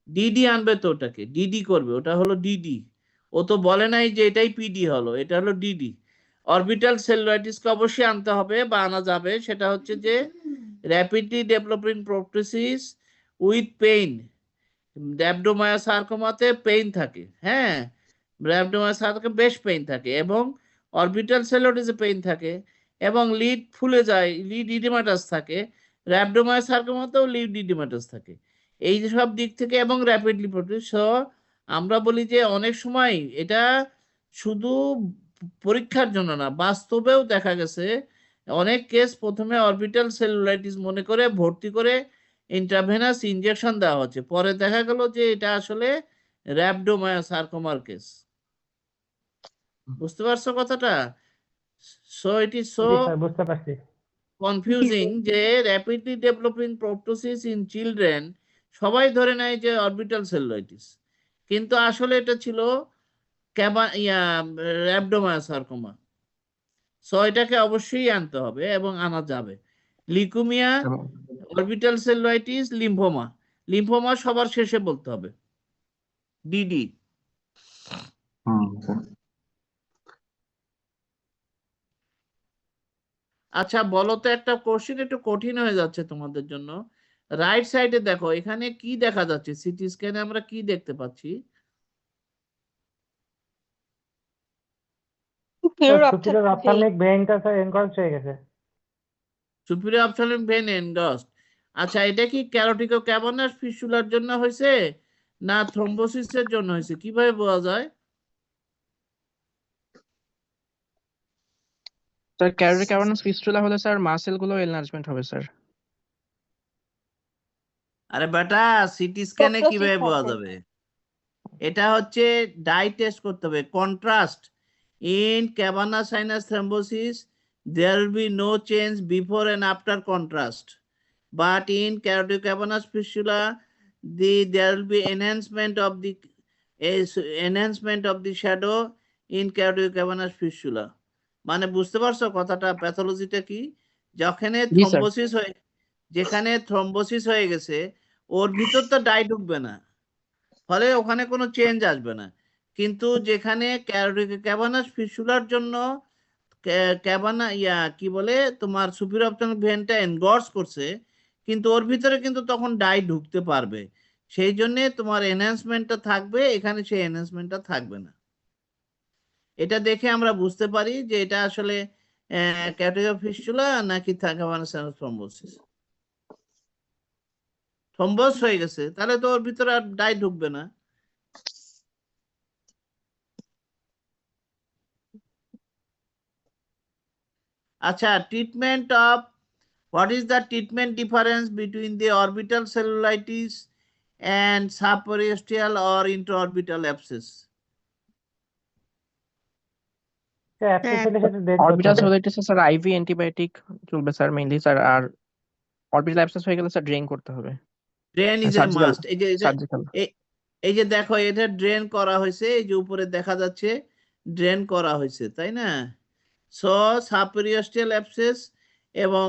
ডিডি আনবে তো, ওটাকে ডিডি করবে, ওটা হলো ডিডি। ও তো বলে নাই যে এটাই পিডি হলো, এটা হলো ডিডি। অরবিটাল সেলুলাইটিসকে অবশ্যই আনতে হবে বা আনা যাবে, সেটা হচ্ছে যে rapidly developing proptosis with pain. রhabdomyosarcomaতে পেইন থাকে, হ্যাঁ রhabdomyosarcoma বেশ পেইন থাকে, এবং অরবিটাল সেলুলাইটিসে পেইন থাকে, এবং লিড ফুলে যায়, লিড ইডিমাটাস থাকে। রhabdomyosarcomaতেও লিড ইডিমাটাস থাকে। এই যে সব দিক থেকে, এবং র্যাপিডলি প্রোটোসিস। আমরা বলি যে অনেক সময় এটা শুধু পরীক্ষার জন্য না, বাস্তবেও দেখা গেছে অনেক কেস প্রথমে অরবিটাল সেলুলাইটিস মনে করে ভর্তি করে ইন্ট্রাভেনাস ইনজেকশন দেওয়া হচ্ছে, পরে দেখা গেল যে এটা আসলে রhabdomyosarcomaর কেস। বুঝতে পারছো কথাটা? So it is so G sir, বুঝতে পারছি। কনফিউজিং যে র্যাপিডলি ডেভেলপিং প্রোটোসিস ইন চিলড্রেন সবাই ধরে নেয় যে অরবিটাল সেলুলাইটিস, কিন্তু আসলে এটা ছিল রhabdomyosarcoma। সো এটাকে অবশ্যই আনতে হবে এবং আনা যাবে। Leukaemia, orbital cellulitis, lymphoma. Lymphoma সবার শেষে বলতে হবে, ডিডি। আচ্ছা বলো তো, একটা কোশ্চেন একটু কঠিন হয়ে যাচ্ছে তোমাদের জন্য। রাইট সাইডে দেখো, এখানে কি দেখা যাচ্ছে? সিটি স্ক্যানে আমরা কি দেখতে পাচ্ছি? সুপিরিয়র অপথ্যালমিক ভেইনটা স্যার এনগলজ হয়ে গেছে। Superior ophthalmic vein engorged. আচ্ছা এটা কি ক্যারোটিকো ক্যাভার্নাস ফিস্টুলার জন্য হয়েছে না থ্রম্বোসিসের জন্য হয়েছে, কিভাবে বোঝা যায়? স্যার ক্যারোটিক ক্যাভার্নাস ফিস্টুলা হলে স্যার মাসেল গুলো এনলার্জমেন্ট হবে স্যার। আরে বেটা সিটি স্ক্যানে কিভাবে বোঝা যাবে? এটা হচ্ছে ডাই টেস্ট করতে হবে। Contrast in cavernous sinus thrombosis there will be no change before and after contrast, but in carotid cavernous fistula there will be enhancement of the shadow in carotid cavernous fistula. মানে বুঝতে পারছো কথাটা, প্যাথোলজিটা কি? যেখানে থ্রম্বোসিস হয়ে গেছে ওর ভিতর তো ডাই ঢুকবে না, ফলে ওখানে কোনো চেঞ্জ আসবে না। কিন্তু যেখানে ক্যাভার্নাস ফিস্টুলার জন্য ক্যাবানা কি বলে তোমার সুপিরিয়র অপটিক ভেনটা এনগর্স করছে, কিন্তু ওর ভিতরে কিন্তু তখন ডাই ঢুকতে পারবে, সেই জন্য তোমার এনহ্যান্সমেন্টটা থাকবে, এখানে সেই এনহ্যান্সমেন্টটা থাকবে না। এটা দেখে আমরা বুঝতে পারি যে এটা আসলে ক্যাটেগরি ফিস্টুলা নাকি ক্যাবানা সাইনাস থ্রম্বোসিস। থ্রম্বোস হয়ে গেছে তাহলে তো ওর ভিতরে আর ডাই ঢুকবে না। আচ্ছা, treatment of what is the treatment difference between the orbital cellulitis and subperiosteal or intraorbital abscess? Abscess হলে সেটা ড্রেন করতে অরবিটাল হবে। সেলুলাইটিস স্যার আইভি অ্যান্টিবায়োটিক চলবে স্যার মেইনলি স্যার, আর অরবিটাল অ্যাবসেস হয়ে গেলে স্যার ড্রেন করতে হবে, Drain is a surgical must. Surgical. এই যে দেখো এটা ড্রেন করা হয়েছে, এই যে উপরে দেখা যাচ্ছে ড্রেন করা হয়েছে, তাই না? সো সাবপেরিওস্টাল অ্যাবসেস এবং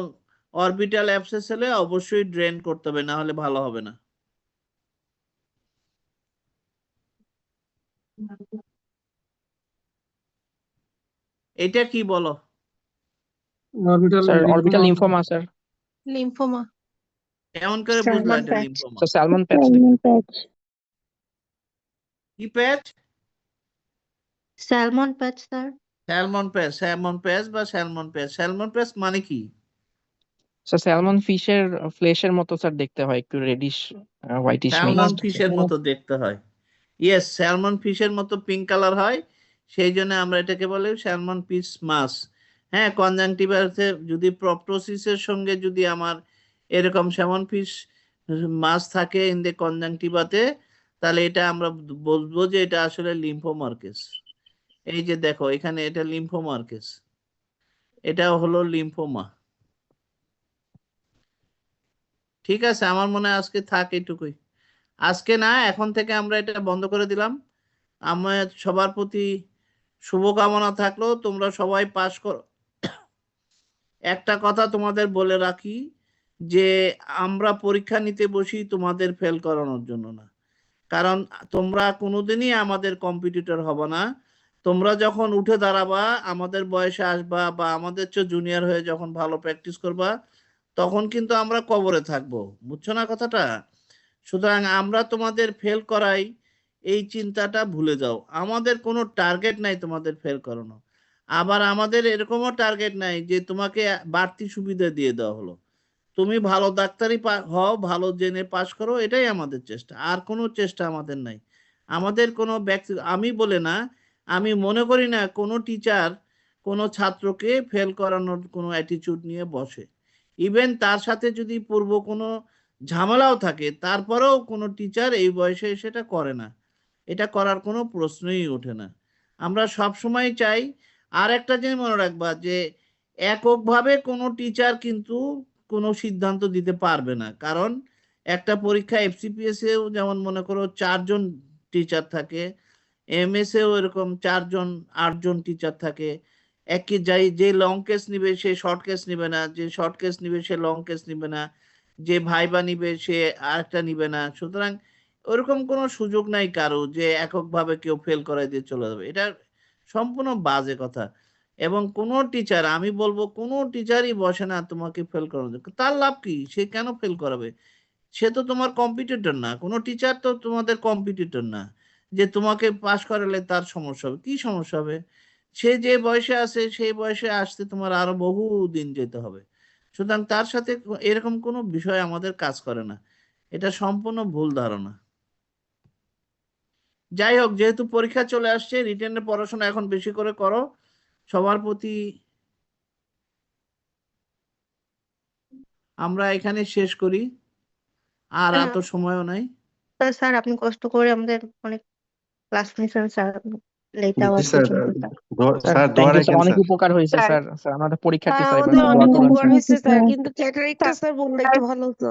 অরবিটাল অ্যাবসেস হলে অবশ্যই ড্রেন করতে হবে, না হলে ভালো হবে না। এটা কি বলো? Orbital sir orbital lymphoma. Lymphoma sir. Lymphoma. কেমন করে বুঝলা এটা লিম্ফোমা? স্যার স্যালমন প্যাচ। কি প্যাচ? স্যালমন প্যাচ স্যার। স্যালমন প্যাচ, স্যালমন প্যাচ বা স্যালমন প্যাচ। স্যালমন প্যাচ মানে কি? স্যার স্যালমন ফিশের ফ্লেশের মতো স্যার দেখতে হয়, একটু রেডিশ হোয়াইটিশ স্যালমন মিক্সড। ফিশের মতো দেখতে হয়। ইয়েস, স্যালমন ফিশের মতো পিঙ্ক কালার হয়, সেই জন্য আমরা এটাকে বলি স্যালমন ফিশ মাছ। হ্যাঁ, কনজাংটিভাতে যদি প্রপটোসিসের সঙ্গে যদি আমার এরকম স্যালমন ফিশ মাছ থাকে ইন দ্য কনজাংটিভাতে, তাহলে এটা আমরা বলবো যে এটা আসলে লিম্ফোমার্কেস। এই যে দেখো এখানে এটা লিম্ফোমার্কেস, এটা হলো লিম্ফোমা। ঠিক আছে, আমার মনে হয় আজকে থাক এটুকুই। আজকে না, এখন থেকে আমরা এটা বন্ধ করে দিলাম। আমার সবার প্রতি শুভকামনা থাকলো, তোমরা সবাই পাস করো। একটা কথা তোমাদের বলে রাখি যে আমরা পরীক্ষা নিতে বসি তোমাদের ফেল করানোর জন্য না, কারণ তোমরা কোনোদিনই আমাদের কম্পিটিটর হবে না। তোমরা যখন উঠে দাঁড়াবা, আমাদের বয়সে আসবা বা আমাদের চেয়ে জুনিয়র হয়ে যখন ভালো প্র্যাকটিস করবা, তখন কিন্তু আমরা কবরে থাকবো, বুঝছো না কথাটা? সুতরাং আমরা তোমাদের ফেল করাই, এই চিন্তাটা ভুলে যাও। আমাদের কোনো টার্গেট নাই তোমাদের ফেল করানো, আবার আমাদের এরকমও টার্গেট নাই যে তোমাকে বাড়তি সুবিধা দিয়ে দেওয়া হলো। তুমি ভালো ডাক্তারি হও, ভালো জেনে পাশ করো, এটাই আমাদের চেষ্টা, আর কোনো চেষ্টা আমাদের নাই। আমাদের কোনো ব্যক্তি, আমি বলে না, আমি মনে করি না কোনো টিচার কোনো ছাত্রকে ফেল করানোর কোনো অ্যাটিটিউড নিয়ে বসে। ইভেন তার সাথে যদি পূর্ব কোনো ঝামেলাও থাকে, তারপরেও কোনো টিচার এই বয়সে সেটা করে না, এটা করার কোনো প্রশ্নই ওঠে না। আমরা সব সময় চাই। আর একটা জিনিস মনে রাখবা যে এককভাবে কোনো টিচার কিন্তু কোনো সিদ্ধান্ত দিতে পারবে না, কারণ একটা পরীক্ষা এফসিপিএস এও যেমন মনে করো 4 জন টিচার থাকে, এমএস এও এরকম 4 জন 8 জন টিচার থাকে। একই যে লং কেস নিবে সে শর্ট কেস নিবে না, যে শর্ট কেস নিবে সে লং কেস নিবে না, যে ভাইবা নিবে সে আরেকটা নিবে না। সুতরাং ওরকম কোনো সুযোগ নাই কারো যে এককভাবে কেউ ফেল করাই দিয়ে চলে যাবে, এটা সম্পূর্ণ বাজে কথা। এবং কোনো টিচার, আমি বলবো কোনো টিচারই বসে না তোমাকে ফেল করানোর জন্য। তার লাভ কি? সে কেন ফেল করাবে? সে তো তোমার কম্পিটিটর না, কোনো টিচার তো তোমাদের কম্পিটিটর না যে তোমাকে পাশ করালে তার সমস্যা হবে। কি সমস্যা হবে? সে যে বয়সে আছে সেই বয়সে আসতে তোমার আরো বহু দিন যেতে হবে। সুতরাং তার সাথে এরকম কোনো বিষয় আমাদের কাজ করে না, এটা সম্পূর্ণ ভুল ধারণা। যাই হোক, যেহেতু পরীক্ষা চলে আসছে, রিটেনের পড়াশোনা এখন বেশি করে করো। সবার প্রতি আমরা এখানে শেষ করি, আর এত সময়ও নাই। স্যার আপনি কষ্ট করে আমাদের অনেক ক্লাস নিয়েছেন স্যার, লেট জি আওয়ার স্যার, পর্যন্ত স্যার। স্যার থ্যাংক দোয়া ইউ স্যার, রাখেন অনেক স্যার। উপকার হয়েছে স্যার স্যার। স্যার আমাদের পরীক্ষার্থী স্যার স্যার, এবার আমাদের দোয়া অনেক করুন উপকার স্যার। হয়েছে স্যার, কিন্তু চ্যাটারিংটা স্যার বললে একটু ভালো হতো।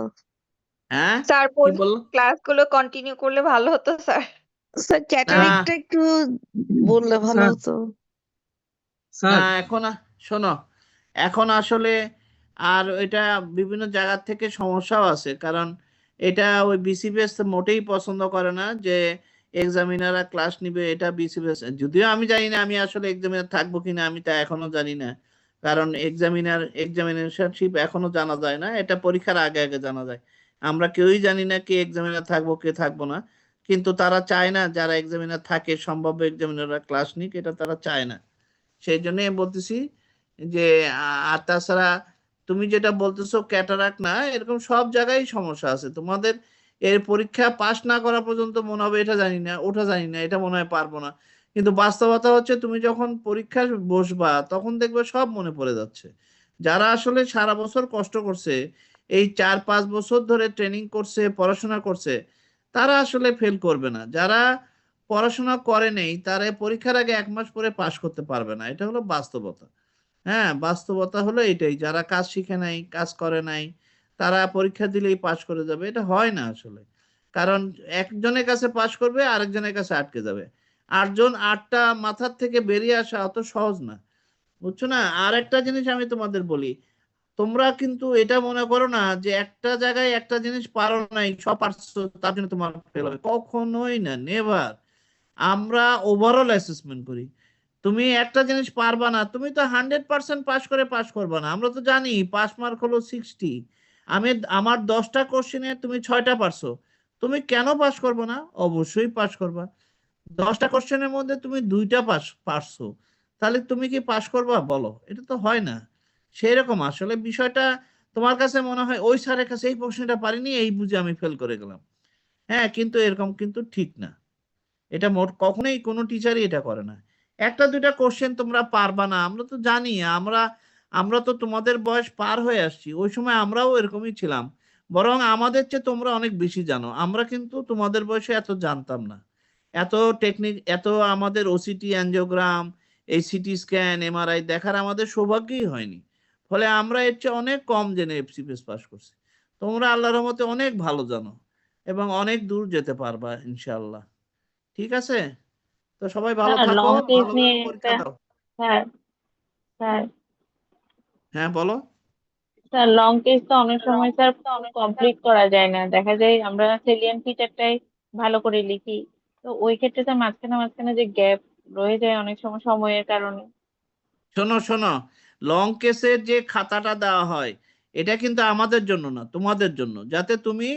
হ্যাঁ, স্যার কি বললো? ক্লাসগুলো কন্টিনিউ করলে ভালো হতো স্যার। স্যার না চ্যাটারিংটা একটু বললে ভালো স্যার হতো। না, স্যার এখন শোনো, এখন আসলে আর এটা বিভিন্ন জায়গা থেকে সমস্যাও আছে, কারণ এটা ওই বিসিবিএস মোটেই পছন্দ করে না যে এক্সামিনাররা ক্লাস নিবে, এটা বিসিবিএস। যদিও আমি জানি না আমি আসলে এক্সামিনার থাকবো কিনা, আমি তা এখনো জানি না, কারণ এক্সামিনেশনশিপ এখনো জানা যায় না, এটা পরীক্ষার আগে আগে জানা যায়। আমরা কেউই জানি না কে এক্সামিনার থাকবো কে থাকবো না, কিন্তু তারা চায় না যারা এক্সামিনার থাকে সম্ভাব্য এক্সামিনাররা ক্লাস নিক, এটা তারা চায় না। সেই জন্য বলতেছি যে আর তাছাড়া তুমি যেটা বলতেছো ক্যাটারাক্ট না, এরকম সব জায়গায় সমস্যা আছে তোমাদের। এর পরীক্ষা পাস না করা পর্যন্ত মনে হবে এটা জানি না ওটা জানি না এটা মনে হয় পারবো না, কিন্তু বাস্তবতা হচ্ছে তুমি যখন পরীক্ষা বসবা তখন দেখবে সব মনে পড়ে যাচ্ছে। যারা আসলে সারা বছর কষ্ট করছে, এই 4-5 বছর ধরে ট্রেনিং করছে, পড়াশোনা করছে, তারা আসলে ফেল করবে না। যারা পড়াশোনা করে নেই তারা পরীক্ষার আগে 1 মাস পরে পাশ করতে পারবে না, এটা হলো বাস্তবতা। হ্যাঁ, বাস্তবতা হলো এটাই। যারা কাজ শিখে নাই, কাজ করে নাই, তারা পরীক্ষা দিলেই পাশ করে যাবে, এটা হয় না আসলে। কারণ একজনের কাছে পাশ করবে, আরেকজনের কাছে আটকে যাবে। 8জন 8টা মাথার থেকে বেরিয়ে আসা অত সহজ না, বুঝছো না? আর একটা জিনিস আমি তোমাদের বলি, তোমরা কিন্তু এটা মনে করো না যে একটা জায়গায় একটা জিনিস পারো নাই, সব পারছো তার জন্য তোমার ফেল হবে, কখনোই না, নেভার। আমরা ওভারঅল অ্যাসেসমেন্ট করি। তুমি একটা জিনিস পারবা না, তুমি তো 100% পাস করে পাস করবা না। আমরা তো জানি পাস মার্ক হলো 60। আমার 10টা কোশ্চেনে তুমি 6টা পারছো, তুমি কেন পাস করবো না? অবশ্যই পাস করবা। 10টা কোশ্চেনের মধ্যে তুমি 2টা পারছো, তাহলে তুমি কি পাস করবা বলো? এটা তো হয় না। সেই রকম আসলে বিষয়টা তোমার কাছে মনে হয় ওই স্যারের কাছে এই প্রশ্নটা পারিনি, এই বুঝে আমি ফেল করে গেলাম। হ্যাঁ, কিন্তু এরকম কিন্তু ঠিক না। এটা কখনোই কোনো টিচারই এটা করে না। 1টা 2টা কোশ্চেন তোমরা পারবা না, আমরা তো জানি। আমরা তো তোমাদের বয়স পার হয়ে আসছি, ওই সময় আমরাও এরকমই ছিলাম, বরং আমাদের চেয়ে তোমরা অনেক বেশি জানো। আমরা কিন্তু তোমাদের বয়সে এত জানতাম না, এত টেকনিক, এত আমাদের ওসিটি, অ্যাঞ্জিওগ্রাম, এই সিটি স্ক্যান, এমআরআই দেখার আমাদের সৌভাগ্যই হয়নি। ফলে আমরা এর চেয়ে অনেক কম জেনে এফসিপিএস পাস করছি। তোমরা আল্লাহর রহমতে অনেক ভালো জানো এবং অনেক দূর যেতে পারবা ইনশাআল্লাহ। ঠিক আছে? তো সবাই ভালো স্যার থাকো, লং টেস্ট ভালোভাবে নিয়ে পরীক্ষা দাও। স্যার স্যার হ্যাঁ বলো। স্যার লং টেস্ট তো অনেক সময় স্যার কমপ্লিট করা যায় না, দেখা যায় আমরা সেলিয়েন্ট ফিচারটাই ভালো করে লিখি, তো ওই ক্ষেত্রে স্যার মাঝখানে মাঝখানে যে গ্যাপ রয়ে যায় অনেক সময় সময়ের কারণে। শোনো শোনো, লং কেসের যে খাতাটা দেওয়া হয় এটা কিন্তু আমাদের জন্য না, তোমাদের জন্য, যাতে তুমি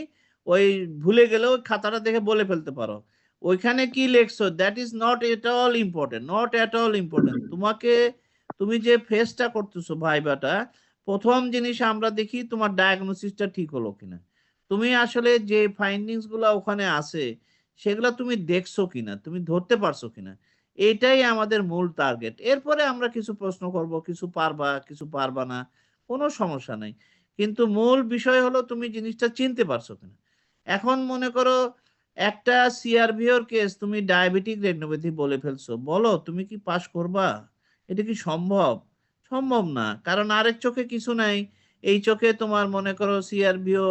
ওই ভুলে গেলেও ওই খাতাটা দেখে বলে ফেলতে পারো ওইখানে কি লিখছো। That is not at all important, not at all important. তুমি যে ফেসটা করতেছো ভাইবাটা, প্রথম জিনিস আমরা দেখি তোমার ডায়াগনোসিসটা ঠিক হলো কিনা, তুমি আসলে যে ফাইন্ডিংস গুলা ওখানে আছে সেগুলা তুমি দেখছো কিনা, তুমি ধরতে পারছো কিনা, এটাই আমাদের মূল টার্গেট। এরপরে আমরা কিছু প্রশ্ন করব, কিছু পারবা কিছু পারবা না, কোনো সমস্যা নাই, কিন্তু মূল বিষয় হলো তুমি জিনিসটা চিনতে পারছো কিনা। এখন মনে করো একটা সিআরভিওর কেস তুমি ডায়াবেটিক রেটিনোপ্যাথি বলে ফেলছো, বলো তুমি কি পাস করবা? এটা কি সম্ভব? সম্ভব না, কারণ আরেক চোখে কিছু নাই, এই চোখে তোমার মনে করো সিআরভিও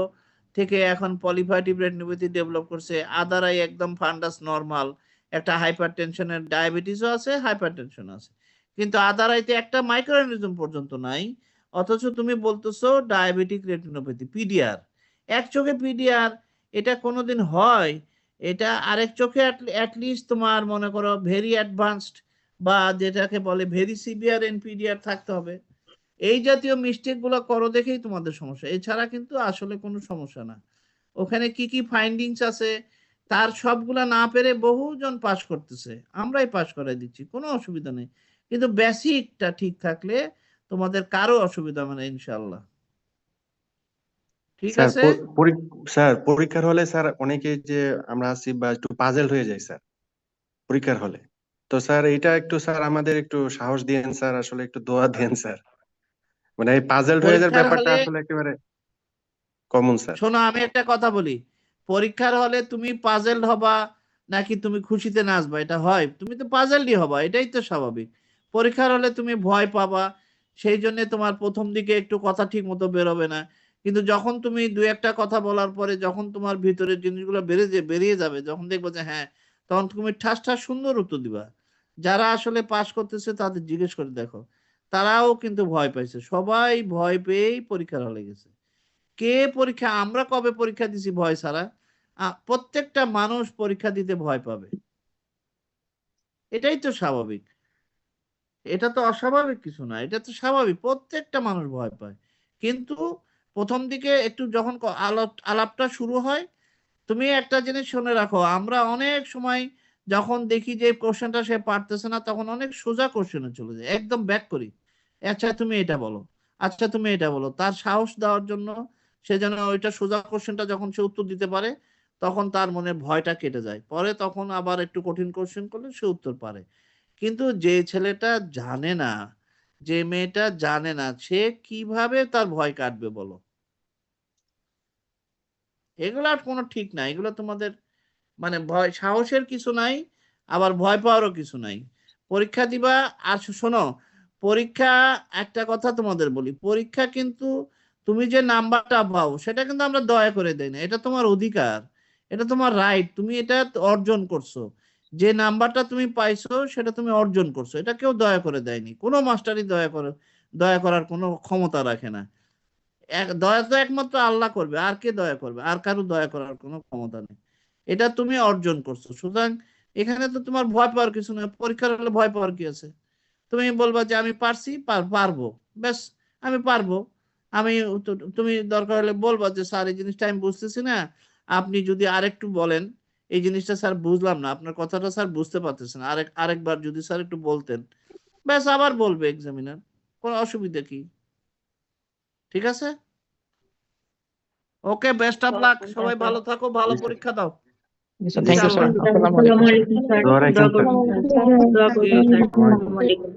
থেকে এখন পলিফাইটিভ রেটিনোপ্যাথি ডেভেলপ করছে, আদার আই একদম ফান্ডাস নরমাল, একটা হাইপার টেনশনের ডায়াবেটিসও আছে, হাইপার টেনশন আছে, কিন্তু আদার আইতে একটা মাইক্রোঅর্গানিজম পর্যন্ত নাই। অথচ তুমি বলতেছো ডায়াবেটিক রেটিনোপ্যাথি পিডিআর, এক চোখে পিডিআর, এটা কোনোদিন হয়? এটা আরেক চোখে অ্যাটলিস্ট তোমার মনে করো ভেরি অ্যাডভান্সড বা যেটাকে বলে ভেরি সিভিয়ার এনপিডিআর থাকতে হবে। এই জাতীয় মিস্টেক গুলো করো দেখেই তোমাদের সমস্যা, এছাড়া কিন্তু আসলে কোনো সমস্যা না। ওখানে কি কি ফাইন্ডিংস আছে তার সবগুলা না পেরে বহুজন পাস করতেছে, আমরাই পাস করাই দিচ্ছি, কোনো অসুবিধা নেই। কিন্তু বেসিকটা ঠিক থাকলে তোমাদের কারো অসুবিধা হবে না ইনশাআল্লাহ। ঠিক স্যার আছে? স্যার পরীক্ষার হলে স্যার অনেকে যে আমরা আছি বা একটু পাজেল হয়ে যায় স্যার পরীক্ষার হলে। তো স্যার এটা একটু স্যার আমাদের একটু সাহস দিয়েন স্যার, আসলে একটু দোয়া দেন স্যার। মানে এই পাজেল হয়ে যাওয়ার পরীক্ষার ব্যাপারটা হলে আসলে একেবারে কমন স্যার। শোনো, আমি একটা কথা বলি, পরীক্ষার হলে তুমি পাজেলড হবা নাকি তুমি খুশিতে নাচবা? এটা হয়? তুমি তো পাজেলডই হবা, এটাই তো স্বাভাবিক। পরীক্ষার হলে তুমি ভয় পাবা, সেই জন্য তোমার প্রথম দিকে একটু কথা ঠিক মতো বেরোবে না, কিন্তু যখন তুমি দু একটা কথা বলার পরে যখন তোমার ভিতরের জিনিসগুলো বেরিয়ে যাবে, যখন দেখবো যে হ্যাঁ, তখন তুমি ঠাস ঠাস সুন্দর উত্তর দিবা। যারা আসলে পাশ করতেছে তাদের জিজ্ঞেস করে দেখো, তারাও কিন্তু ভয় পাইছে, সবাই ভয় পেয়েই পরীক্ষার হলে গেছে। কে পরীক্ষা, আমরা কবে পরীক্ষা দিছি ভয় ছাড়া? প্রত্যেকটা মানুষ পরীক্ষা দিতে ভয় পাবে, এটাই তো স্বাভাবিক। এটা তো অস্বাভাবিক কিছু না, এটা তো স্বাভাবিক, প্রত্যেকটা মানুষ ভয় পায়। কিন্তু প্রথম দিকে একটু যখন আলাপটা শুরু হয়, তুমি একটা জিনিস শুনে রাখো, আমরা অনেক সময় যখন দেখি যে কোশ্চেনটা সে পারতেছে না, তখন অনেক সোজা কোশ্চেনে চলে যায়, একদম ব্যাক করি, আচ্ছা তুমি এটা বলো, আচ্ছা তুমি এটা বলো, তার সাহস দেওয়ার জন্য সে যেন ওইটা সোজা কোশ্চেনটা যখন সে উত্তর দিতে পারে, তখন তার মনে ভয়টা কেটে যায়, পরে তখন আবার একটু কঠিন কোশ্চেন করলে সে উত্তর পারে। কিন্তু যে ছেলেটা জানে না, যে মেয়েটা জানে না, সে কিভাবে তার ভয় কাটবে বলো? এগুলো আর কোনো ঠিক না, এগুলো তোমাদের মানে ভয় সাহসের কিছু নাই, আবার ভয় পাওয়ারও কিছু নাই। পরীক্ষা দিবা। আর শোনো, পরীক্ষা, একটা কথা তোমাদের বলি, পরীক্ষা কিন্তু তুমি যে নাম্বারটা পাও সেটা কিন্তু আমরা দয়া করে দেই না, এটা তোমার অধিকার, এটা তোমার রাইট, তুমি এটা অর্জন করছো। যে নাম্বারটা তুমি পাইছো সেটা তুমি অর্জন করছো, এটা কেউ দয়া করে দেয়নি, কোনো মাস্টারই দয়া করার কোনো ক্ষমতা রাখে না। দয়া তো একমাত্র আল্লাহ করবে, আর কে দয়া করবে? আর কারো দয়া করার কোনো ক্ষমতা নেই, এটা তুমি অর্জন করছো। সুতরাং এখানে তো তোমার ভয় পাওয়ার কিছু না, পরীক্ষার হলে ভয় পাওয়ার কি আছে? তুমি বলবা যে আমি পারছি, পারবো, ব্যাস, আমি পারবো। আমি তুমি দরকার হলে বলবা যে স্যার এই জিনিসটা আমি বুঝতেছি না, আপনি যদি আরেকটু বলেন, এই জিনিসটা স্যার বুঝলাম না, আপনার কথাটা স্যার বুঝতে পারতেছেন, আরেকবার যদি স্যার একটু বলতেন, ব্যাস, আবার বলবে এক্সামিনার, কোনো অসুবিধা কি? ঠিক আছে, ওকে, বেস্ট অফ লাক, সবাই ভালো থাকো, ভালো পরীক্ষা দাও থ্যাংক ইউ স্যার, ইনশাআল্লাহ। আসসালামু আলাইকুম স্যার। দোয়া রাখেন স্যার। স্যার, ঠিক আছে।